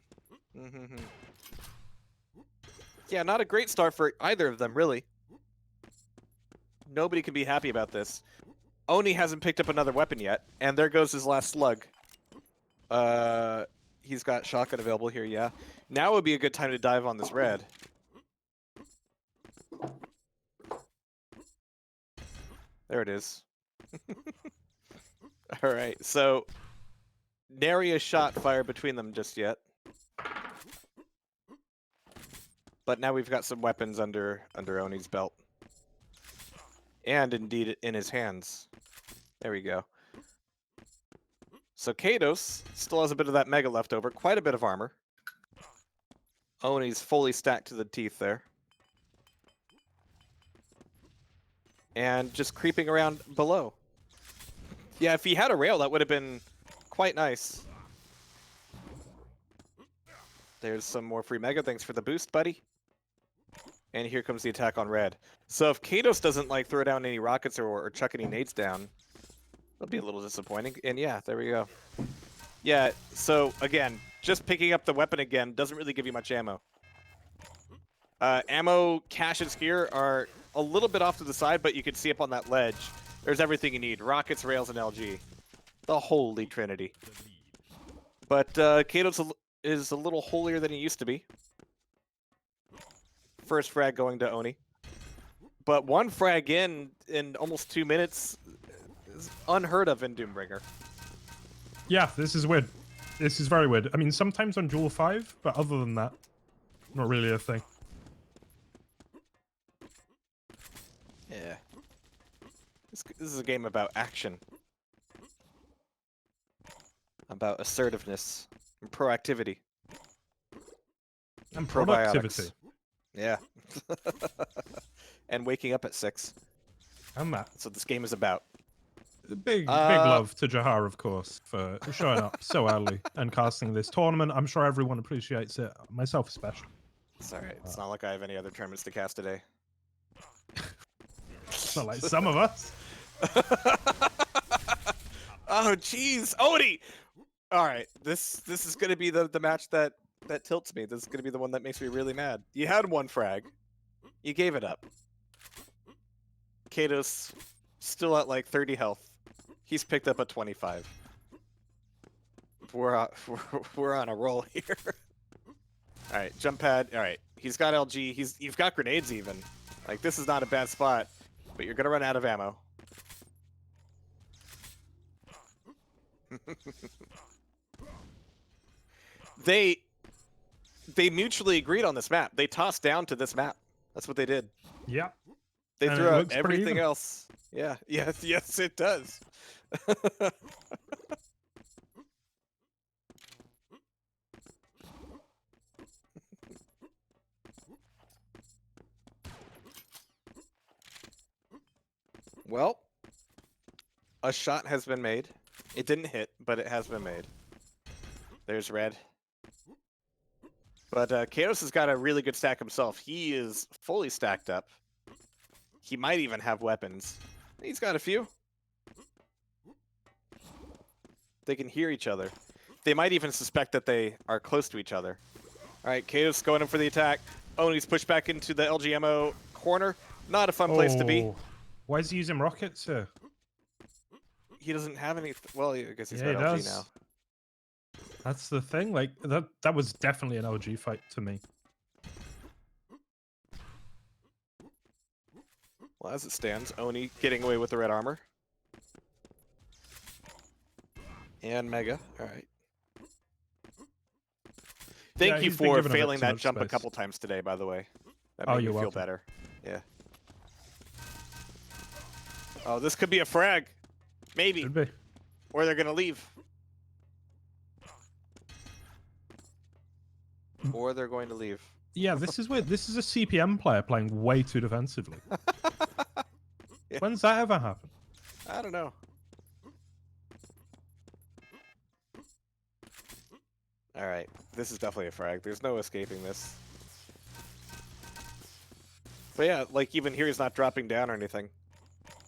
Yeah, not a great start for either of them, really. Nobody can be happy about this. Oni hasn't picked up another weapon yet, and there goes his last slug. He's got shotgun available here, yeah. Now would be a good time to dive on this red. There it is. Alright, so nary a shot fired between them just yet. But now we've got some weapons under Oni's belt. And indeed in his hands. There we go. So Kados still has a bit of that mega left over, quite a bit of armor. Oni's fully stacked to the teeth there. And just creeping around below. Yeah, if he had a rail, that would have been quite nice. There's some more free mega. Thanks for the boost, buddy. And here comes the attack on red. So if Kados doesn't like throw down any rockets or chuck any nades down, it'll be a little disappointing. And yeah, there we go. Yeah, so again, just picking up the weapon again doesn't really give you much ammo. Ammo caches here are a little bit off to the side, but you can see up on that ledge. There's everything you need. Rockets, rails, and LG. The holy trinity. But Kados is a little holier than he used to be. First frag going to Oni. But one frag in almost 2 minutes is unheard of in Doombringer. Yeah, this is weird. This is very weird. I mean, sometimes on Duel 5, but other than that, not really a thing. Yeah. This is a game about action. About assertiveness and proactivity. And Probiotics. productivity. Yeah. And waking up at 6. And that. That's what this game is about. Big love to Jahar, of course, for showing up so early and casting this tournament. I'm sure everyone appreciates it, myself especially. It's alright. It's not like I have any other tournaments to cast today. It's not like some of us. Oh, jeez. Odie! Alright, this is going to be the match that tilts me. This is going to be the one that makes me really mad. You had one frag. You gave it up. Kato's still at like 30 health. He's picked up a 25. We're on a roll here. All right, jump pad. All right, he's got LG. You've got grenades even. Like this is not a bad spot, but you're gonna run out of ammo. They mutually agreed on this map. They tossed down to this map. That's what they did. Yeah. They And threw it out looks pretty everything even. else. Yeah. Yes, it does. Well, a shot has been made. It didn't hit, but it has been made. There's red. But Chaos has got a really good stack himself. He is fully stacked up. He might even have weapons. He's got a few. They can hear each other. They might even suspect that they are close to each other. All right, Chaos going in for the attack. Oni's pushed back into the LGMO corner. Not a fun place to be. Why is he using rockets here? He doesn't have any. Well, I guess he's Yeah, got he LG does. now. That's the thing. Like that was definitely an LG fight to me. Well, as it stands, Oni getting away with the red armor. And Mega. All right. Thank you he's been for given a bit failing too that much jump a space. couple times today, by the way. That Oh, made me you're feel welcome. better. Yeah. Oh, this could be a frag. Maybe. Could be. Or they're going to leave. Or they're going to leave. Yeah, this is weird. This is a CPM player playing way too defensively. Yeah. When's that ever happened? I don't know. All right. This is definitely a frag. There's no escaping this. But yeah, like even here he's not dropping down or anything.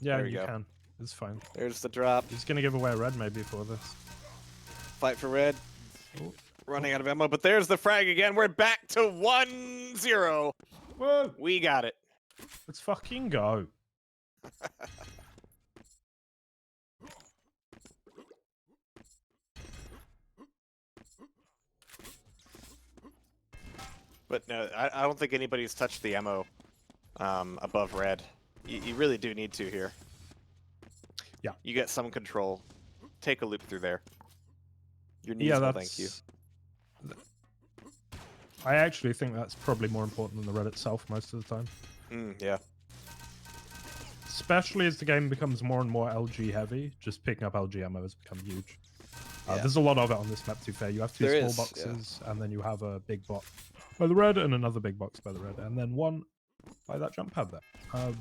Yeah, There we you go. can. It's fine. There's the drop. He's gonna give away red maybe for this. Fight for red. Oh. Running out of ammo, but there's the frag again. We're back to 1-0. Whoa! We got it. Let's fucking go. But no, I don't think anybody's touched the ammo above red. You really do need to here. Yeah. You get some control. Take a loop through there. Your knees Yeah, will that's. thank you. I actually think that's probably more important than the red itself most of the time. Yeah. Especially as the game becomes more and more LG heavy, just picking up LG ammo has become huge. Yeah. There's a lot of it on this map, to be fair. You have two There small is, yeah. boxes, and then you have a big box by the red, and another big box by the red, and then one by that jump pad there.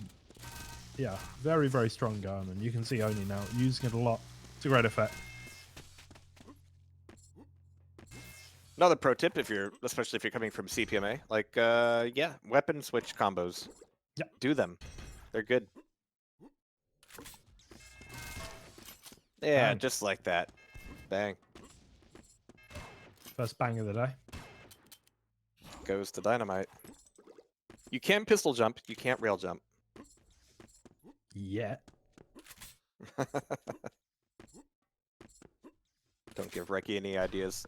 Yeah, very, very strong gun, and you can see Oni now using it a lot to great effect. Another pro tip, especially if you're coming from CPMA, like yeah, weapon switch combos. Yeah. Do them. They're good. Yeah, Bang. just like that. Bang. First bang of the day. Goes to dynamite. You can pistol jump, you can't rail jump. Yeah. Don't give Reki any ideas.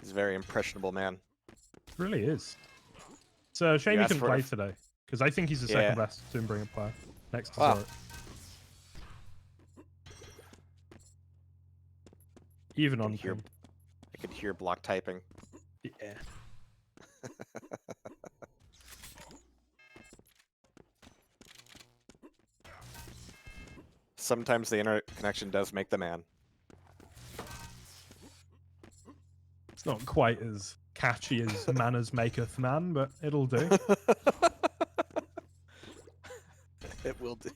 He's a very impressionable man. It really is. It's a shame he asked couldn't for play it. today, because I think he's the second best Doombringer player next to Wow. Zorik. Even I on can hear, ping. I can hear block typing. Yeah. Sometimes the internet connection does make the man. It's not quite as catchy as Manners Maketh Man, but it'll do. It will do.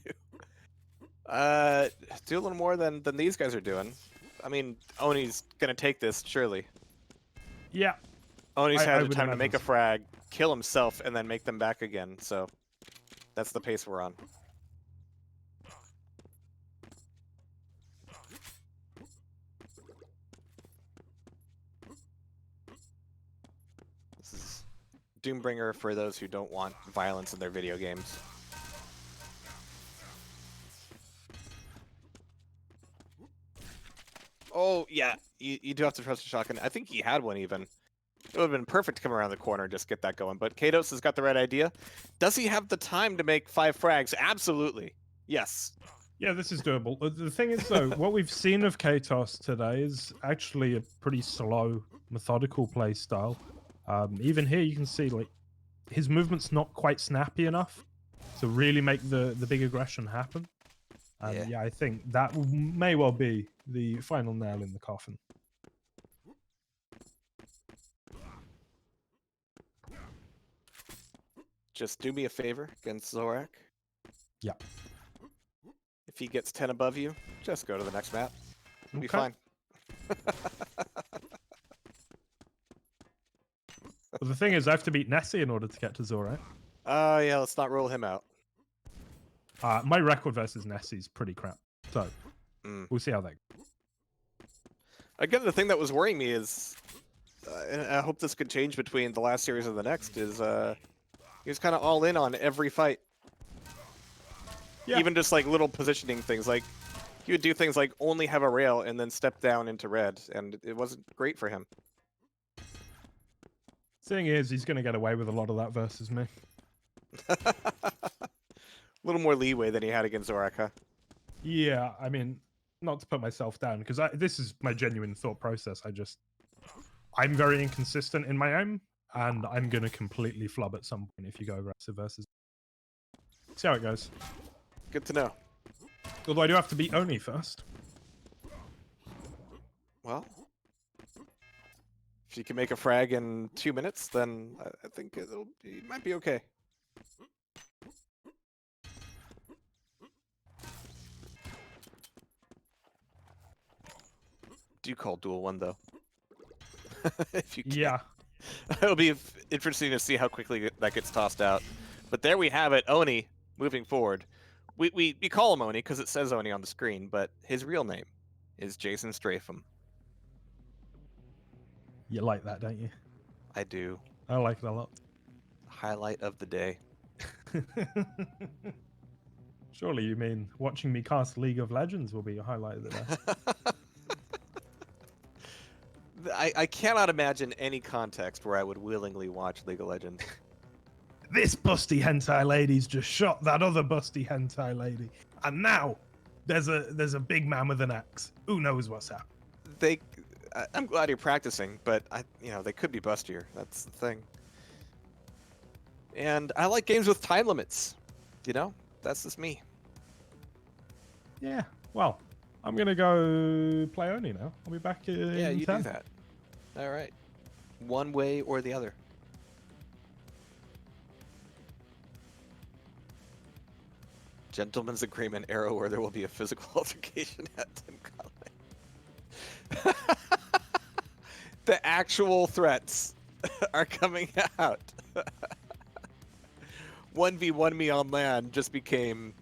Do a little more than these guys are doing. I mean, Oni's gonna take this, surely. Yeah. Oni's I had would time to make a imagine so. frag, kill himself, and then make them back again, so that's the pace we're on. This is Doombringer for those who don't want violence in their video games. Oh, yeah, you do have to trust a shotgun. I think he had one even. It would have been perfect to come around the corner and just get that going. But Kados has got the right idea. Does he have the time to make 5 frags? Absolutely. Yes. Yeah, this is doable. The thing is, though, what we've seen of Katos today is actually a pretty slow, methodical play style. Even here, you can see like his movement's not quite snappy enough to really make the big aggression happen. And yeah, I think that may well be the final nail in the coffin. Just do me a favor against Zorak. Yeah. If he gets 10 above you, just go to the next map. You'll be Okay. fine. But the thing is, I have to beat Nessie in order to get to Zorak. Yeah, let's not roll him out. My record versus Nessie's pretty crap. So, we'll see how that goes. Again, the thing that was worrying me is, and I hope this could change between the last series and the next, is he was kind of all in on every fight. Yeah. Even just like little positioning things, like he would do things like only have a rail and then step down into red, and it wasn't great for him. Thing is, he's going to get away with a lot of that versus me. A little more leeway than he had against Zorak, huh? Yeah, I mean, not to put myself down, because this is my genuine thought process. I'm very inconsistent in my aim, and I'm going to completely flub at some point if you go aggressive versus. See how it goes. Good to know. Although I do have to beat Oni first. Well, if you can make a frag in 2 minutes, then I think it might be okay. Do call Duel 1, though. If you can. Yeah. It'll be interesting to see how quickly that gets tossed out. But there we have it, Oni moving forward. We call him Oni because it says Oni on the screen, but his real name is Jason Stratham. You like that, don't you? I do. I like it a lot. Highlight of the day. Surely you mean watching me cast League of Legends will be your highlight of the day. I cannot imagine any context where I would willingly watch League of Legends. This busty hentai lady's just shot that other busty hentai lady, and now there's a big man with an axe. Who knows what's happening? I'm glad you're practicing, but they could be bustier. That's the thing. And I like games with time limits. That's just me. Yeah. Well, I'm gonna go play Oni now. I'll be back in Yeah, you 10. do that. All right. One way or the other. Gentleman's agreement, arrow, where there will be a physical altercation at Tim Conway. The actual threats are coming out. 1v1 me on land just became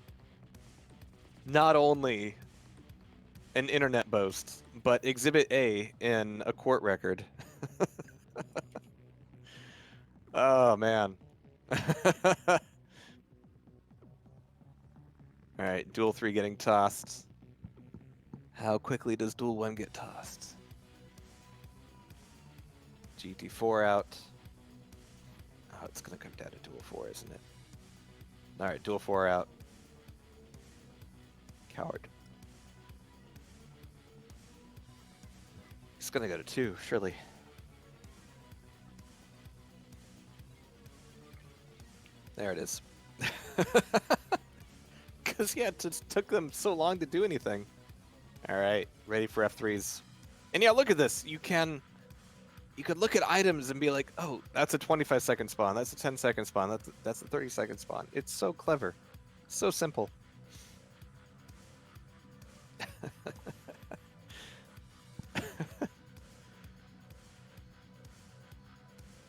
not only an internet boast, but Exhibit A in a court record. Oh, man. All right, Duel 3 getting tossed. How quickly does Duel 1 get tossed? GT4 out. Oh, it's going to come down to Duel 4, isn't it? All right, Duel 4 out. Coward. gonna go to 2, surely. There it is. Because, yeah, it just took them so long to do anything. All right, ready for F3s. And yeah, look at this. You could look at items and be like, oh, that's a 25-second spawn. That's a 10-second spawn. That's a 30-second spawn. It's so clever. So simple.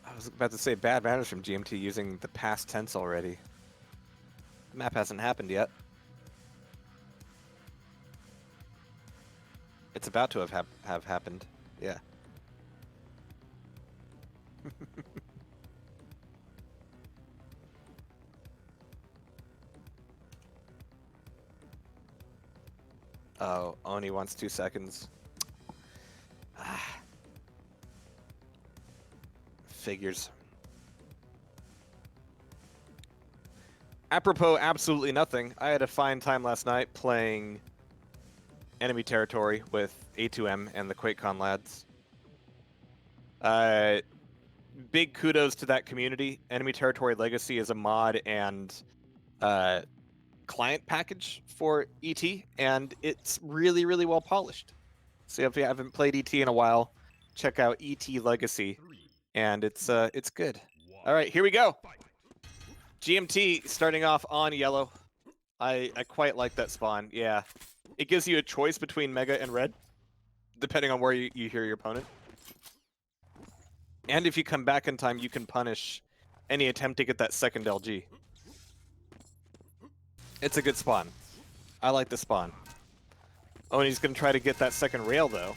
I was about to say bad manners from GMT using the past tense already. The map hasn't happened yet. It's about to have happened. Yeah. Oh, Oni wants 2 seconds. Figures. Apropos absolutely nothing, I had a fine time last night playing enemy territory with A2M and the QuakeCon lads. Big kudos to that community. Enemy Territory Legacy is a mod and client package for ET, and it's really, really well polished. So if you haven't played ET in a while, check out ET Legacy, and it's good. All right, here we go. GMT starting off on yellow. I quite like that spawn. Yeah, it gives you a choice between Mega and Red, depending on where you hear your opponent. And if you come back in time, you can punish any attempt to get that second LG. It's a good spawn. I like the spawn. Oh, and he's going to try to get that second rail, though.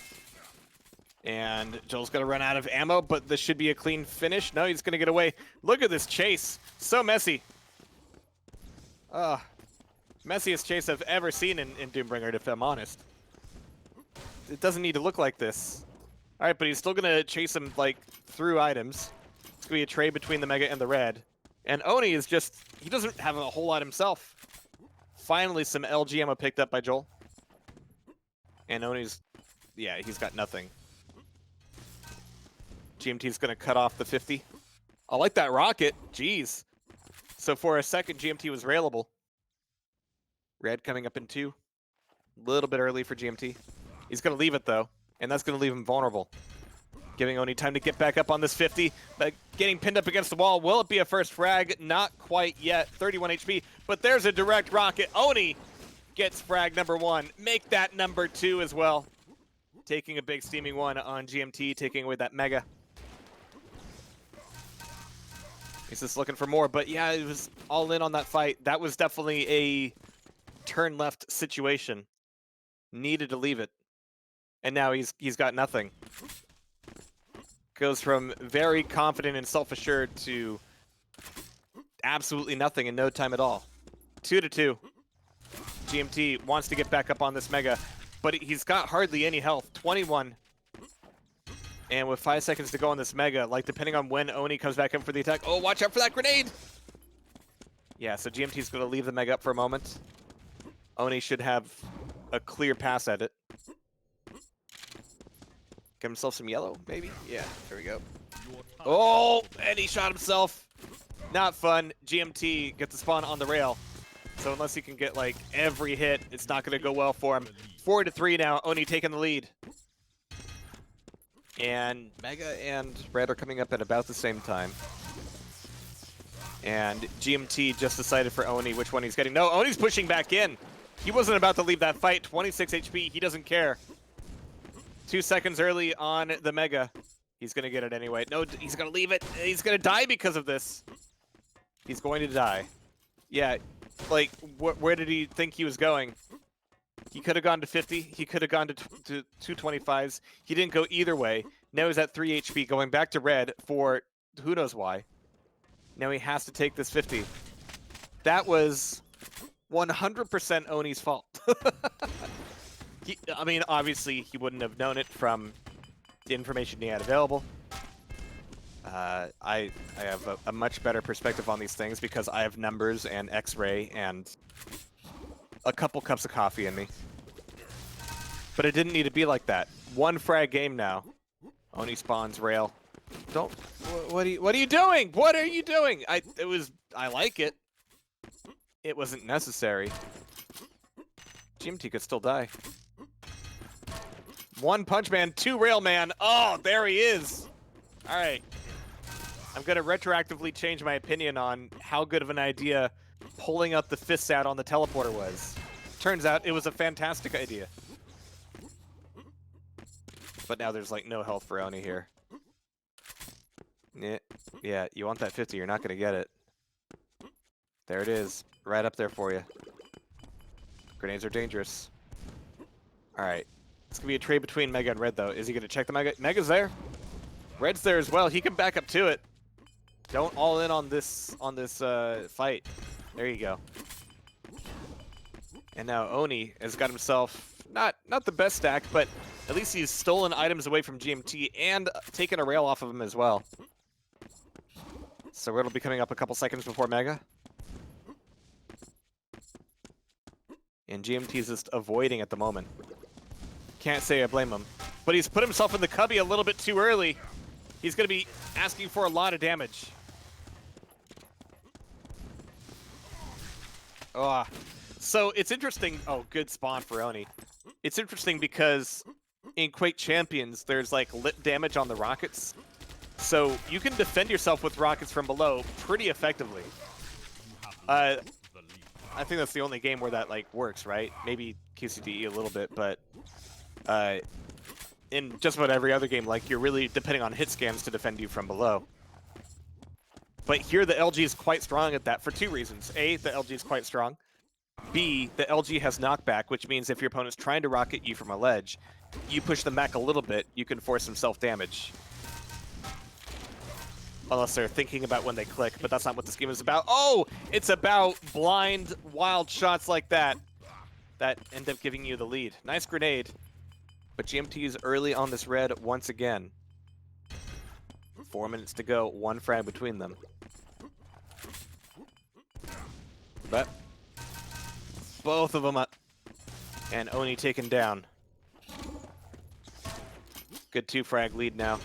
And Joel's going to run out of ammo, but this should be a clean finish. No, he's going to get away. Look at this chase. So messy. Messiest chase I've ever seen in Doombringer, if I'm honest. It doesn't need to look like this. All right, but he's still going to chase him, like, through items. It's going to be a trade between the Mega and the Red. And Oni is just, he doesn't have a whole lot himself. Finally, some LG ammo picked up by Joel. And Oni's, yeah, he's got nothing. GMT's going to cut off the 50. I like that rocket. Jeez. So for a second, GMT was railable. Red coming up in 2. A little bit early for GMT. He's going to leave it, though. And that's going to leave him vulnerable. Giving Oni time to get back up on this 50. But getting pinned up against the wall. Will it be a first frag? Not quite yet. 31 HP. But there's a direct rocket. Oni gets frag number 1. Make that number 2 as well. Taking a big steaming one on GMT. Taking away that Mega. He's just looking for more. But yeah, it was all in on that fight. That was definitely a turn left situation. Needed to leave it. And now he's got nothing. Goes from very confident and self-assured to absolutely nothing in no time at all. 2-2. GMT wants to get back up on this Mega, but he's got hardly any health. 21. And with 5 seconds to go on this Mega, like depending on when Oni comes back in for the attack. Oh, watch out for that grenade! Yeah, so GMT's going to leave the Mega up for a moment. Oni should have a clear pass at it. Get himself some yellow, maybe? Yeah, there we go. Oh, and he shot himself. Not fun. GMT gets the spawn on the rail. So unless he can get, like, every hit, it's not going to go well for him. 4-3 now. Oni taking the lead. And Mega and Red are coming up at about the same time. And GMT just decided for Oni which one he's getting. No, Oni's pushing back in. He wasn't about to leave that fight. 26 HP. He doesn't care. 2 seconds early on the Mega. He's going to get it anyway. No, he's going to leave it. He's going to die because of this. He's going to die. Yeah, like, where did he think he was going? He could have gone to 50. He could have gone to 225s. He didn't go either way. Now he's at 3 HP, going back to Red for who knows why. Now he has to take this 50. That was 100% Oni's fault. I mean, obviously, he wouldn't have known it from the information he had available. I have a much better perspective on these things because I have numbers and X-ray and a couple cups of coffee in me. But it didn't need to be like that. 1 frag game now. Oni spawns rail. Don't. What are you doing? What are you doing? I like it. It wasn't necessary. GMT could still die. One punch man, two rail man. Oh, there he is. All right. I'm gonna retroactively change my opinion on how good of an idea pulling up the fists out on the teleporter was. Turns out it was a fantastic idea. But now there's like no health for Oni here. Yeah, you want that 50, you're not gonna get it. There it is, right up there for you. Grenades are dangerous. Alright, it's gonna be a trade between Mega and Red though. Is he gonna check the Mega? Mega's there. Red's there as well, he can back up to it. Don't all in on this fight. There you go. And now Oni has got himself not the best stack, but at least he's stolen items away from GMT and taken a rail off of him as well. So Red will be coming up a couple seconds before Mega. And GMT's just avoiding at the moment. Can't say I blame him. But he's put himself in the cubby a little bit too early. He's going to be asking for a lot of damage. Oh, so it's interesting. Oh, good spawn for Oni. It's interesting because in Quake Champions, there's like lit damage on the rockets. So you can defend yourself with rockets from below pretty effectively. I think that's the only game where that like works, right? Maybe QCDE a little bit, but in just about every other game, like you're really depending on hit scans to defend you from below. But here the LG is quite strong at that for two reasons. A, the LG is quite strong. B, the LG has knockback, which means if your opponent's trying to rocket you from a ledge, you push them back a little bit, you can force some self-damage. Unless they're thinking about when they click, but that's not what this game is about. Oh, it's about blind, wild shots like that that end up giving you the lead. Nice grenade, but GMT is early on this red once again. 4 minutes to go, one frag between them. But both of them up, and Oni taken down. Good 2-frag lead now.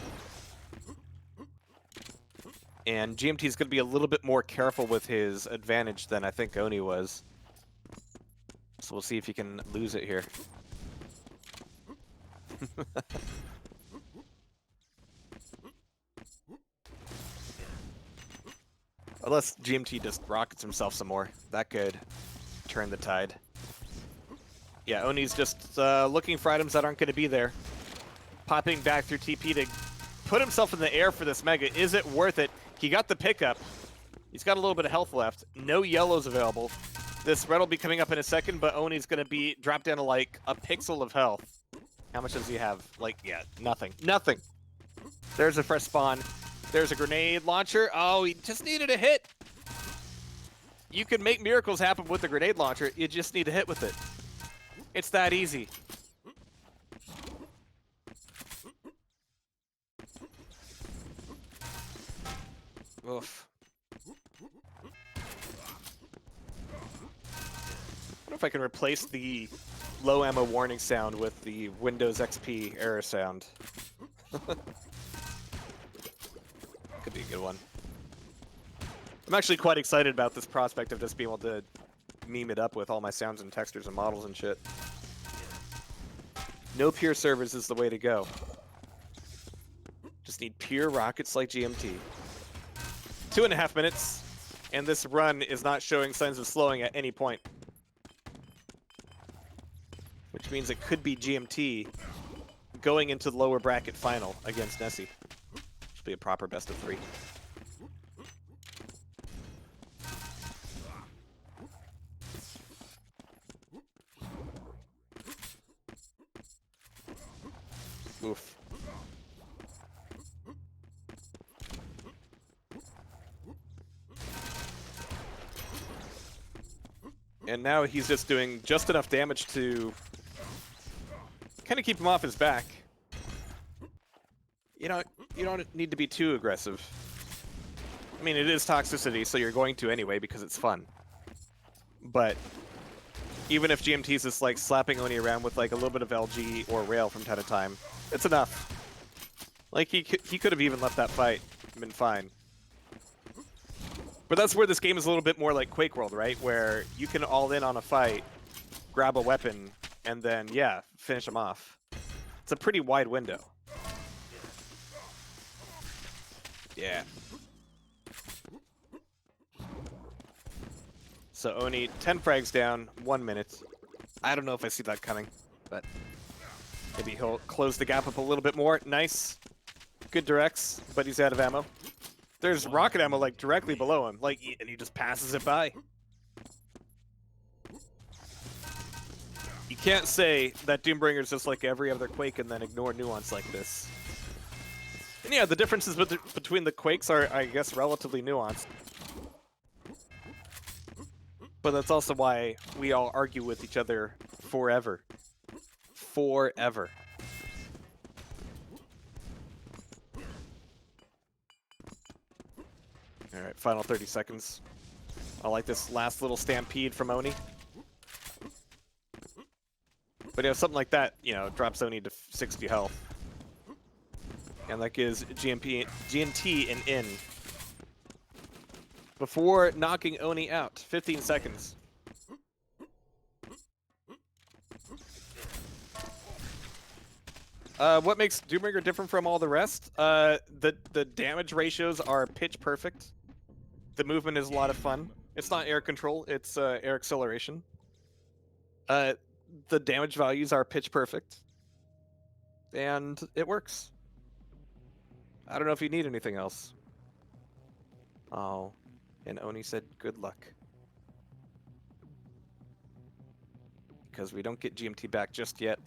And GMT is going to be a little bit more careful with his advantage than I think Oni was. So we'll see if he can lose it here. Unless GMT just rockets himself some more. That could turn the tide. Yeah, Oni's just looking for items that aren't going to be there. Popping back through TP to put himself in the air for this Mega. Is it worth it? He got the pickup. He's got a little bit of health left. No yellows available. This red will be coming up in a second, but Oni's going to be dropped down to like a pixel of health. How much does he have? Like, yeah, nothing. Nothing. There's a fresh spawn. There's a grenade launcher. Oh, he just needed a hit. You can make miracles happen with the grenade launcher. You just need to hit with it. It's that easy. Oof. I wonder if I can replace the low ammo warning sound with the Windows XP error sound. Could be a good one. I'm actually quite excited about this prospect of just being able to meme it up with all my sounds and textures and models and shit. No pure servers is the way to go. Just need pure rockets like GMT. 2.5 minutes, and this run is not showing signs of slowing at any point. Which means it could be GMT going into the lower bracket final against Nessie. Should be a proper best of 3. Oof. And now he's just doing just enough damage to kind of keep him off his back. You know, you don't need to be too aggressive. I mean, it is toxicity, so you're going to anyway because it's fun. But even if GMT's just like slapping Oni around with like a little bit of LG or rail from time to time, it's enough. Like, he could have even left that fight and been fine. But that's where this game is a little bit more like Quake World, right? Where you can all in on a fight, grab a weapon, and then, yeah, finish them off. It's a pretty wide window. Yeah. So Oni, 10 frags down, 1 minute. I don't know if I see that coming, but maybe he'll close the gap up a little bit more. Nice. Good directs, but he's out of ammo. There's rocket ammo, like, directly below him, like, and he just passes it by. You can't say that Doombringer is just like every other Quake and then ignore nuance like this. And yeah, the differences between the Quakes are, I guess, relatively nuanced. But that's also why we all argue with each other forever. Forever. Alright, final 30 seconds. I like this last little stampede from Oni. But yeah, something like that, you know, drops Oni to 60 health. And that gives GNT an in. Before knocking Oni out. 15 seconds. What makes Doombringer different from all the rest? The damage ratios are pitch perfect. The movement is a lot of fun. It's not air control, it's air acceleration. The damage values are pitch perfect. And it works. I don't know if you need anything else. Oh, and Oni said good luck. Because we don't get GMT back just yet.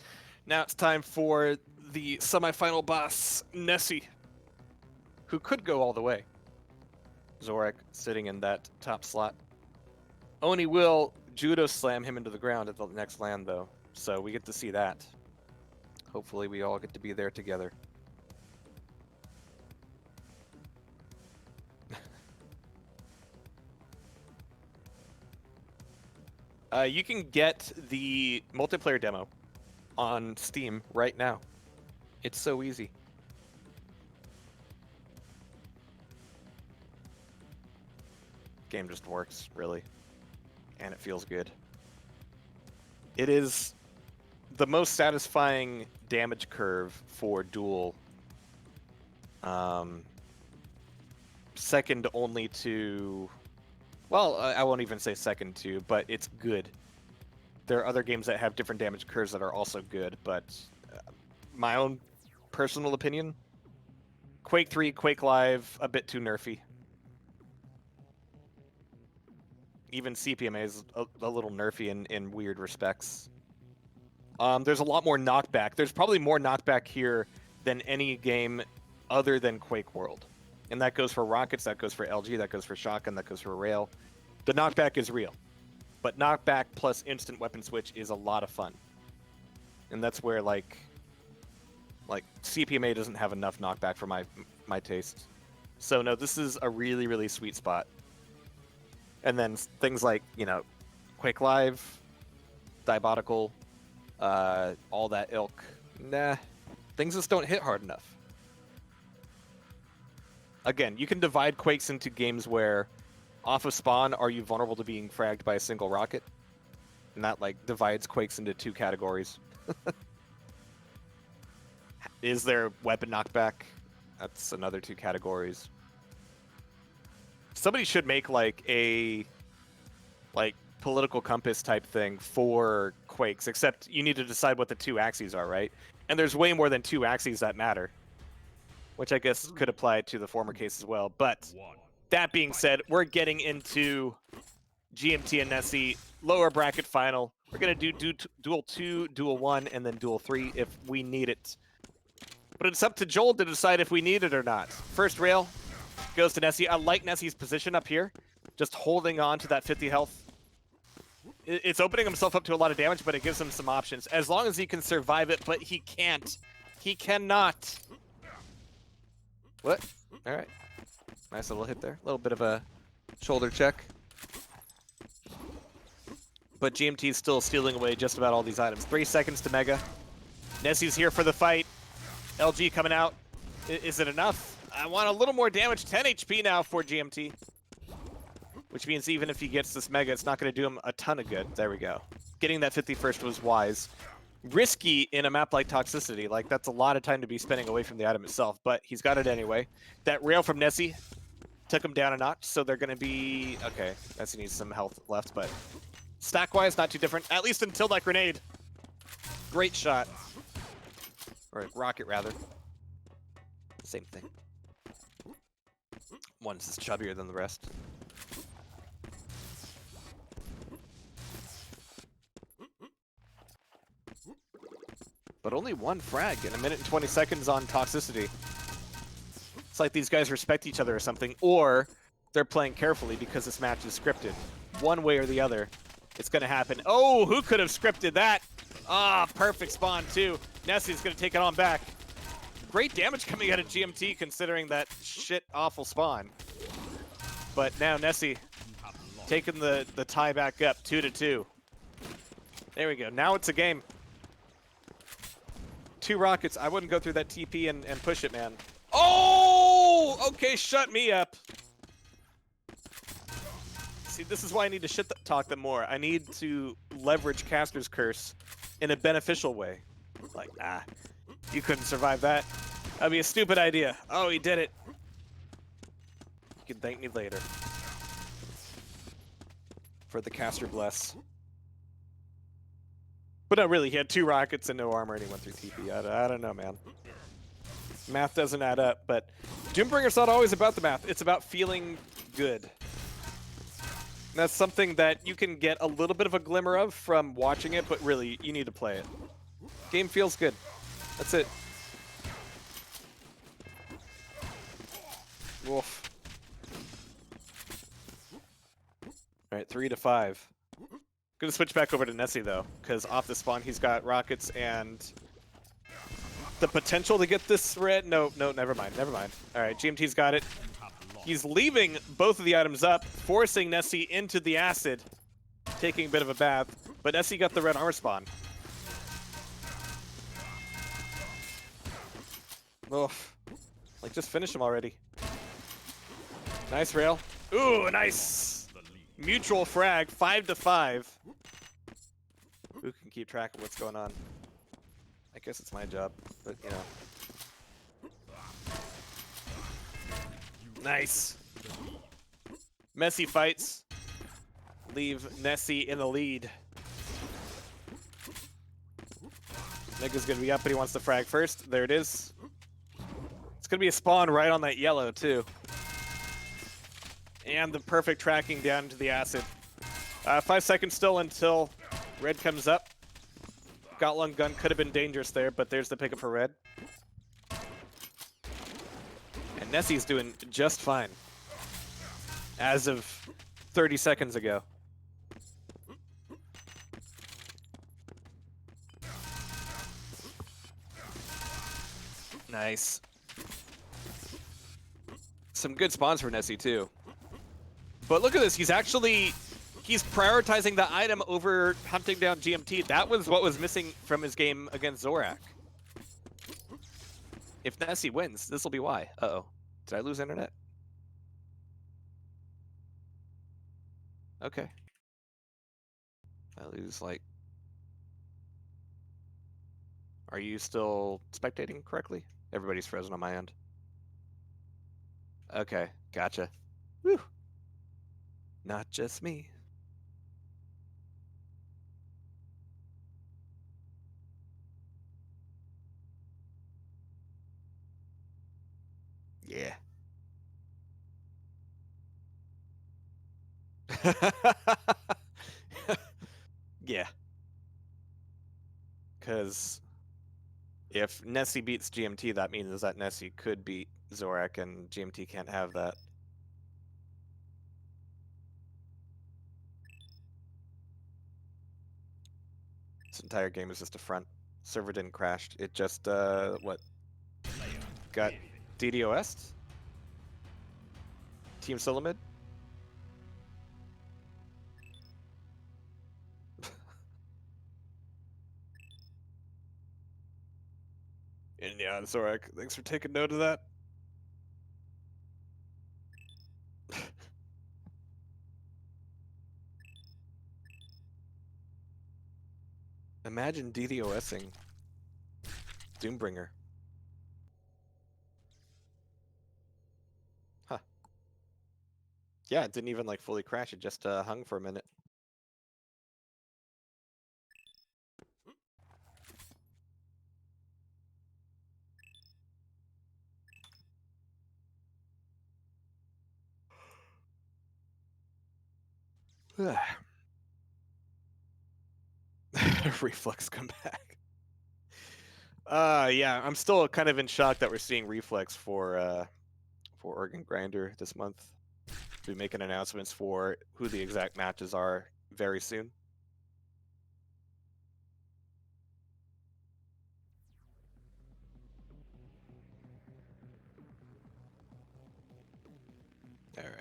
Now it's time for the semi-final boss, Nessie, who could go all the way. Zorak sitting in that top slot. Oni will judo slam him into the ground at the next land, though, so we get to see that. Hopefully we all get to be there together. You can get the multiplayer demo on Steam right now. It's so easy. Game just works, really. And it feels good. It is the most satisfying damage curve for Duel. Second only to... Well, I won't even say second to, but it's good. There are other games that have different damage curves that are also good, but my own personal opinion, Quake 3, Quake Live, a bit too nerfy. Even CPMA is a little nerfy in weird respects. There's a lot more knockback. There's probably more knockback here than any game other than Quake World. And that goes for Rockets, that goes for LG, that goes for Shotgun, that goes for Rail. The knockback is real. But knockback plus instant weapon switch is a lot of fun. And that's where, like CPMA doesn't have enough knockback for my taste. So no, this is a really, really sweet spot. And then things like, you know, Quake Live, Diabotical, all that ilk. Nah, things just don't hit hard enough. Again, you can divide Quakes into games where off of spawn, are you vulnerable to being fragged by a single rocket? And that, like, divides Quakes into two categories. Is there weapon knockback? That's another two categories. Somebody should make, like, a political compass type thing for Quakes, except you need to decide what the two axes are, right? And there's way more than two axes that matter, which I guess could apply to the former case as well. But that being said, we're getting into GMT and Nessie lower bracket final. We're going to do Duel 2, Duel 1, and then Duel 3 if we need it. But it's up to Joel to decide if we need it or not. First rail goes to Nessie. I like Nessie's position up here, just holding on to that 50 health. It's opening himself up to a lot of damage, but it gives him some options. As long as he can survive it, but he can't. He cannot. What? All right. Nice little hit there. A little bit of a shoulder check. But GMT is still stealing away just about all these items. 3 seconds to Mega. Nessie's here for the fight. LG coming out. Is it enough? I want a little more damage. 10 HP now for GMT. Which means even if he gets this Mega, it's not going to do him a ton of good. There we go. Getting that 51st was wise. Risky in a map like Toxicity. Like, that's a lot of time to be spending away from the item itself, but he's got it anyway. That rail from Nessie took him down a notch, so they're going to be... Okay, Nessie needs some health left, but stack-wise, not too different. At least until that grenade. Great shot. Or rocket, rather. Same thing. One's just chubbier than the rest. But only one frag in 1 minute and 20 seconds on Toxicity. It's like these guys respect each other or something, or they're playing carefully because this match is scripted. One way or the other, it's going to happen. Oh, who could have scripted that? Ah, perfect spawn too. Nessie's going to take it on back. Great damage coming out of GMT considering that shit awful spawn. But now Nessie taking the tie back up 2-2. There we go. Now it's a game. 2 rockets. I wouldn't go through that TP and push it, man. Oh! Okay, shut me up. See, this is why I need to talk them more. I need to leverage Caster's Curse in a beneficial way. Like, nah, you couldn't survive that. That'd be a stupid idea. Oh, he did it. You can thank me later. For the Caster Bless. But no, really, he had 2 rockets and no armor, and he went through TP. I don't know, man. Math doesn't add up, but Doombringer's not always about the math. It's about feeling good. And that's something that you can get a little bit of a glimmer of from watching it, but really, you need to play it. Game feels good. That's it. Wolf. All right, 3-5. Gonna switch back over to Nessie though, because off the spawn he's got rockets and the potential to get this red. No, never mind. All right, GMT's got it. He's leaving both of the items up, forcing Nessie into the acid, taking a bit of a bath. But Nessie got the red armor spawn. Oof. Like, just finish him already. Nice rail. Ooh, nice. Mutual frag, 5-5. Who can keep track of what's going on? I guess it's my job, but you know. Nice. Messy fights. Leave Nessie in the lead. Nigga's gonna be up, but he wants the frag first. There it is. It's gonna be a spawn right on that yellow, too. And the perfect tracking down into the acid. 5 seconds still until red comes up. Got lung gun could have been dangerous there, but there's the pickup for red. And Nessie's doing just fine. As of 30 seconds ago. Nice. Some good spawns for Nessie, too. But look at this, he's prioritizing the item over hunting down GMT. That was what was missing from his game against Zorak. If Nessie wins, this will be why. Uh-oh. Did I lose internet? Okay. I lose, like... Are you still spectating correctly? Everybody's frozen on my end. Okay, gotcha. Whew. Not just me. Yeah. Yeah. Because if Nessie beats GMT, that means that Nessie could beat Zorak, and GMT can't have that. This entire game is just a front. Server didn't crash. It just, what? Got DDoS? Team Solomid? And yeah, Zorak, thanks for taking note of that. Imagine DDoSing Doombringer. Huh. Yeah, it didn't even like fully crash, it just hung for a minute. Reflex come back. Yeah, I'm still kind of in shock that we're seeing Reflex for Organ Grinder this month. We'll be making announcements for who the exact matches are very soon. All right.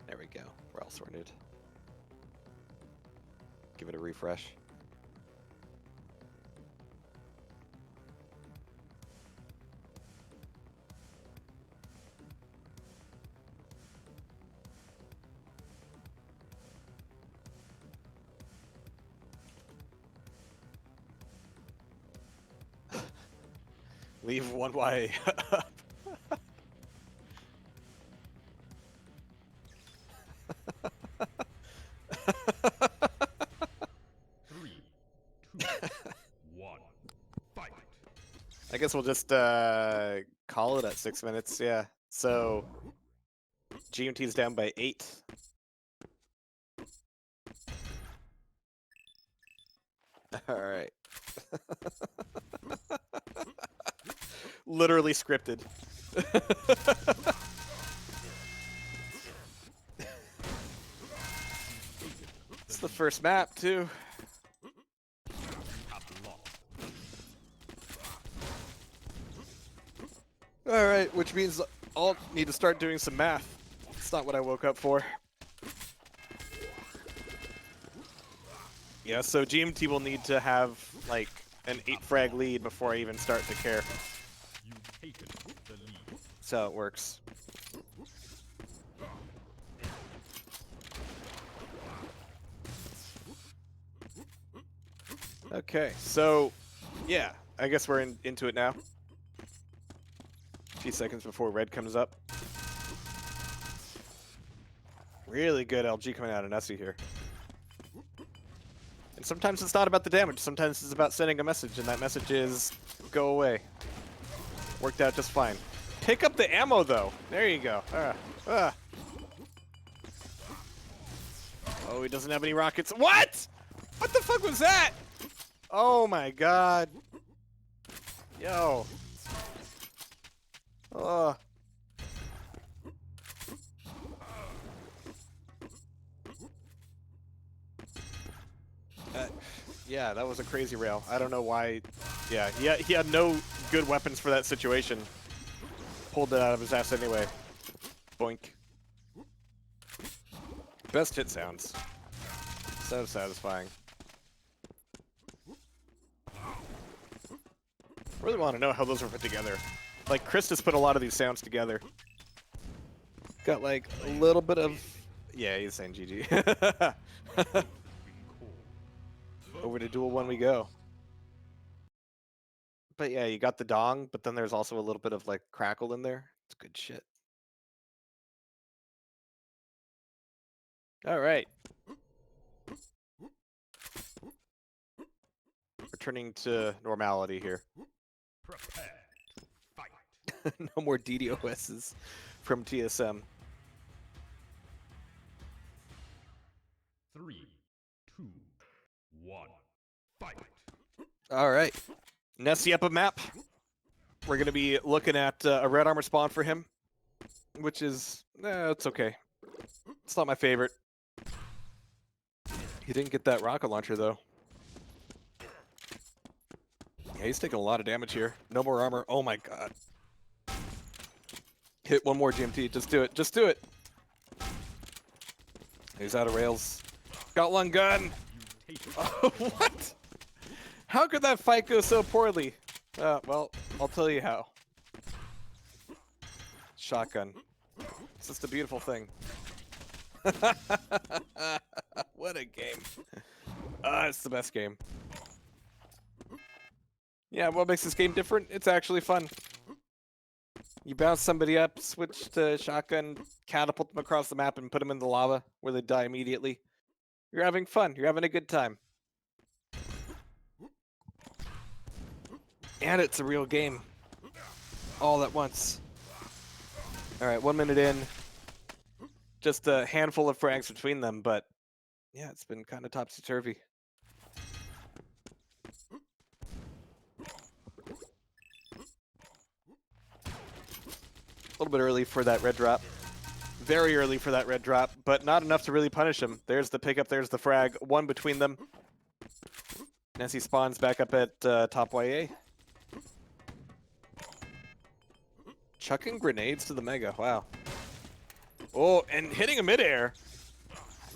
There we go. We're all sorted. Give it a refresh. Leave one way up. Three, two, one, fight. I guess we'll just call it at 6 minutes. Yeah. So GMT's down by 8. All right. Literally scripted. It's the first map too. All right, which means I'll need to start doing some math. It's not what I woke up for. Yeah, so GMT will need to have like an 8 frag lead before I even start to care. You've taken the lead. That's how it works. Okay, so yeah, I guess we're into it now. A few seconds before red comes up. Really good LG coming out of Nessie here. And sometimes it's not about the damage, sometimes it's about sending a message, and that message is, go away. Worked out just fine. Pick up the ammo, though. There you go. Oh, he doesn't have any rockets. What? What the fuck was that? Oh my god. Yo. Oh. Yeah, that was a crazy rail. I don't know why. Yeah, he had no good weapons for that situation. Pulled it out of his ass anyway. Boink. Best hit sounds. So satisfying. Really want to know how those were put together. Like, Chris has put a lot of these sounds together. Got like a little bit of... Yeah, he's saying GG. Over to Duel 1 we go. But yeah, you got the dong, but then there's also a little bit of like crackle in there. It's good shit. All right. Returning to normality here. Prepare to fight. No more DDoSs from TSM. 3, 2, 1, fight. All right. Nessie up a map. We're going to be looking at a red armor spawn for him, which is, it's okay. It's not my favorite. He didn't get that rocket launcher, though. Yeah, he's taking a lot of damage here. No more armor. Oh, my God. Hit one more GMT. Just do it. Just do it. He's out of rails. Got one gun. Oh, what? How could that fight go so poorly? Well, I'll tell you how. Shotgun. It's just a beautiful thing. What a game. It's the best game. Yeah, what makes this game different? It's actually fun. You bounce somebody up, switch to shotgun, catapult them across the map, and put them in the lava where they die immediately. You're having fun. You're having a good time. And it's a real game. All at once. Alright, 1 minute in. Just a handful of frags between them, but yeah, it's been kind of topsy-turvy. A little bit early for that red drop. Very early for that red drop, but not enough to really punish him. There's the pickup, there's the frag. One between them. Nessie spawns back up at top YA. Chucking grenades to the Mega, wow. Oh, and hitting a midair.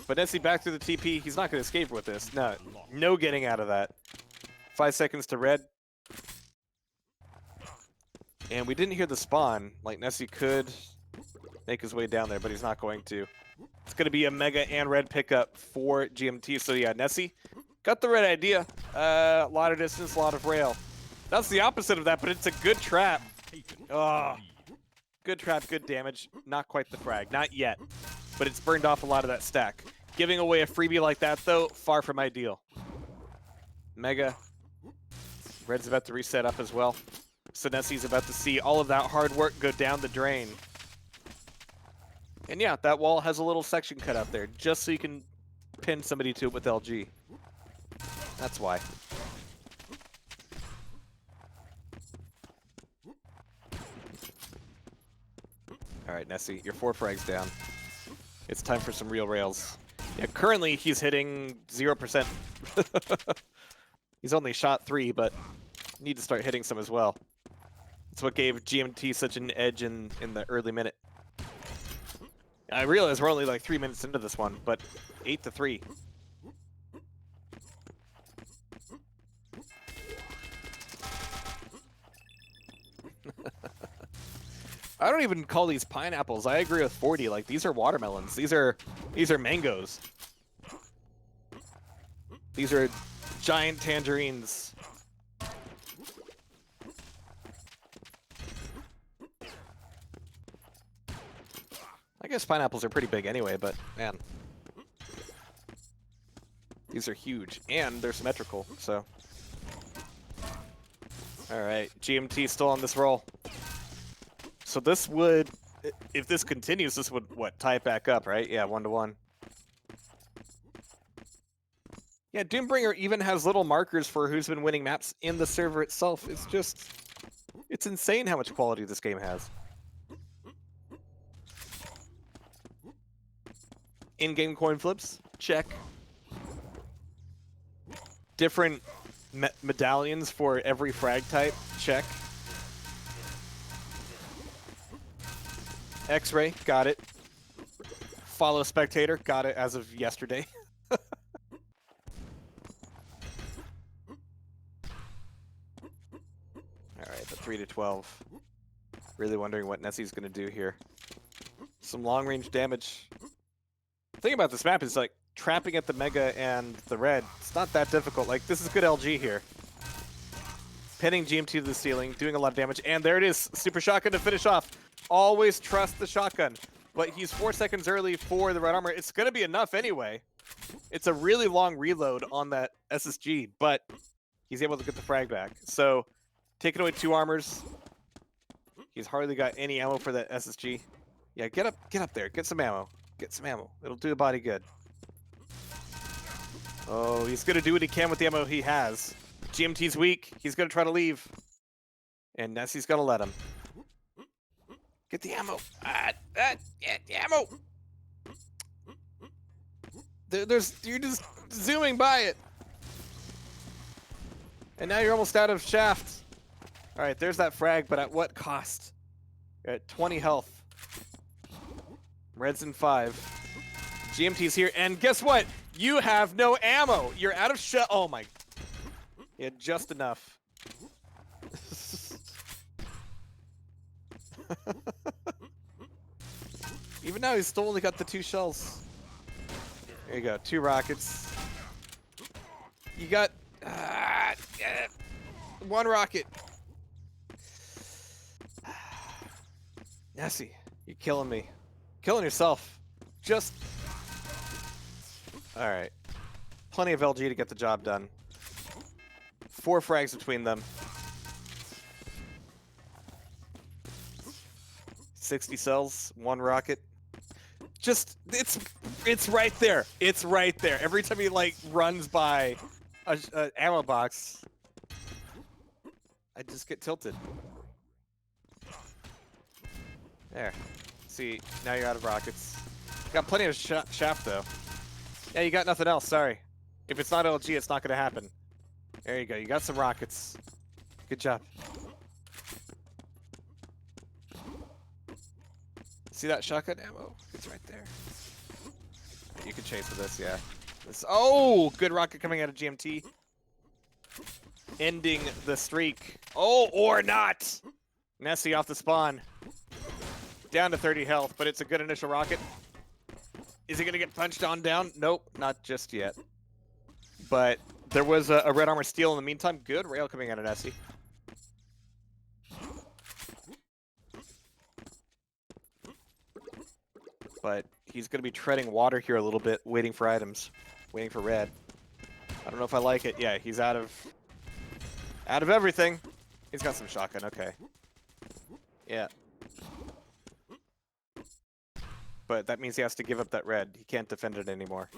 But Nessie back through the TP. He's not going to escape with this. No, no getting out of that. 5 seconds to red. And we didn't hear the spawn. Like, Nessie could make his way down there, but he's not going to. It's going to be a Mega and red pickup for GMT. So yeah, Nessie got the right idea. A lot of distance, a lot of rail. That's the opposite of that, but it's a good trap. Oh, good trap, good damage. Not quite the frag, not yet. But it's burned off a lot of that stack. Giving away a freebie like that, though, far from ideal. Mega. Red's about to reset up as well. So Nessie's about to see all of that hard work go down the drain. And yeah, that wall has a little section cut out there, just so you can pin somebody to it with LG. That's why. Alright, Nessie, you're 4 frags down. It's time for some real rails. Yeah, currently he's hitting 0%. He's only shot 3, but need to start hitting some as well. That's what gave GMT such an edge in the early minute. I realize we're only like 3 minutes into this one, but 8-3. I don't even call these pineapples. I agree with 40. Like, these are watermelons. These are mangoes. These are giant tangerines. I guess pineapples are pretty big anyway, but man. These are huge, and they're symmetrical, so. Alright, GMT still on this roll. So this would, if this continues, this would, what, tie it back up, right? Yeah, 1-1. Yeah, Doombringer even has little markers for who's been winning maps in the server itself. It's just, it's insane how much quality this game has. In-game coin flips, check. Different medallions for every frag type, check. X-ray, got it. Follow spectator, got it as of yesterday. Alright, the 3-12. Really wondering what Nessie's gonna do here. Some long-range damage. The thing about this map is, like, trapping at the Mega and the red, it's not that difficult. Like, this is good LG here. Pinning GMT to the ceiling, doing a lot of damage, and there it is, super shotgun to finish off. Always trust the shotgun, but he's 4 seconds early for the red armor. It's going to be enough anyway. It's a really long reload on that SSG, but he's able to get the frag back. So, taking away 2 armors. He's hardly got any ammo for that SSG. Yeah, get up there, get some ammo. Get some ammo. It'll do the body good. Oh, he's going to do what he can with the ammo he has. GMT's weak. He's going to try to leave. And Nessie's going to let him. Get the ammo. Get the ammo. You're just zooming by it. And now you're almost out of shaft. All right, there's that frag, but at what cost? You're at 20 health. Red's in 5. GMT's here, and guess what? You have no ammo. You're out of shell. Oh my. You had just enough. Even now, he's still only got the 2 shells. There you go, 2 rockets. You got 1 rocket. Nessie, you're killing me. Killing yourself. Just. All right. Plenty of LG to get the job done. 4 frags between them. 60 cells, 1 rocket. Just, it's right there. It's right there. Every time he like runs by a ammo box, I just get tilted. There. See, now you're out of rockets. Got plenty of shaft though. Yeah, you got nothing else. Sorry. If it's not LG, it's not gonna happen. There you go. You got some rockets. Good job. See that shotgun ammo? It's right there. You can chase with this, yeah. Oh, good rocket coming out of GMT. Ending the streak. Oh, or not. Nessie off the spawn. Down to 30 health, but it's a good initial rocket. Is he gonna get punched on down? Nope, not just yet. But there was a red armor steal in the meantime. Good rail coming out of Nessie. But he's going to be treading water here a little bit, waiting for items, waiting for red. I don't know if I like it. Yeah, he's out of everything. He's got some shotgun. Okay. Yeah. But that means he has to give up that red. He can't defend it anymore.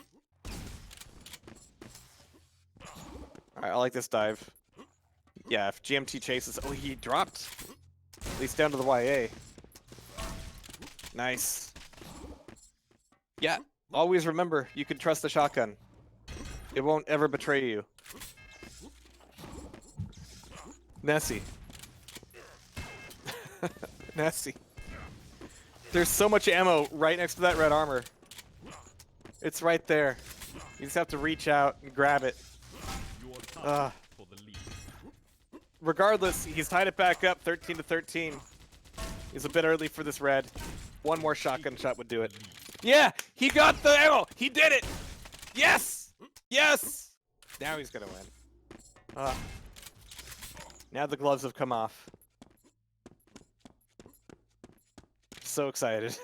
All right, I like this dive. Yeah, if GMT chases... Oh, he dropped. At least down to the YA. Nice. Yeah, always remember, you can trust the shotgun. It won't ever betray you. Nessie. Nessie. There's so much ammo right next to that red armor. It's right there. You just have to reach out and grab it. Regardless, he's tied it back up 13 to 13. He's a bit early for this red. 1 more shotgun shot would do it. Yeah, he got the ammo. He did it. Yes. Yes. Now he's gonna win. Now the gloves have come off. So excited.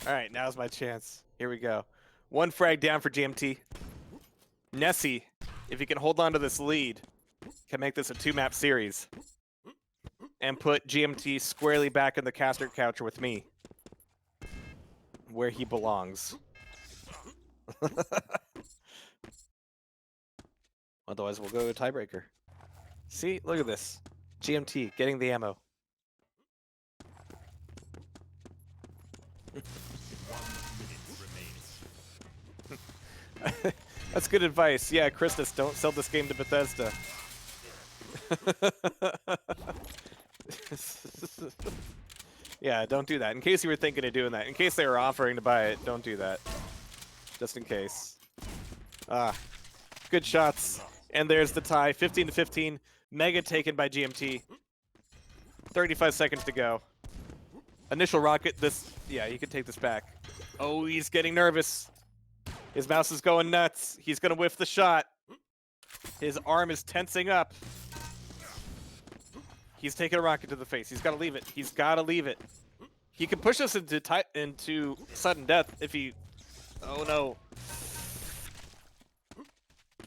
All right, now's my chance. Here we go. 1 frag down for GMT. Nessie, if he can hold on to this lead, can make this a 2-map series. And put GMT squarely back in the caster couch with me. Where he belongs. Otherwise, we'll go to a tiebreaker. See? Look at this. GMT getting the ammo. 1 minute remaining. That's good advice. Yeah, Christus, don't sell this game to Bethesda. Yeah, don't do that. In case you were thinking of doing that. In case they were offering to buy it, don't do that. Just in case. Good shots. And there's the tie. 15 to 15. Mega taken by GMT. 35 seconds to go. Initial rocket. This, yeah, you can take this back. Oh, he's getting nervous. His mouse is going nuts. He's going to whiff the shot. His arm is tensing up. He's taking a rocket to the face. He's got to leave it. He's got to leave it. He can push us into sudden death if he... Oh, no.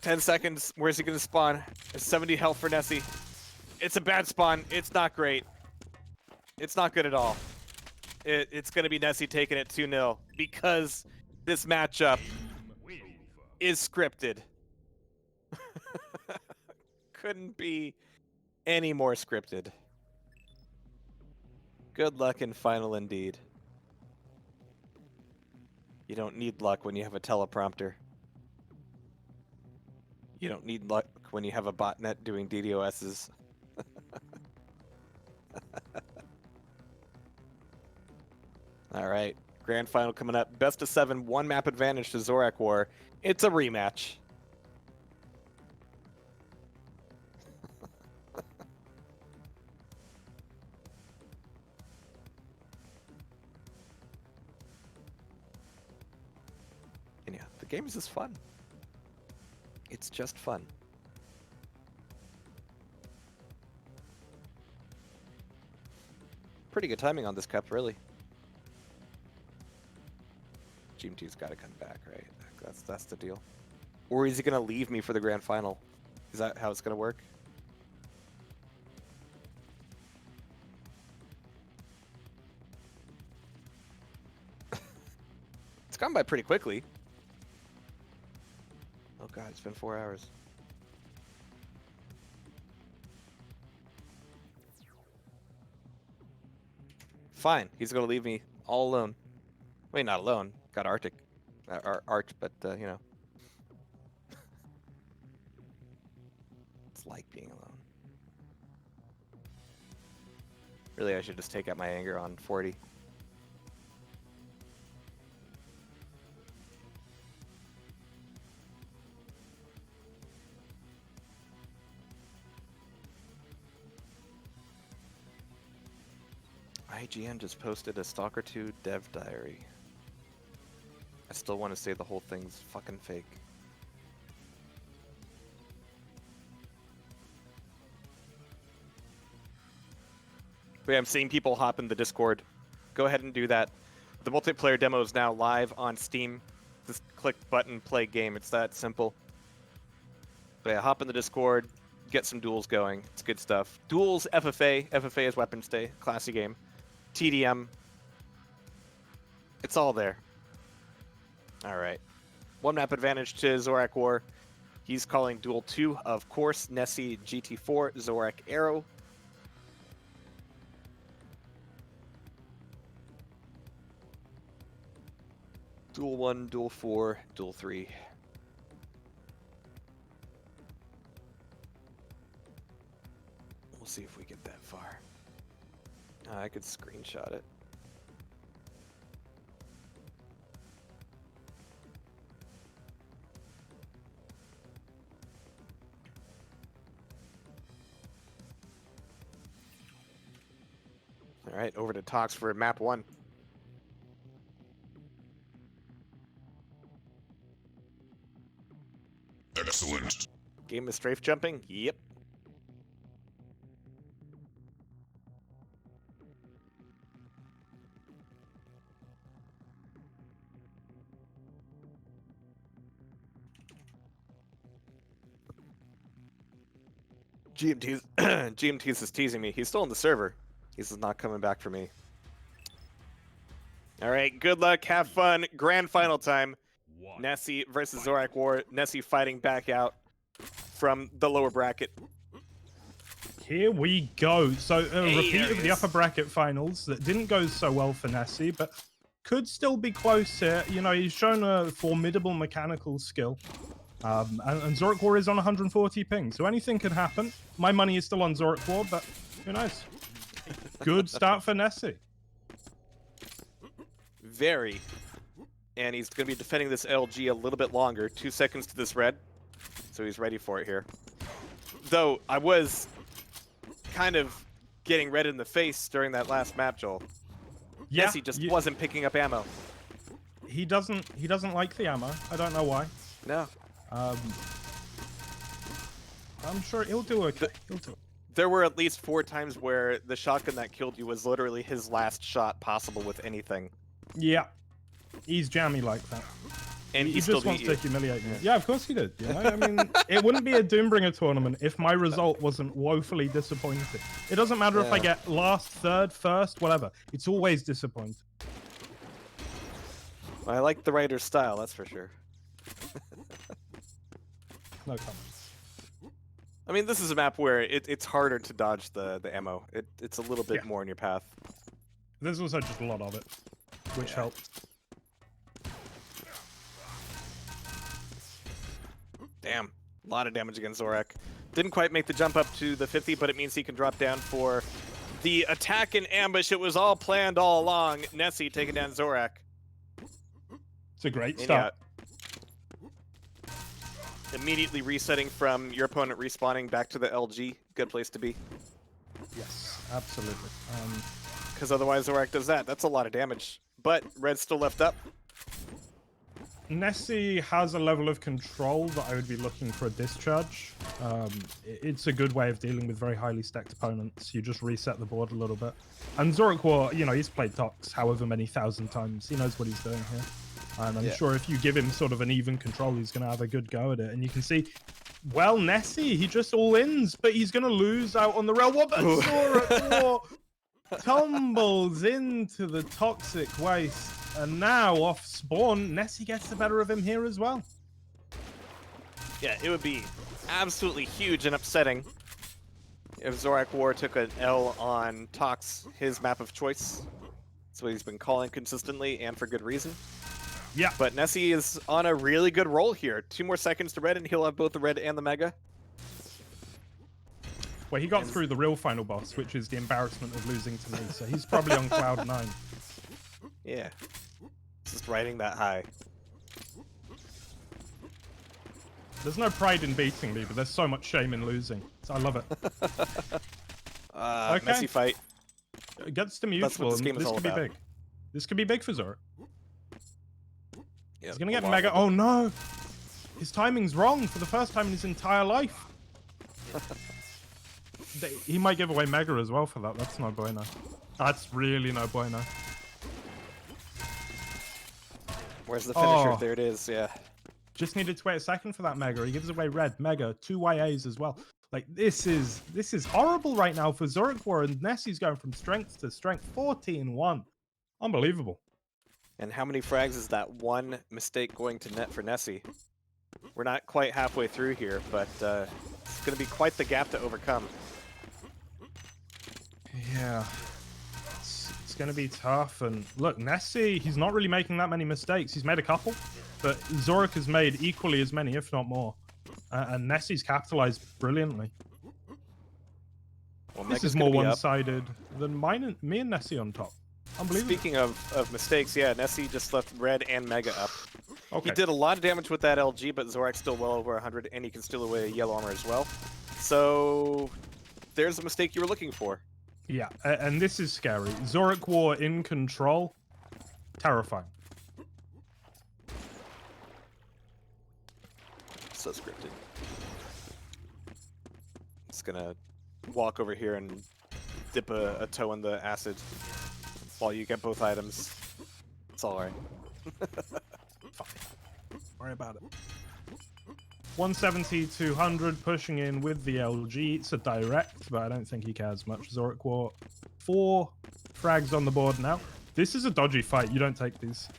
10 seconds. Where's he going to spawn? It's 70 health for Nessie. It's a bad spawn. It's not great. It's not good at all. It's going to be Nessie taking it 2-0 because this matchup is scripted. Couldn't be any more scripted. Good luck in final indeed. You don't need luck when you have a teleprompter. You don't need luck when you have a botnet doing DDoSs. All right, grand final coming up. Best of 7, 1 map advantage to Zorak War. It's a rematch. And yeah, the game is just fun. It's just fun. Pretty good timing on this cup, really. GMT's got to come back, right? That's the deal. Or is he gonna leave me for the grand final? Is that how it's gonna work? It's gone by pretty quickly. Oh god, it's been 4 hours. Fine, he's gonna leave me all alone. Wait, not alone. Got Arctic. Arch, but, you know. It's like being alone. Really, I should just take out my anger on 40. IGN just posted a Stalker 2 dev diary. I still want to say the whole thing's fucking fake. But yeah, I'm seeing people hop in the Discord. Go ahead and do that. The multiplayer demo is now live on Steam. Just click button, play game. It's that simple. But yeah, hop in the Discord, get some duels going. It's good stuff. Duels, FFA. FFA is Weapons Day. Classy game. TDM. It's all there. All right. 1 map advantage to Zorak War. He's calling Duel 2, of course. Nessie GT4, Zorak Arrow. Duel 1, Duel 4, Duel 3. We'll see if we get that far. I could screenshot it. All right, over to talks for map 1. Excellent. Game of strafe jumping? Yep. GMT's is teasing me. He's still on the server. He's not coming back for me. All right, good luck, have fun. Grand final time. Nessie versus Zorak War. Nessie fighting back out from the lower bracket. Here we go. So a Hey, repeat there of it the is. upper bracket finals that didn't go so well for Nessie, but could still be close here. You know, he's shown a formidable mechanical skill. And Zorak War is on 140 ping, so anything can happen. My money is still on Zorak War, but who knows? Good start for Nessie. Very. And he's going to be defending this LG a little bit longer. 2 seconds to this red. So he's ready for it here. Though, I was kind of getting red in the face during that last map, Joel. Yeah, Nessie just wasn't picking up ammo. He doesn't like the ammo. I don't know why. No. I'm sure he'll do okay. He'll do. There were at least 4 times where the shotgun that killed you was literally his last shot possible with anything. Yeah, he's jammy like that. And he still just wants beat to you. humiliate me. Yeah, of course he did. You know? I mean, it wouldn't be a Doombringer tournament if my result wasn't woefully disappointing. It doesn't matter if I Yeah. get last, third, first, whatever. It's always disappointing. I like the writer's style, that's for sure. No comments. I mean, this is a map where it's harder to dodge the ammo. It's a little bit Yeah. more in your path. There's also just a lot of it, which helps. Damn, a lot of damage against Zorak. Didn't quite make the jump up to the 50, but it means he can drop down for The attack and ambush, it was all planned all along. Nessie taking down Zorak. It's a great And start. Immediately resetting from your opponent respawning back to the LG. Good place to be. Yes, absolutely. Because otherwise Zorak does that. That's a lot of damage. But Red's still left up. Nessie has a level of control that I would be looking for a discharge. It's a good way of dealing with very highly stacked opponents. You just reset the board a little bit. And Zorak War, you know, he's played Tox however many thousand times. He knows what he's doing here. And I'm sure if you give him sort of an even control, he's going to have a good go at it. And you can see, well, Nessie, he just all-ins, but he's going to lose out on the rail. What about Zorak War? Tumbles into the toxic waste. And now off spawn, Nessie gets the better of him here as well. Yeah, it would be absolutely huge and upsetting if Zorak War took an L on Tox, his map of choice. That's what he's been calling consistently and for good reason. Yeah. But Nessie is on a really good roll here. 2 more seconds to red and he'll have both the red and the mega. Well, he got through the real final boss, which is the embarrassment of losing to me. So he's probably on cloud 9. Yeah. Just riding that high. There's no pride in beating me, but there's so much shame in losing. So I love it. Okay. Messy fight. It gets to That's what mutual, this and game is this all could be about. big. This could be big for Zorak. Yeah, He's gonna get mega. Oh no! His timing's wrong for the first time in his entire life. He might give away mega as well for that. That's no bueno. That's really no bueno. Where's the finisher? Oh. There it is, yeah. Just needed to wait a second for that mega. He gives away red, mega, 2 YAs as well. Like this is horrible right now for Zorak War, and Nessie's going from strength to strength. 14-1. Unbelievable. And how many frags is that one mistake going to net for Nessie? We're not quite halfway through here, but it's going to be quite the gap to overcome. Yeah. It's going to be tough. And look, Nessie, he's not really making that many mistakes. He's made a couple, but Zorak has made equally as many, if not more. And Nessie's capitalized brilliantly. Well, This Mega's is gonna more be up. one-sided than me and Nessie on top. Unbelievable. Speaking of mistakes, yeah, Nessie just left red and mega up. Okay. He did a lot of damage with that LG, but Zorak's still well over 100, and he can steal away a yellow armor as well. So there's a mistake you were looking for. Yeah, and this is scary. Zorak War in control. Terrifying. So scripted. Just gonna walk over here and dip a toe in the acid while you get both items. It's alright. Fine. Don't worry about it. 170, 200, pushing in with the LG. It's a direct, but I don't think he cares much. Zorak War, 4 frags on the board now. This is a dodgy fight. You don't take these.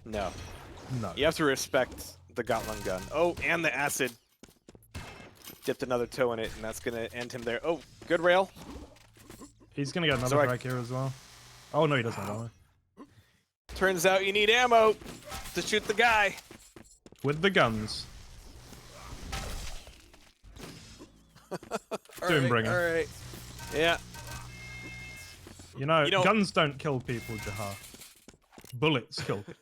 No. No. You have to respect the Gatling gun. Oh, and the acid. Dipped another toe in it, and that's gonna end him there. Oh, good rail. He's going to get another frag here as well. Oh, no, he doesn't. Know. Turns out you need ammo to shoot the guy. With the guns. Doombringer. All right. Yeah. You know, know- guns don't kill people, Jahar. Bullets kill people.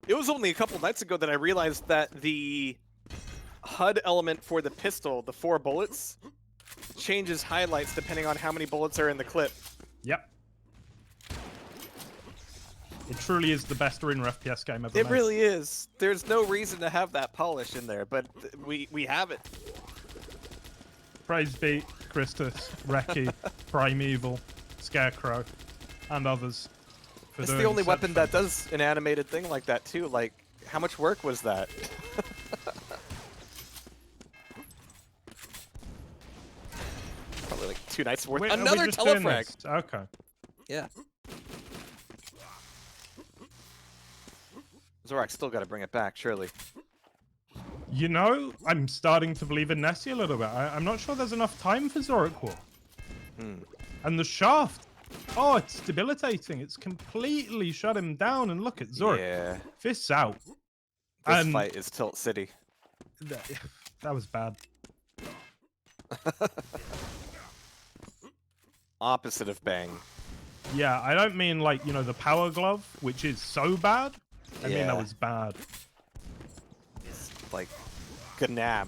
It was only a couple nights ago that I realized that the HUD element for the pistol, the 4 bullets, changes highlights depending on how many bullets are in the clip. Yep. It truly is the best arena FPS game ever It made. really is. There's no reason to have that polish in there, but we have it. Praise be Christus, Reki, Primeval, Scarecrow, and others. for It's doing the only such weapon that does an animated thing like that too. Like, how much work was that? Probably like 2 nights worth. Wait, are we Another just doing telefrag. this? Okay. Yeah. Zorak still got to bring it back, surely. You know, I'm starting to believe in Nessie a little bit. I'm not sure there's enough time for Zorak War. And the shaft. Oh, it's debilitating. It's completely shut him down. And look at Zorak. Yeah. Fists out. This And- fight is Tilt City. That was bad. opposite of bang. Yeah, I don't mean like, you know, the power glove, which is so bad. I mean, that was bad. It's like Ganab.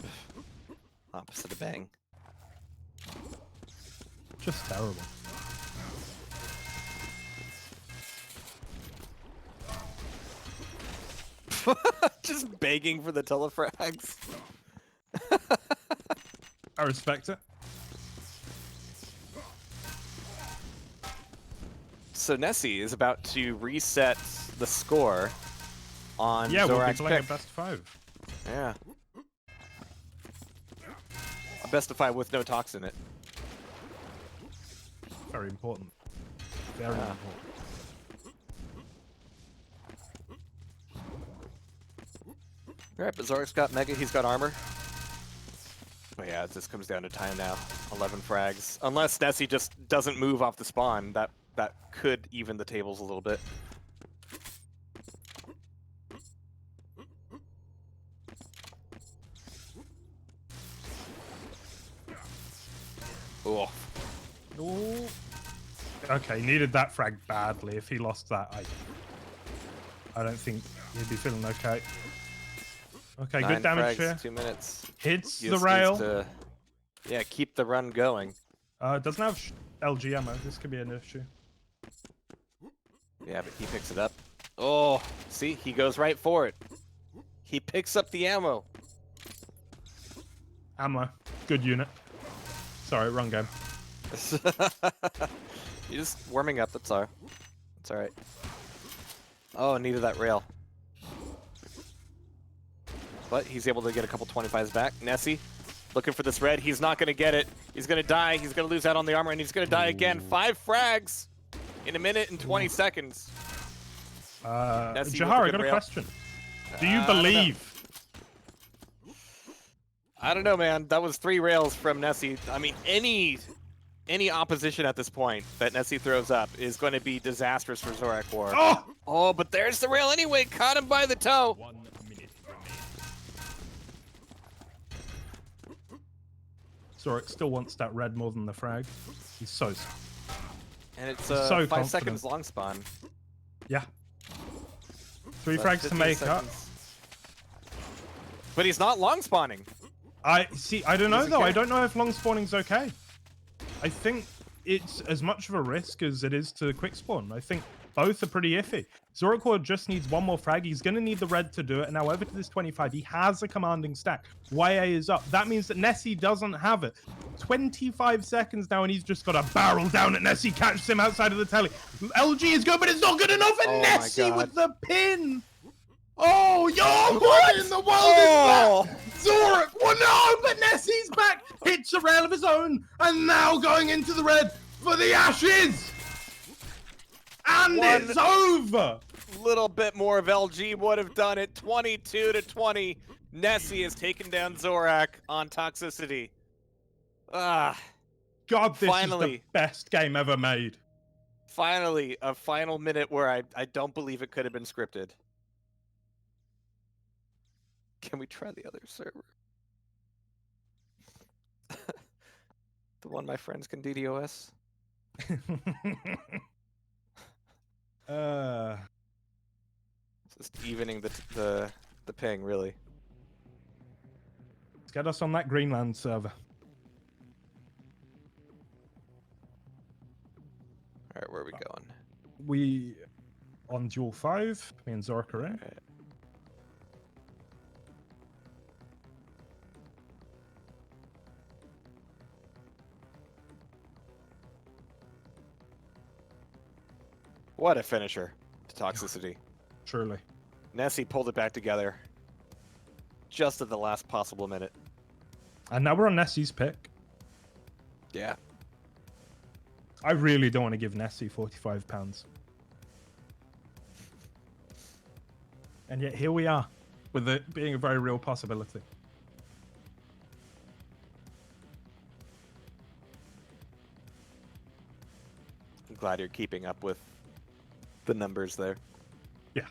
Opposite of bang. Just terrible. Just begging for the telefrags. I respect it. So Nessie is about to reset the score on Yeah, we'll be Zorak's playing a pick. best of 5. Yeah. A best of 5 with no talks in it. Very important. Very important. Alright, but Zorak's got Mega, he's got armor. Oh yeah, this comes down to time now. 11 frags. Unless Nessie just doesn't move off the spawn, that could even the tables a little bit. Oh. Ooh. Okay, needed that frag badly. If he lost that, I don't think he'd be feeling okay. Okay, 9 good damage frags, here. 2 minutes. Hits He the just needs rail. to, yeah, keep the run going. Doesn't have LG ammo. This could be an issue. Yeah, but he picks it up. Oh, see, he goes right for it. He picks up the ammo. Ammo. Good unit. Sorry, wrong game. You're just warming up, that's all. That's alright. Oh, needed that rail. But he's able to get a couple 25s back. Nessie, looking for this red. He's not going to get it. He's going to die. He's going to lose out on the armor, and he's going to die again. 5 frags in a minute and 20 seconds. Nessie with Jahar, a I good got a rail. question. Do you I don't know. believe? I don't know, man. That was 3 rails from Nessie. I mean, any opposition at this point that Nessie throws up is going to be disastrous for Zorak War. Oh! Oh, but there's the rail anyway. Caught him by the toe. 1 minute remaining. Zorak still wants that red more than the frag. He's so... And it's So 5 confident. seconds long spawn. Yeah. 3 So frags to 15 make up. seconds. But he's not long spawning. I don't know Doesn't though. care. I don't know if long spawning's okay. I think it's as much of a risk as it is to quick spawn. I think both are pretty iffy. Zorakor just needs 1 more frag. He's going to need the red to do it. And now over to this 25. He has a commanding stack. YA is up. That means that Nessie doesn't have it. 25 seconds now, and he's just got a barrel down at Nessie. Catches him outside of the telly. LG is good, but it's not good enough. And Oh my Nessie God. with the pin. Oh, yo, what in the world Oh! is that? Zorak, well, no, but Nessie's back. Hits a rail of his own, and now going into the red for the Ashes. And it's over. Little bit more of LG would have done it. 22-20. Nessie has taken down Zorak on toxicity. Ah, God, this is Finally. the best game ever made. finally, a final minute where I don't believe it could have been scripted. Can we try the other server? The one my friends can DDoS? Just evening the ping, really. Let's get us on that Greenland server. All right, where are we going? We on Duel 5. Me and Zorak are in. All right. What a finisher to toxicity. Truly. Nessie pulled it back together just at the last possible minute. And now we're on Nessie's pick. Yeah. I really don't want to give Nessie £45. And yet here we are, with it being a very real possibility. I'm glad you're keeping up with the numbers there. Yeah.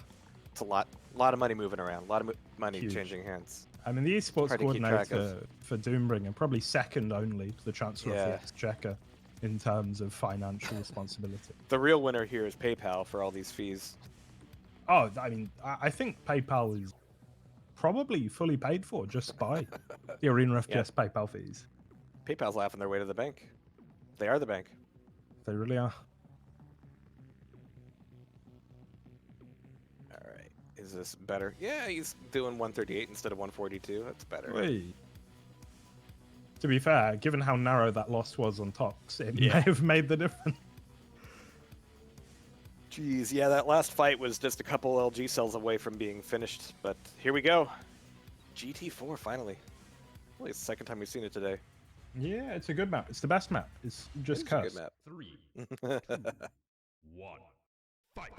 It's a lot of money moving around, a lot of money Huge. changing hands. I mean, the esports Hard to keep track coordinator for Doombringer, probably second only to the Chancellor Yeah. of the Exchequer, in terms of financial responsibility. The real winner here is PayPal for all these fees. Oh, I mean, I think PayPal is probably fully paid for just by the Arena FPS PayPal fees. PayPal's laughing their way to the bank. They are the bank. They really are. All right. Is this better? Yeah, he's doing 138 instead of 142. That's better. Wait. To be fair, given how narrow that loss was on Tox, it Yeah. may have made the difference. Jeez, yeah, that last fight was just a couple LG cells away from being finished, but here we go. GT4 finally. Well, it's the second time we've seen it today. Yeah, it's a good map. It's the best map. It's just It's a cursed. good map. 3, 2, 1, fight.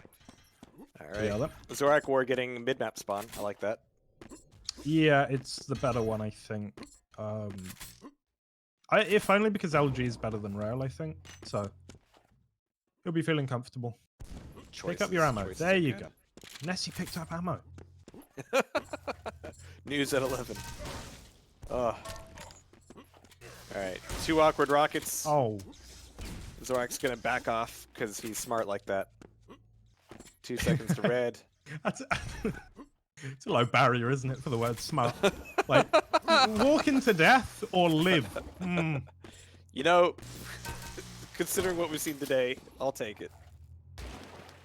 All Yeah, right. that- Zorak War getting mid-map spawn. I like that. Yeah, it's the better one, I think. If only because LG is better than Rail, I think. So he'll be feeling comfortable. Pick up your ammo. Choices there are you good. go. Nessie picked up ammo. News at 11. Oh. Alright, 2 awkward rockets. Oh, Zorak's gonna back off because he's smart like that. 2 seconds to red. that's it's a low barrier, isn't it, for the word smart? Like, walk into death or live. Hmm. You know, considering what we've seen today, I'll take it.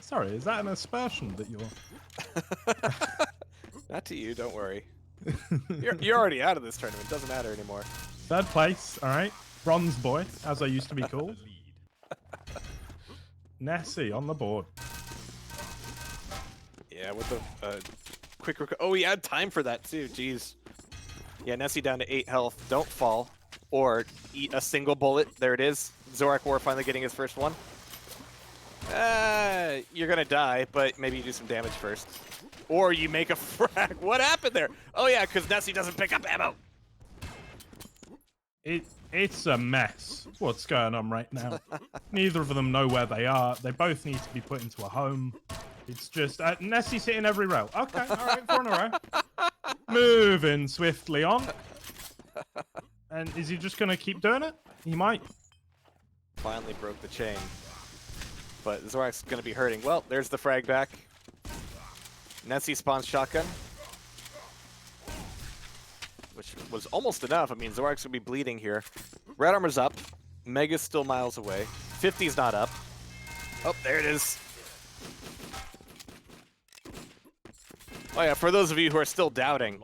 Sorry, is that an aspersion that you're... Not to you, don't worry. You're already out of this tournament, doesn't matter anymore. Third place, all right. Bronze boy, as I used to be called. Lead. Nessie on the board. Yeah, with the quick oh, he had time for that too, jeez. Yeah, Nessie down to 8 health. Don't fall. Or eat a single bullet. There it is. Zorak War finally getting his first one. You're gonna die, but maybe you do some damage first. Or you make a frag. What happened there? Oh yeah, because Nessie doesn't pick up ammo. It's a mess what's going on right now. Neither of them know where they are. They both need to be put into a home. It's just Nessie's hitting every rail. Okay, all right, 4 in a row. Moving swiftly on. And is he just gonna keep doing it? He might. Finally broke the chain. But Zorak's gonna be hurting. Well, there's the frag back. Nessie spawns shotgun. Which was almost enough. I mean, Zorak's gonna be bleeding here. Red armor's up. Mega's still miles away. 50's not up. Oh, there it is. Oh yeah, for those of you who are still doubting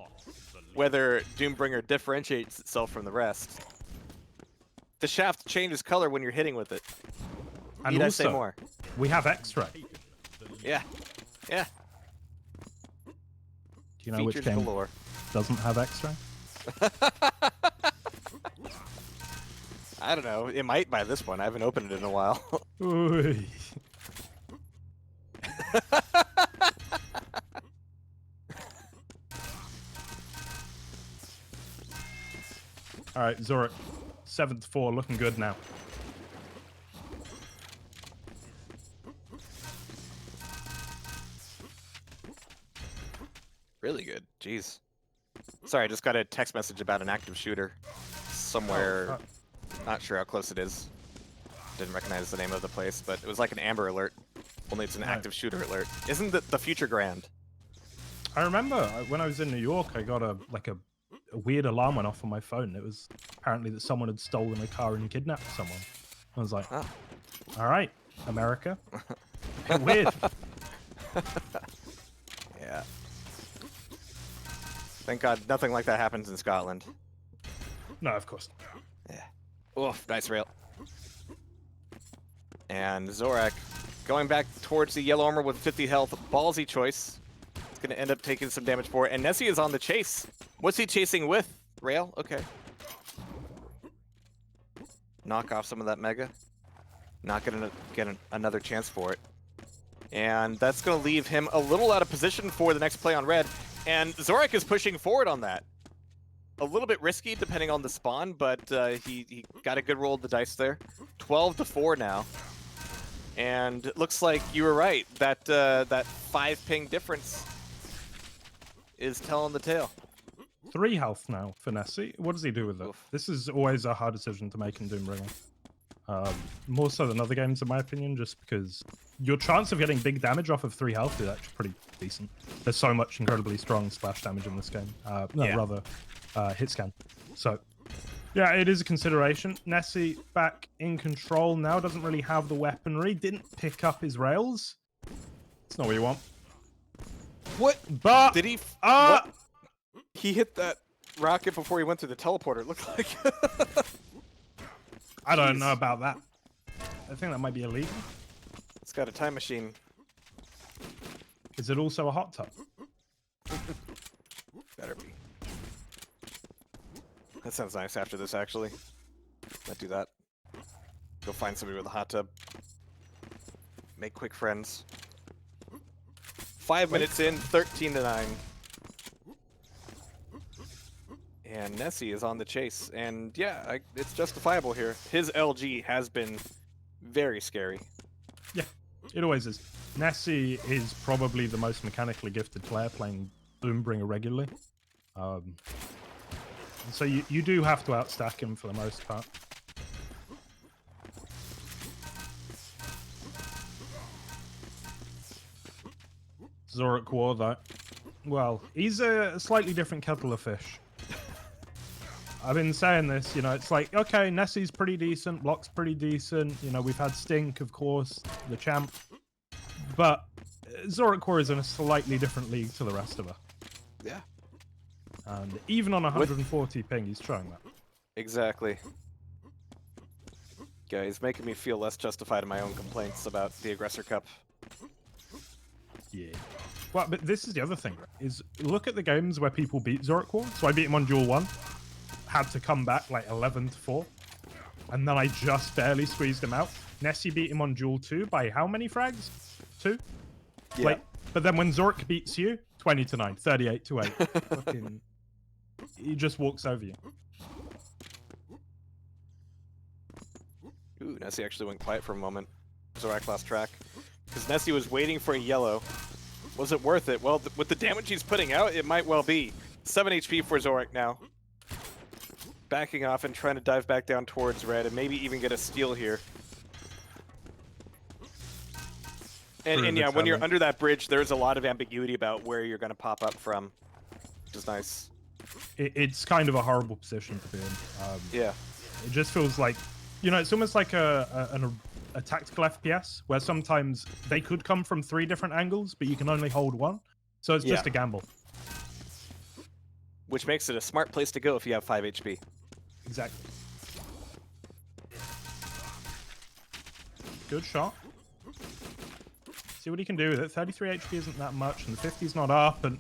whether Doombringer differentiates itself from the rest, the shaft changes color when you're hitting with it. And Need I also, say more? we have X-Ray. Yeah. Yeah. Do you know which Features game galore. doesn't have X-Ray? I don't know. It might by this one. I haven't opened it in a while. Ooh. All right, Zorak, 7th 4, looking good now. Really good. Jeez. Sorry, I just got a text message about an active shooter somewhere. Not sure how close it is. Didn't recognize the name of the place, but it was like an Amber Alert. Only it's an Right. active shooter alert. Isn't the future grand? I remember when I was in New York, I got a weird alarm went off on my phone. It was apparently that someone had stolen a car and kidnapped someone. I was like, Oh. all right, America. Weird. Yeah. Thank God nothing like that happens in Scotland. No, of course. Yeah. Oof, nice rail. And Zorak going back towards the yellow armor with 50 health. Ballsy choice. It's going to end up taking some damage for it. And Nessie is on the chase. What's he chasing with? Rail? Okay. Knock off some of that Mega. Not going to get another chance for it. And that's going to leave him a little out of position for the next play on red. And Zorak is pushing forward on that. A little bit risky depending on the spawn, but he got a good roll of the dice there. 12-4 now. And it looks like you were right. That 5 ping difference is telling the tale. 3 health now for Nessie. What does he do with it? Oof. This is always a hard decision to make in Doombringer. More so than other games, in my opinion, just because your chance of getting big damage off of 3 health is actually pretty decent. There's so much incredibly strong splash damage in this game. Rather, hit scan. So, yeah, it is a consideration. Nessie back in control now, doesn't really have the weaponry, didn't pick up his rails. It's not what you want. What? But Did he? What? He hit that rocket before he went through the teleporter. It looked like. I don't know about that. I think that might be illegal. It's got a time machine. Is it also a hot tub? Better be. That sounds nice after this, actually. Let's do that. Go find somebody with a hot tub. Make quick friends. 5 minutes in, 13-9. And Nessie is on the chase. And yeah, it's justifiable here. His LG has been very scary. Yeah, it always is. Nessie is probably the most mechanically gifted player playing Doombringer regularly. So you do have to outstack him for the most part. Zorak War, though. Well, he's a slightly different kettle of fish. I've been saying this, you know, it's like, okay, Nessie's pretty decent, Block's pretty decent, you know, we've had Stink, of course, the champ, but Zorak War is in a slightly different league to the rest of us. Yeah. And even on 140 ping, he's showing that. Exactly. Yeah, he's making me feel less justified in my own complaints about the Aggressor Cup. Yeah. Well, but this is the other thing, right? Is look at the games where people beat Zorak War. So I beat him on Duel 1, had to come back like 11-4, and then I just barely squeezed him out. Nessie beat him on Duel 2 by how many frags? 2? Yeah. Like, but then when Zorak beats you, 20-9, 38-8. Fucking, he just walks over you. Ooh, Nessie actually went quiet for a moment. Zorak lost track. Because Nessie was waiting for a yellow. Was it worth it? Well, with the damage he's putting out, it might well be. 7 HP for Zorak now. Backing off and trying to dive back down towards red and maybe even get a steal here. And yeah, when you're under that bridge, there's a lot of ambiguity about where you're going to pop up from, which is nice. It's kind of a horrible position to be in. Yeah. It just feels like, you know, it's almost like a tactical FPS where sometimes they could come from 3 different angles, but you can only hold one. So it's just a gamble. Which makes it a smart place to go if you have 5 HP. Exactly. Good shot. See what he can do with it. 33 HP isn't that much, and the 50's not up, and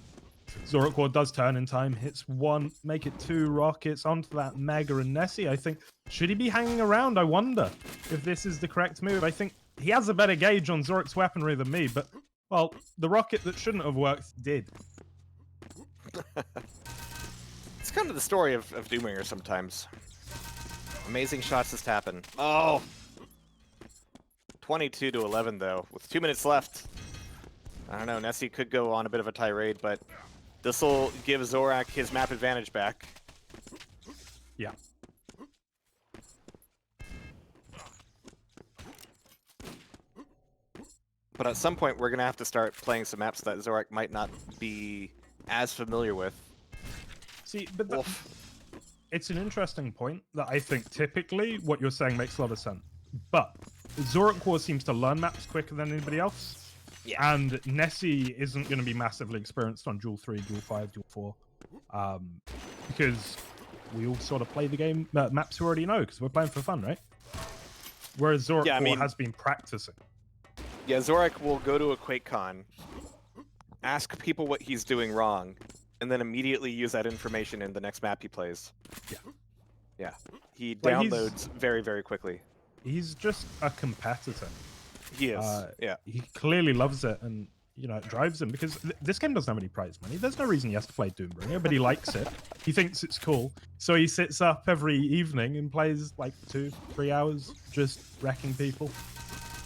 Zorak War does turn in time. Hits 1, make it 2 rockets onto that Mega and Nessie. I think, should he be hanging around? I wonder if this is the correct move. I think he has a better gauge on Zorak's weaponry than me, but, well, the rocket that shouldn't have worked did. It's kind of the story of Doombringer sometimes. Amazing shots just happen. Oh! 22-11 though, with 2 minutes left. I don't know, Nessie could go on a bit of a tirade, but this will give Zorak his map advantage back. Yeah. But at some point, we're going to have to start playing some maps that Zorak might not be as familiar with. See, but it's an interesting point that I think typically what you're saying makes a lot of sense. But Zorak War seems to learn maps quicker than anybody else. Yeah. And Nessie isn't going to be massively experienced on Duel 3, Duel 5, Duel 4. Because we all sort of play the game maps we already know, because we're playing for fun, right? Whereas Zorak War has been practicing. Yeah, Zorak will go to a QuakeCon, ask people what he's doing wrong, and then immediately use that information in the next map he plays. Yeah. Yeah. He downloads very, very quickly. He's just a competitor. He is. Yeah. He clearly loves it, and you know it drives him because this game doesn't have any prize money. There's no reason he has to play Doombringer, but he likes it. He thinks it's cool, so he sits up every evening and plays like 2-3 hours just wrecking people.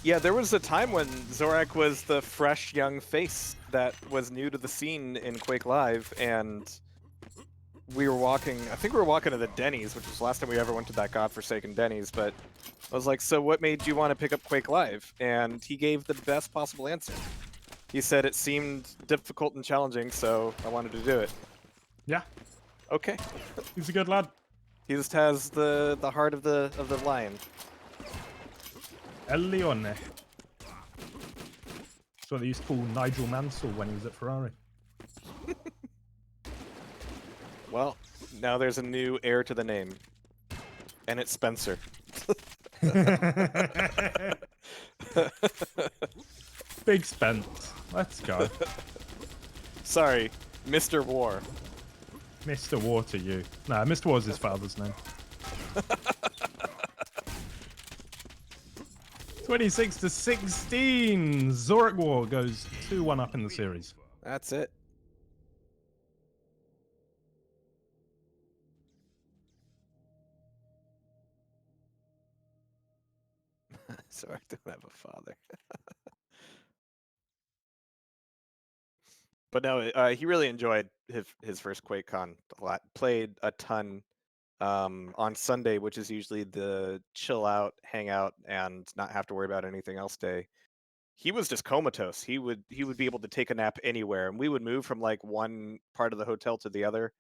Yeah, there was a time when Zorak was the fresh young face that was new to the scene in Quake Live, and we were walking. I think we were walking to the Denny's, which was the last time we ever went to that godforsaken Denny's. But I was like, "So what made you want to pick up Quake Live?" And he gave the best possible answer. He said it seemed difficult and challenging, so I wanted to do it. Yeah, Okay. he's a good lad. He just has the heart of the lion. El Leone. That's what they used to call Nigel Mansell when he was at Ferrari. Well, now there's a new heir to the name, and it's Spencer. Big Spence. Let's go. Sorry, Mr. War. Mr. War to you. Nah, Mr. War's his father's name. 26-16. Zorak War goes 2-1 up in the series. That's it. Sorry, I don't have a father. But no, he really enjoyed his first QuakeCon a lot. Played a ton on Sunday, which is usually the chill out, hang out, and not have to worry about anything else day. He was just comatose. He would be able to take a nap anywhere, and we would move from like one part of the hotel to the other.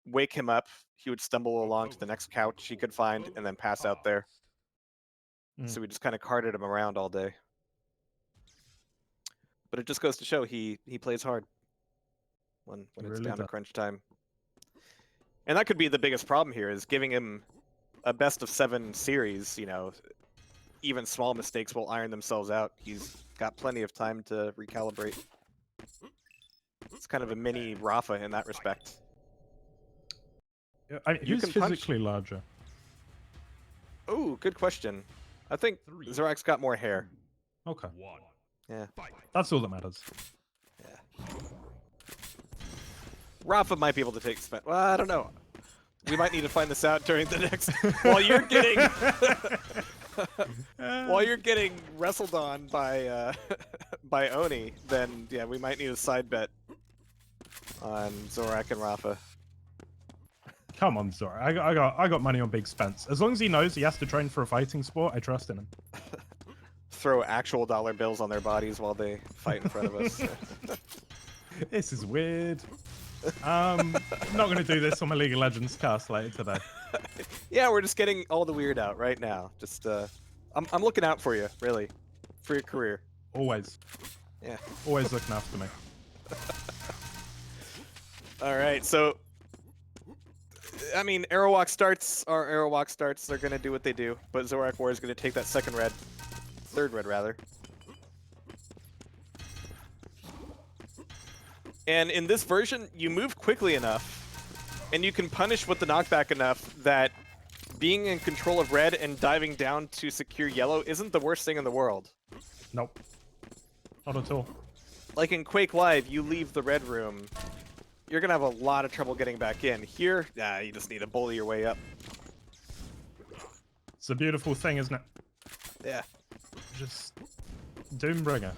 Wake him up. He would stumble along to the next couch he could find, and then pass out there. So we just kind of carted him around all day. But it just goes to show he plays hard when it's really down to does. crunch time. And that could be the biggest problem here, is giving him a best of 7 series. You know, even small mistakes will iron themselves out. He's got plenty of time to recalibrate. It's kind of a mini Rafa in that respect. Yeah, who's physically larger? Oh, good question. I think Zorak's got more hair. Okay. Yeah. That's all that matters. Yeah. Rafa might be able to take Spence. Well, I don't know. We might need to find this out during the next. While you're getting wrestled on by by Oni, then yeah, we might need a side bet on Zorak and Rafa. Come on, Zorak. I got money on Big Spence. As long as he knows he has to train for a fighting sport, I trust in him. Throw actual dollar bills on their bodies while they fight in front of us. This is weird. I'm not going to do this on my League of Legends cast later today. Yeah, we're just getting all the weird out right now. Just I'm looking out for you, really, for your career. Always. Yeah. Always looking after me. All right, so I mean, Aerowalk starts. They're gonna do what they do, but Zorak War is gonna take that third red rather. And in this version, you move quickly enough, and you can punish with the knockback enough that being in control of red and diving down to secure yellow isn't the worst thing in the world. Nope. Not at all. Like in Quake Live, you leave the red room, you're gonna have a lot of trouble getting back in. Here, you just need to bully your way up. It's a beautiful thing, isn't it? Yeah. Just Doombringer.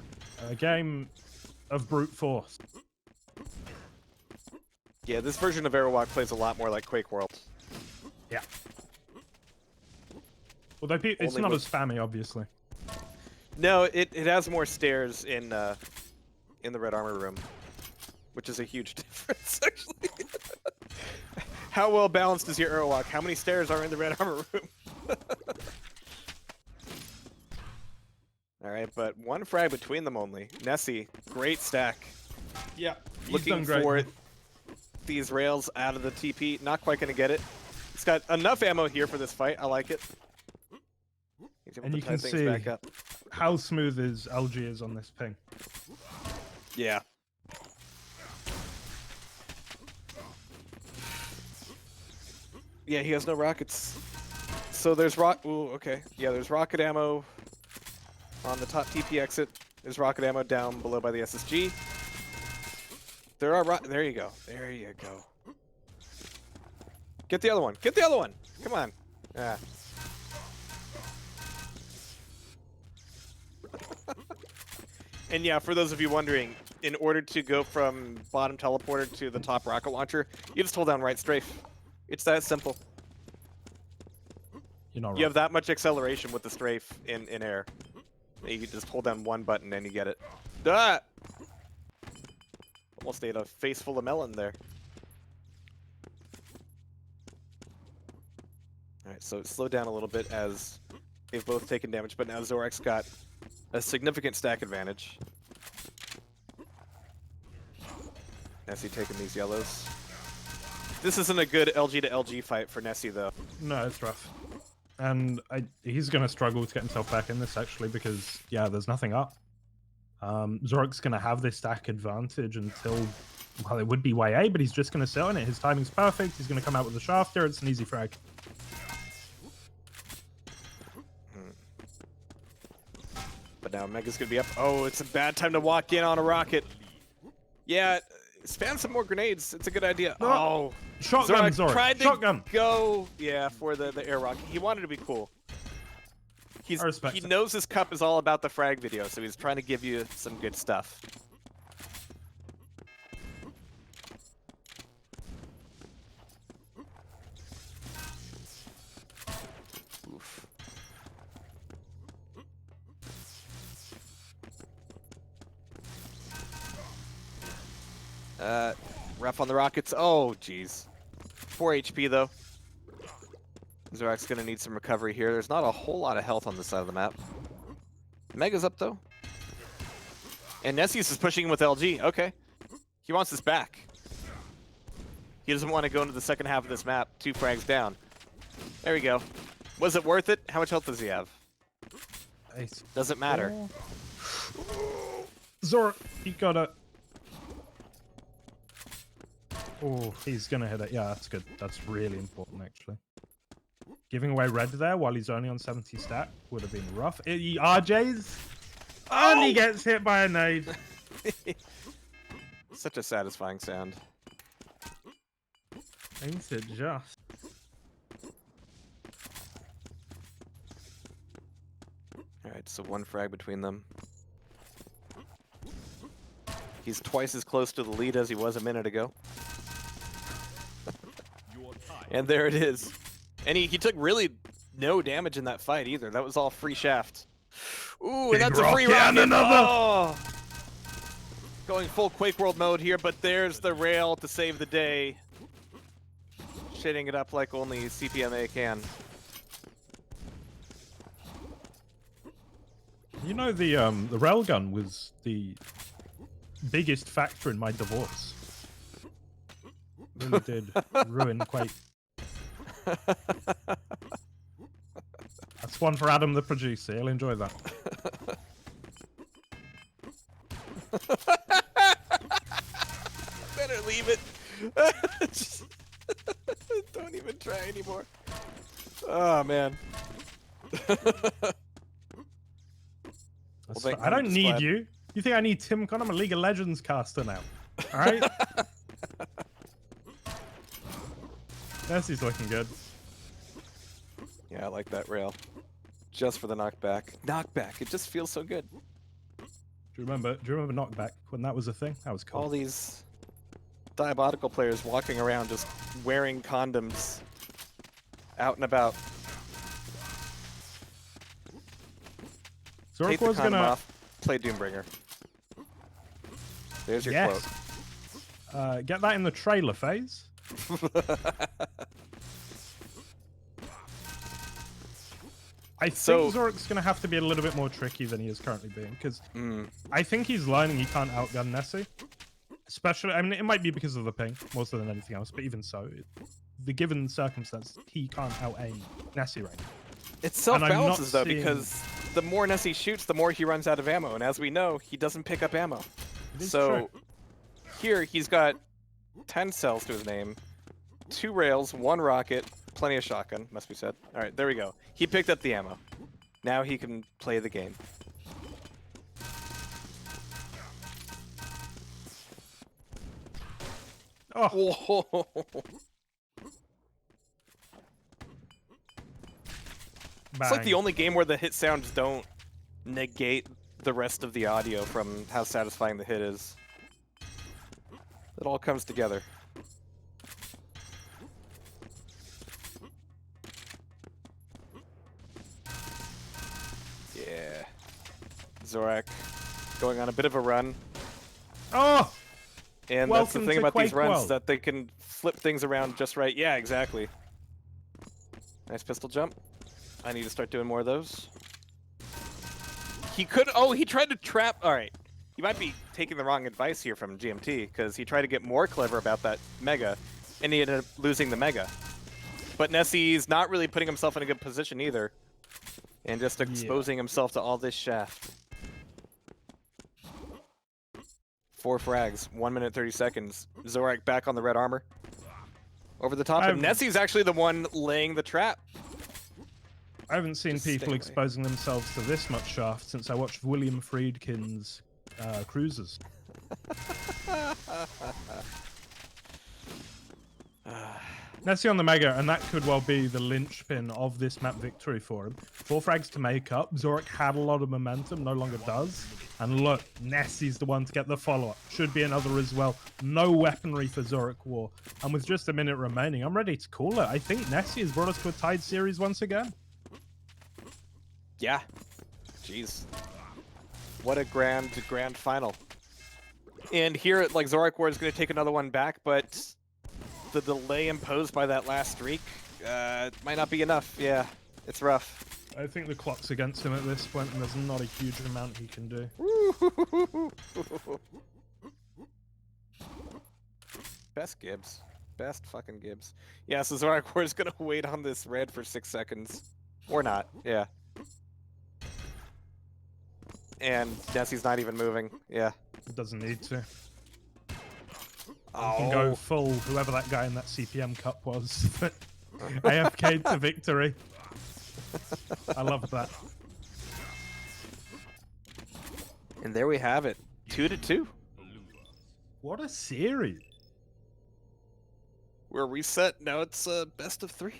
A game of brute force. Yeah, this version of Aerowalk plays a lot more like Quake World. Yeah. Although it's not as spammy, obviously. No, it has more stairs in the red armor room, which is a huge difference, actually. How well balanced is your Aerowalk? How many stairs are in the red armor room? All right, but one frag between them only. Nessie, great stack. Yeah. He's Looking done great. for these rails out of the TP. Not quite going to get it. He's got enough ammo here for this fight. I like it. He's able And to you tie can things see back up. how smooth his LG is on this ping. Yeah. Yeah, he has no rockets. So there's Ooh, okay. Yeah, there's rocket ammo on the top TP exit. There's rocket ammo down below by the SSG. There are There you go. There you go. Get the other one. Get the other one. Come on. Yeah. And yeah, for those of you wondering, in order to go from bottom teleporter to the top rocket launcher, you just hold down right strafe. It's that simple. You're not You wrong. have that much acceleration with the strafe in air. You can just hold down one button and you get it. Ah! Almost ate a face full of melon there. Alright, so it slowed down a little bit as they've both taken damage, but now Zorak's got a significant stack advantage. Nessie taking these yellows. This isn't a good LG to LG fight for Nessie, though. No, it's rough. And he's going to struggle to get himself back in this, actually, because, yeah, there's nothing up. Zorak's going to have this stack advantage until, well, it would be YA, but he's just going to sit on it. His timing's perfect. He's going to come out with the shafter. It's an easy frag. But now Mega's going to be up. Oh, it's a bad time to walk in on a rocket. Yeah, spam some more grenades. It's a good idea. No. Oh. Shotgun, Zorak Zorak. tried to Shotgun. go, yeah, for the air rocket. He wanted to be cool. He it. knows his cup is all about the frag video, so he's trying to give you some good stuff. Oof. Ref on the rockets. Oh, jeez. 4 HP, though. Zorak's going to need some recovery here. There's not a whole lot of health on this side of the map. Mega's up, though. And Nessius is pushing him with LG. Okay. He wants this back. He doesn't want to go into the second half of this map. 2 frags down. There we go. Was it worth it? How much health does he have? Doesn't matter. Zorak, you got it. Oh, he's going to hit it. Yeah, that's good. That's really important, actually. Giving away red there while he's only on 70 stat would have been rough. RJ's only gets hit by a nade. Such a satisfying sound. Ain't it just? Alright, so 1 frag between them. He's twice as close to the lead as he was a minute ago. And there it is. And he took really no damage in that fight either. That was all free shaft. Ooh, and that's a free rocket. Oh! Going full Quake World mode here, but there's the rail to save the day. Shitting it up like only CPMA can. You know, the railgun was the biggest factor in my divorce. Really did ruin Quake. That's one for Adam, the producer. He'll enjoy that. Better leave it. Just don't even try anymore. Oh man. I don't need you. You think I need Tim Con? I'm a League of Legends caster now. All right. Nessie's looking good. Yeah, I like that rail. Just for the knockback. Knockback. It just feels so good. Do you remember Knockback when that was a thing? That was cool. All these Diabolical players walking around just wearing condoms out and about. Take the condom off, play Doombringer. There's your quote. Get that in the trailer phase. I think Zorak's going to have to be a little bit more tricky than he is currently being, because I think he's learning he can't outgun Nessie. Especially, I mean, it might be because of the ping, more so than anything else, but even so, the given circumstance, he can't out-aim Nessie right now. It self-balances, though, because the more Nessie shoots, the more he runs out of ammo, and as we know, he doesn't pick up ammo. So, here, he's got 10 cells to his name, 2 rails, 1 rocket, plenty of shotgun, must be said. Alright, there we go. He picked up the ammo. Now he can play the game. Oh! It's like the only game where the hit sounds don't negate the rest of the audio from how satisfying the hit is. It all comes together. Yeah. Zorak going on a bit of a run. Oh! And that's the Welcome thing to about these Quake runs, World. that they can flip things around just right. Yeah, exactly. Nice pistol jump. I need to start doing more of those. He could... Oh, he tried to trap... Alright. He might be taking the wrong advice here from GMT, because he tried to get more clever about that Mega, and he ended up losing the Mega. But Nessie's not really putting himself in a good position either, and just exposing himself to all this shaft. 4 frags, 1 minute 30 seconds. Zorak back on the red armor. Over the top, and Nessie's actually the one laying the trap. I haven't seen Just stay people away. exposing themselves to this much shaft since I watched William Friedkin's Cruisers. Nessie on the Mega, and that could well be the linchpin of this map victory for him. 4 frags to make up. Zorak had a lot of momentum, no longer does. And look, Nessie's the one to get the follow-up. Should be another as well. No weaponry for Zorak War. And with just a minute remaining, I'm ready to call it. I think Nessie has brought us to a tied series once again. Yeah. Jeez. What a grand final. And here, like, Zorak War is going to take another one back, but the delay imposed by that last streak might not be enough. Yeah, it's rough. I think the clock's against him at this point, and there's not a huge amount he can do. Best Gibbs. Best fucking Gibbs. Yeah, so Zorak War is going to wait on this red for 6 seconds. Or not, yeah. And Nessie's not even moving, yeah. It doesn't need to. Oh. You can go full, whoever that guy in that CPM cup was. AFK to victory. I love that. And there we have it. 2-2. What a series. We're reset. Now it's best of 3.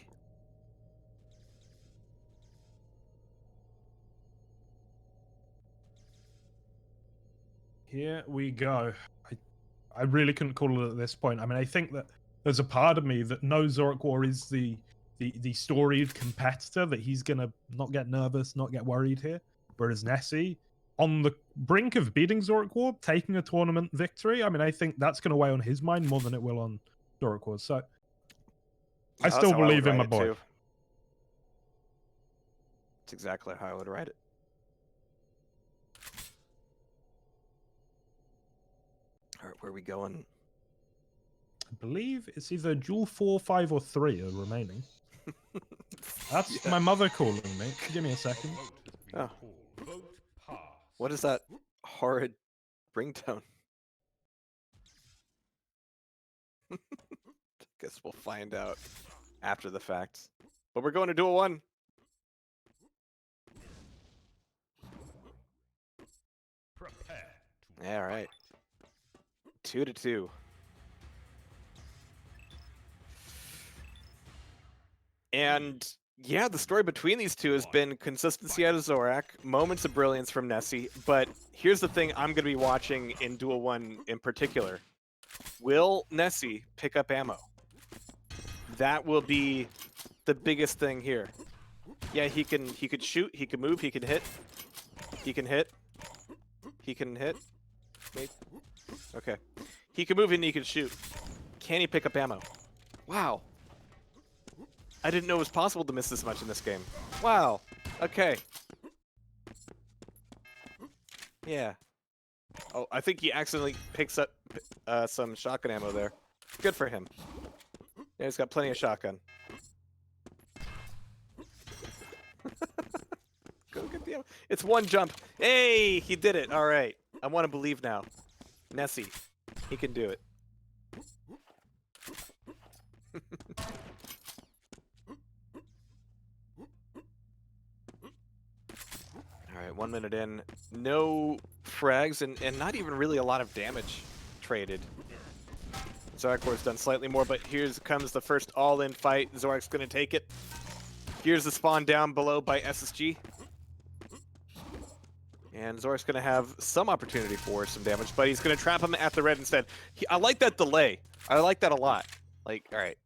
Here we go. I really couldn't call it at this point. I mean, I think that there's a part of me that knows Zorak War is the storied competitor, that he's going to not get nervous, not get worried here. Whereas Nessie, on the brink of beating Zorak War, taking a tournament victory, I mean, I think that's going to weigh on his mind more than it will on Zorak War. So I still believe in my boy. Too. That's exactly how I would write it. All right, where are we going? I believe it's either Duel 4, 5, or 3 are remaining. That's my mother calling me. Give me a second. Oh. What is that horrid ringtone? Guess we'll find out after the fact. But we're going to Duel 1. All right. 2-2. And yeah, the story between these two has been consistency out of Zorak, moments of brilliance from Nessie, but here's the thing I'm going to be watching in Duel 1 in particular. Will Nessie pick up ammo? That will be the biggest thing here. Yeah, he could shoot, he can move, he can hit. He can hit. He can hit. Wait. Okay. He can move and he can shoot. Can he pick up ammo? Wow. I didn't know it was possible to miss this much in this game. Wow. Okay. Yeah. Oh, I think he accidentally picks up some shotgun ammo there. Good for him. Yeah, he's got plenty of shotgun. Go get the ammo. It's one jump. Hey, he did it. All right. I want to believe now. Nessie, he can do it. All right, 1 minute in. No frags and not even really a lot of damage traded. Zorak War's done slightly more, but here comes the first all-in fight. Zorak's going to take it. Here's the spawn down below by SSG. And Zorak's going to have some opportunity for some damage, but he's going to trap him at the red instead. I like that delay. I like that a lot. Like, all right,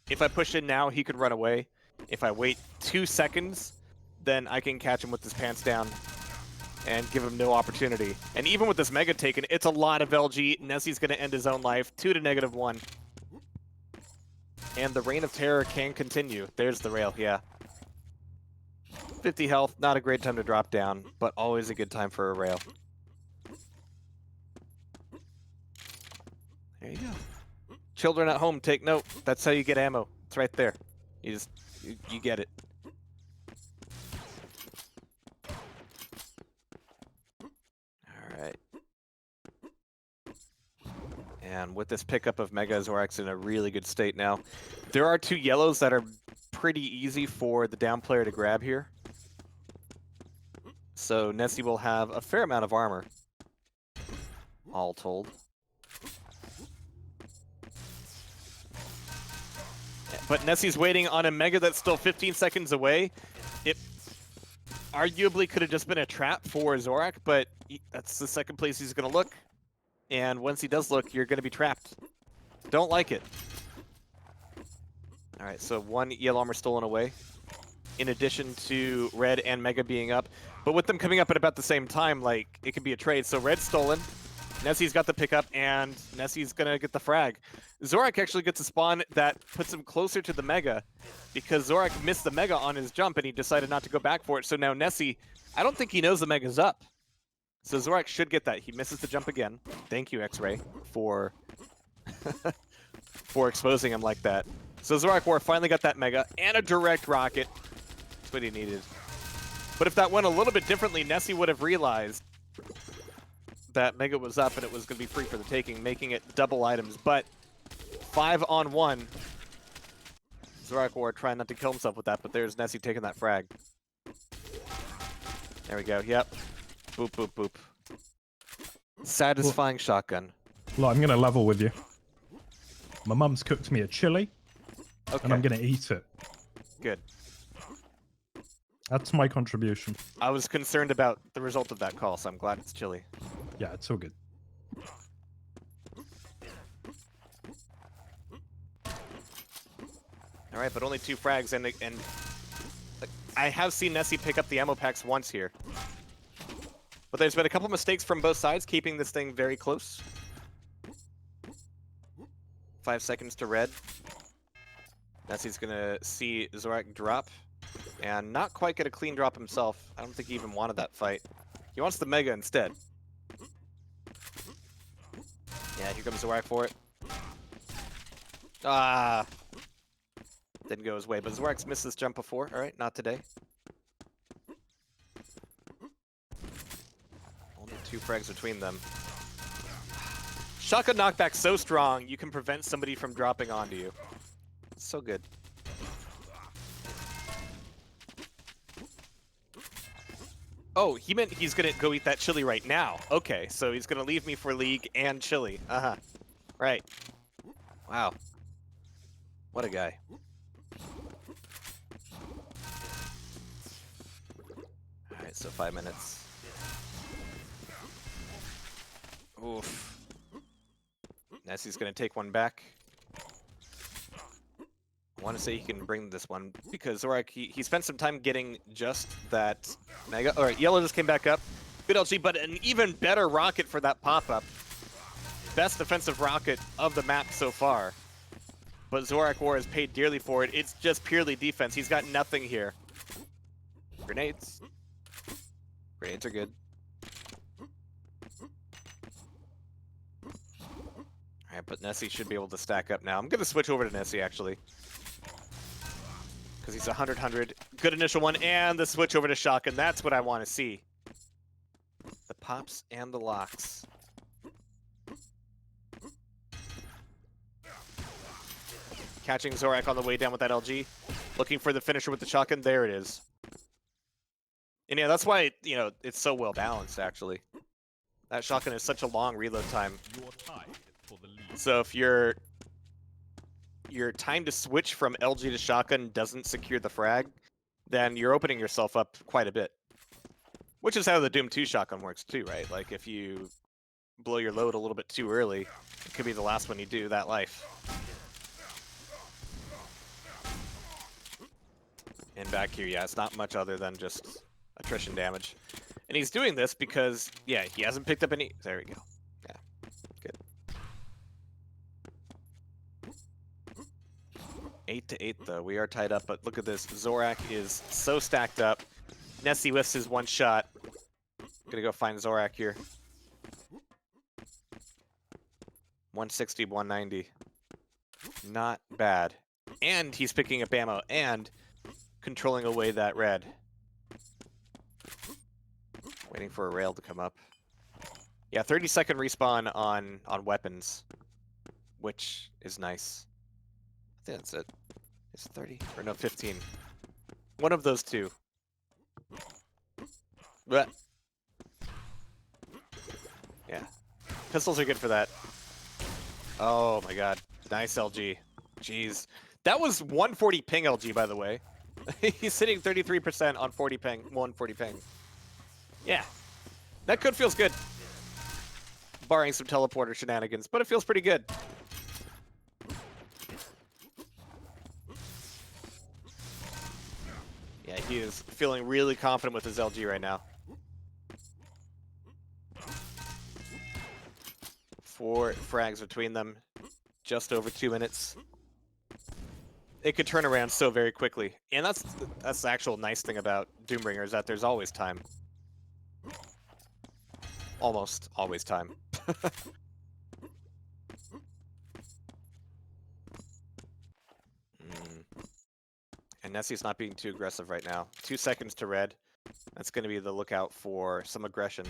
if I push in now, he could run away. If I wait 2 seconds, then I can catch him with his pants down and give him no opportunity. And even with this Mega taken, it's a lot of LG. Nessie's going to end his own life. 2 to -1. And the Reign of Terror can continue. There's the rail, yeah. 50 health, not a great time to drop down, but always a good time for a rail. There you go. Children at home, take note. That's how you get ammo. It's right there. You get it. Alright. And with this pickup of Mega, Zorak's in a really good state now. There are 2 yellows that are pretty easy for the down player to grab here. So Nessie will have a fair amount of armor, all told. But Nessie's waiting on a Mega that's still 15 seconds away. It arguably could have just been a trap for Zorak, but that's the second place he's going to look. And once he does look, you're going to be trapped. Don't like it. All right, so 1 yellow armor stolen away, in addition to red and Mega being up. But with them coming up at about the same time, like, it could be a trade. So red's stolen, Nessie's got the pickup, and Nessie's going to get the frag. Zorak actually gets a spawn that puts him closer to the Mega, because Zorak missed the Mega on his jump, and he decided not to go back for it. So now Nessie, I don't think he knows the Mega's up. So Zorak should get that. He misses the jump again. Thank you, X-Ray, for for exposing him like that. So Zorak War finally got that Mega and a direct rocket. That's what he needed. But if that went a little bit differently, Nessie would have realized that Mega was up and it was going to be free for the taking, making it double items. But 5-on-1. Zorak War trying not to kill himself with that, but there's Nessie taking that frag. There we go. Yep. Boop, boop, boop. Satisfying shotgun. Look, I'm going to level with you. My mum's cooked me a chili, and I'm going to eat it. Good. That's my contribution. I was concerned about the result of that call, so I'm glad it's chilly. Yeah, it's all good. All right, but only 2 frags, and I have seen Nessie pick up the ammo packs once here. But there's been a couple mistakes from both sides, keeping this thing very close. 5 seconds to red. Nessie's gonna see Zorak drop, and not quite get a clean drop himself. I don't think he even wanted that fight. He wants the Mega instead. Yeah, here comes Zorak for it. Ah! Didn't go his way, but Zorak's missed this jump before. All right, not today. Only 2 frags between them. Shotgun knockback so strong, you can prevent somebody from dropping onto you. It's so good. Oh, he meant he's gonna go eat that chili right now. Okay, so he's gonna leave me for League and chili. Uh-huh. Right. Wow. What a guy. Alright, so 5 minutes. Oof. Nessie's gonna take one back. I want to say he can bring this one because Zorak, he spent some time getting just that Mega. All right, yellow just came back up. Good LG, but an even better rocket for that pop-up. Best defensive rocket of the map so far. But Zorak War has paid dearly for it. It's just purely defense. He's got nothing here. Grenades. Grenades are good. All right, but Nessie should be able to stack up now. I'm going to switch over to Nessie, actually. Because he's 100-100. Good initial one, and the switch over to shotgun. That's what I want to see. The pops and the locks. Catching Zorak on the way down with that LG. Looking for the finisher with the shotgun. There it is. And yeah, that's why, you know, it's so well balanced, actually. That shotgun is such a long reload time. So if your time to switch from LG to shotgun doesn't secure the frag, then you're opening yourself up quite a bit. Which is how the Doom 2 shotgun works too, right? Like if you blow your load a little bit too early, it could be the last one you do that life. And back here, yeah, it's not much other than just attrition damage. And he's doing this because, yeah, he hasn't picked up any... There we go. Yeah, good. 8-8 though, we are tied up, but look at this. Zorak is so stacked up. Nessie whiffs his one shot. Gonna go find Zorak here. 160, 190. Not bad. And he's picking up ammo and controlling away that red. Waiting for a rail to come up. Yeah, 30-second respawn on weapons, which is nice. I think that's it. It's 30 or no 15. One of those two. But yeah, pistols are good for that. Oh my god, nice LG. Jeez, that was 140 ping LG, by the way. He's sitting 33% on 40 ping, 140 ping. Yeah, that code feels good. Barring some teleporter shenanigans, but it feels pretty good. Yeah, he is feeling really confident with his LG right now. 4 frags between them, just over 2 minutes. It could turn around so very quickly, and that's the actual nice thing about Doombringer is that there's always time. Almost always time. And Nessie's not being too aggressive right now. 2 seconds to red. That's going to be the lookout for some aggression.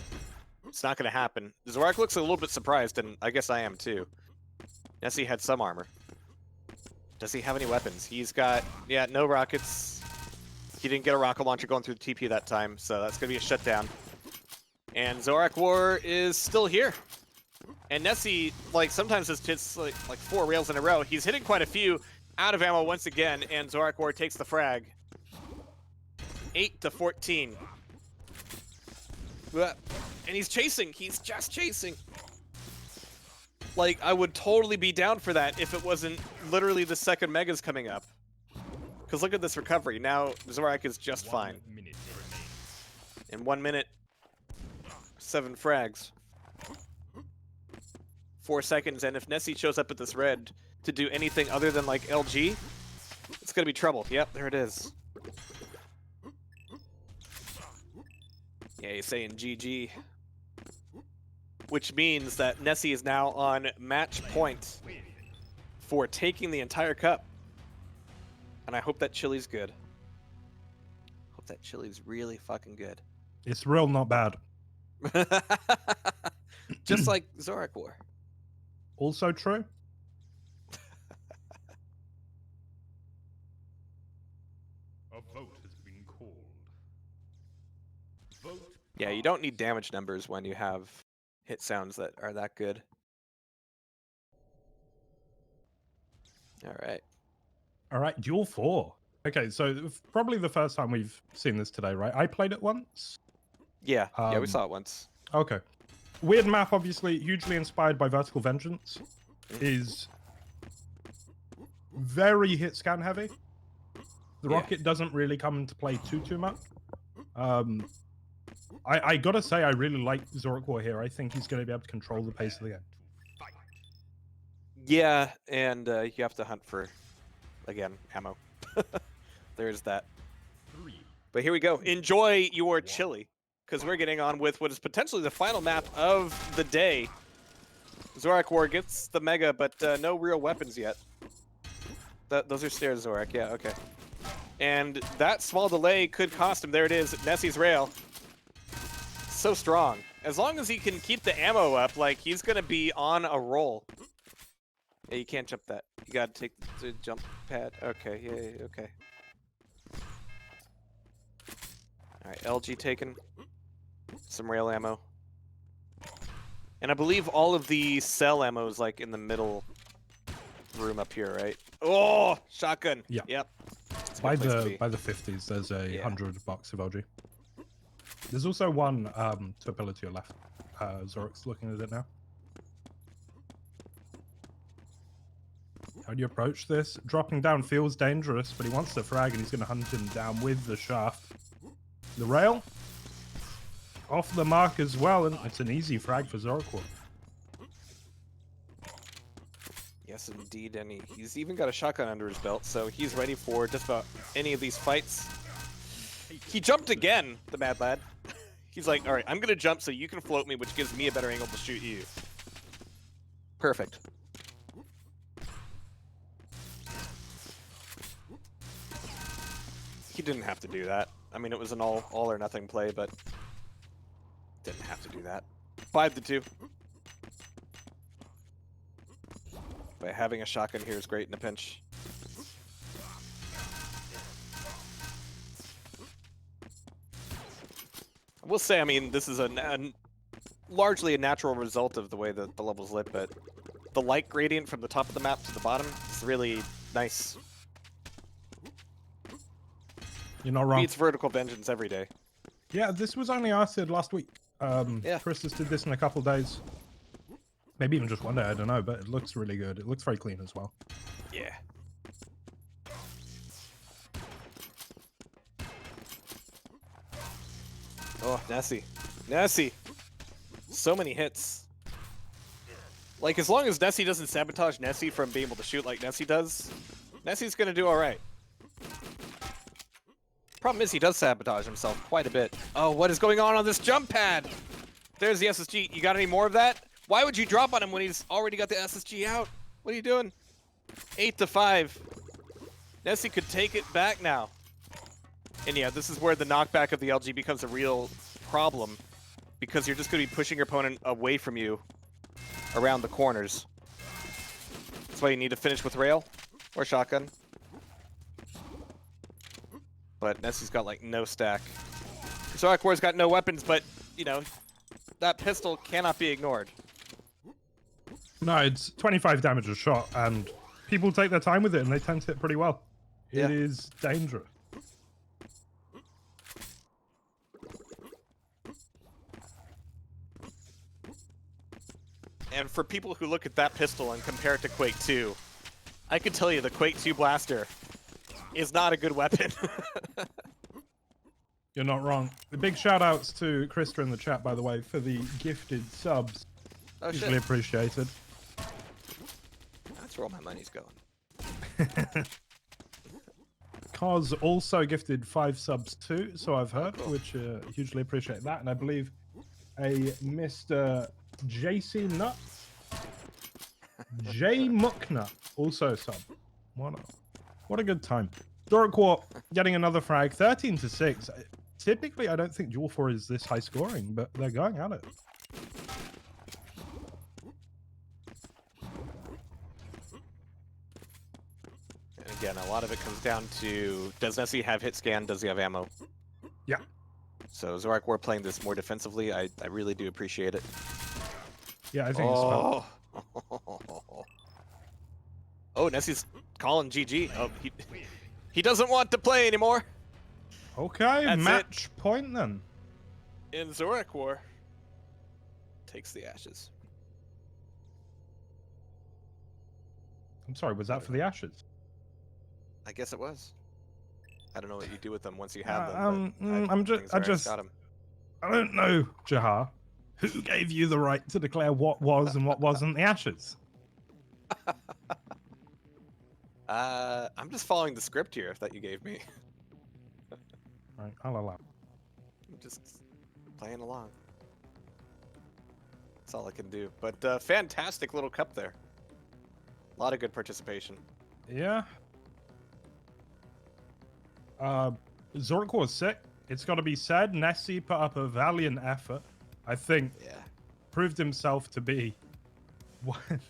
It's not going to happen. Zorak looks a little bit surprised, and I guess I am too. Nessie had some armor. Does he have any weapons? He's got, yeah, no rockets. He didn't get a rocket launcher going through the TP that time, so that's going to be a shutdown. And Zorak War is still here. And Nessie, like, sometimes hits like 4 rails in a row. He's hitting quite a few. Out of ammo once again, and Zorak War takes the frag. 8-14. And he's chasing. He's just chasing. Like, I would totally be down for that if it wasn't literally the second megas coming up. Because look at this recovery. Now, Zorak is just fine. In 1 minute, 7 frags. 4 seconds, and if Nessie shows up at this red to do anything other than, like, LG, it's gonna be trouble. Yep, there it is. Yeah, he's saying GG. Which means that Nessie is now on match point for taking the entire cup. And I hope that chili's good. Hope that chili's really fucking good. It's real not bad. Just like Zorak War. Also true. A vote has been called. Vote. Yeah, you don't need damage numbers when you have hit sounds that are that good. All right. All right, Duel 4. Okay, so probably the first time we've seen this today, right? I played it once. Yeah, yeah, we saw it once. Okay. Weird map, obviously, hugely inspired by Vertical Vengeance. Is very hit scan heavy. The rocket doesn't really come into play too much. I gotta say, I really like Zorak War here. I think he's gonna be able to control the pace of the game. Yeah, and you have to hunt for, again, ammo. There's that. But here we go. Enjoy your chili, because we're getting on with what is potentially the final map of the day. Zorak War gets the mega, but no real weapons yet. Those are stairs, Zorak. Yeah, okay. And that small delay could cost him. There it is, Nessie's rail. So strong. As long as he can keep the ammo up, like, he's going to be on a roll. Yeah, you can't jump that. You gotta take the jump pad. Okay, yeah, okay. Alright, LG taken. Some rail ammo. And I believe all of the cell ammo is like in the middle room up here, right? Oh, shotgun. Yeah. Yep. By the 50s, there's a Yeah. $100 of LG. There's also one to a pillar to your left. Zorik's looking at it now. How do you approach this? Dropping down feels dangerous, but he wants the frag and he's going to hunt him down with the shaft. The rail off the mark as well, and it's an easy frag for Zorikor. Yes, indeed, and he's even got a shotgun under his belt, so he's ready for just about any of these fights. He jumped again, the mad lad. He's like, all right, I'm going to jump so you can float me, which gives me a better angle to shoot you. Perfect. He didn't have to do that. I mean, it was an all or nothing play, but didn't have to do that. 5-2. But having a shotgun here is great in a pinch. I will say, I mean, this is largely a natural result of the way that the level's lit, but the light gradient from the top of the map to the bottom is really nice. You're not wrong. Beats vertical vengeance every day. Yeah, this was only arted last week. Yeah. Christus did this in a couple days. Maybe even just one day, I don't know, but it looks really good. It looks very clean as well. Yeah. Oh, Nessie. Nessie! So many hits. Like, as long as Nessie doesn't sabotage Nessie from being able to shoot like Nessie does, Nessie's gonna do alright. Problem is, he does sabotage himself quite a bit. Oh, what is going on this jump pad? There's the SSG. You got any more of that? Why would you drop on him when he's already got the SSG out? What are you doing? 8-5. Nessie could take it back now. And yeah, this is where the knockback of the LG becomes a real problem, because you're just going to be pushing your opponent away from you around the corners. That's why you need to finish with rail or shotgun. But Nessie's got like no stack. Zoroark's got no weapons, but you know, that pistol cannot be ignored. No, it's 25 damage a shot, and people take their time with it, and they tend to hit pretty well. It is dangerous. And for people who look at that pistol and compare it to Quake 2, I can tell you the Quake 2 blaster is not a good weapon. You're not wrong. The big shout outs to Krista in the chat, by the way, for the gifted subs. Oh, Usually shit. appreciated. That's where all my money's going. Cos also gifted 5 subs too, so I've heard, which hugely appreciate that. And I believe a Mr. JC Nut, J Mucknut, also sub. What a good time. Zoroark getting another frag, 13-6. Typically, I don't think Duel 4 is this high scoring, but they're going at it. And again, a lot of it comes down to, does Nessie have hit scan? Does he have ammo? Yeah. So Zoroark playing this more defensively, I really do appreciate it. Yeah, I think it's fun. Oh, Nessie's calling GG. Oh, he doesn't want to play anymore. Okay, That's match point then. In Zoroark takes the ashes. I'm sorry, was that for the ashes? I guess it was. I don't know what you do with them once you have them. I don't know, Jahar. Who gave you the right to declare what was and what wasn't the ashes? I'm just following the script here that you gave me. Right, I'll allow. I'm just playing along. That's all I can do. But fantastic little cup there. A lot of good participation. Yeah. Zoroark was sick. It's got to be said. Nessie put up a valiant effort. I think proved himself to be.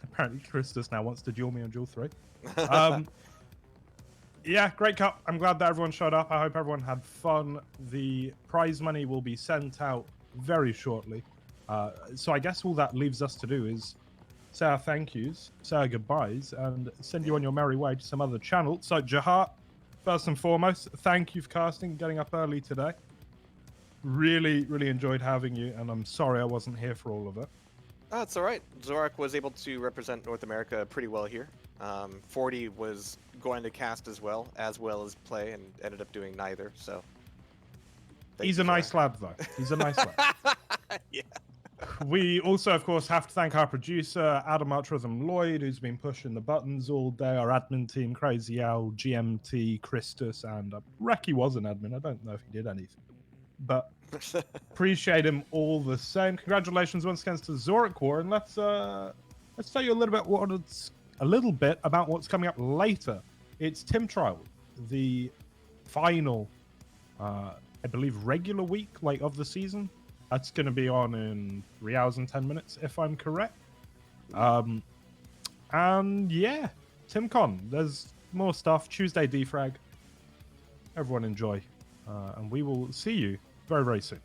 Apparently, Christus now wants to duel me on Duel 3. Yeah, great cup. I'm glad that everyone showed up. I hope everyone had fun. The prize money will be sent out very shortly. So I guess all that leaves us to do is say our thank yous, say our goodbyes, and send you on your merry way to some other channel. So Jahar, first and foremost, thank you for casting, getting up early today. really, really enjoyed having you, and I'm sorry I wasn't here for all of it. Oh, it's all right. Zorak was able to represent North America pretty well here. 40 was going to cast as well as play, and ended up doing neither. So He's a nice lad, though. He's a nice lad. Yeah. We also, of course, have to thank our producer, Adam Artrism Lloyd, who's been pushing the buttons all day, our admin team, Crazy Al, GMT, Christus, and Reki was an admin. I don't know if he did anything. But appreciate him all the same. Congratulations once again to Zorak War, and let's tell you a little bit about what's coming up later. It's Tim Trial, the final, I believe, regular week of the season. That's going to be on in 3 hours and 10 minutes, if I'm correct. And yeah, TimCon. There's more stuff. Tuesday defrag. Everyone enjoy, and we will see you very, very soon.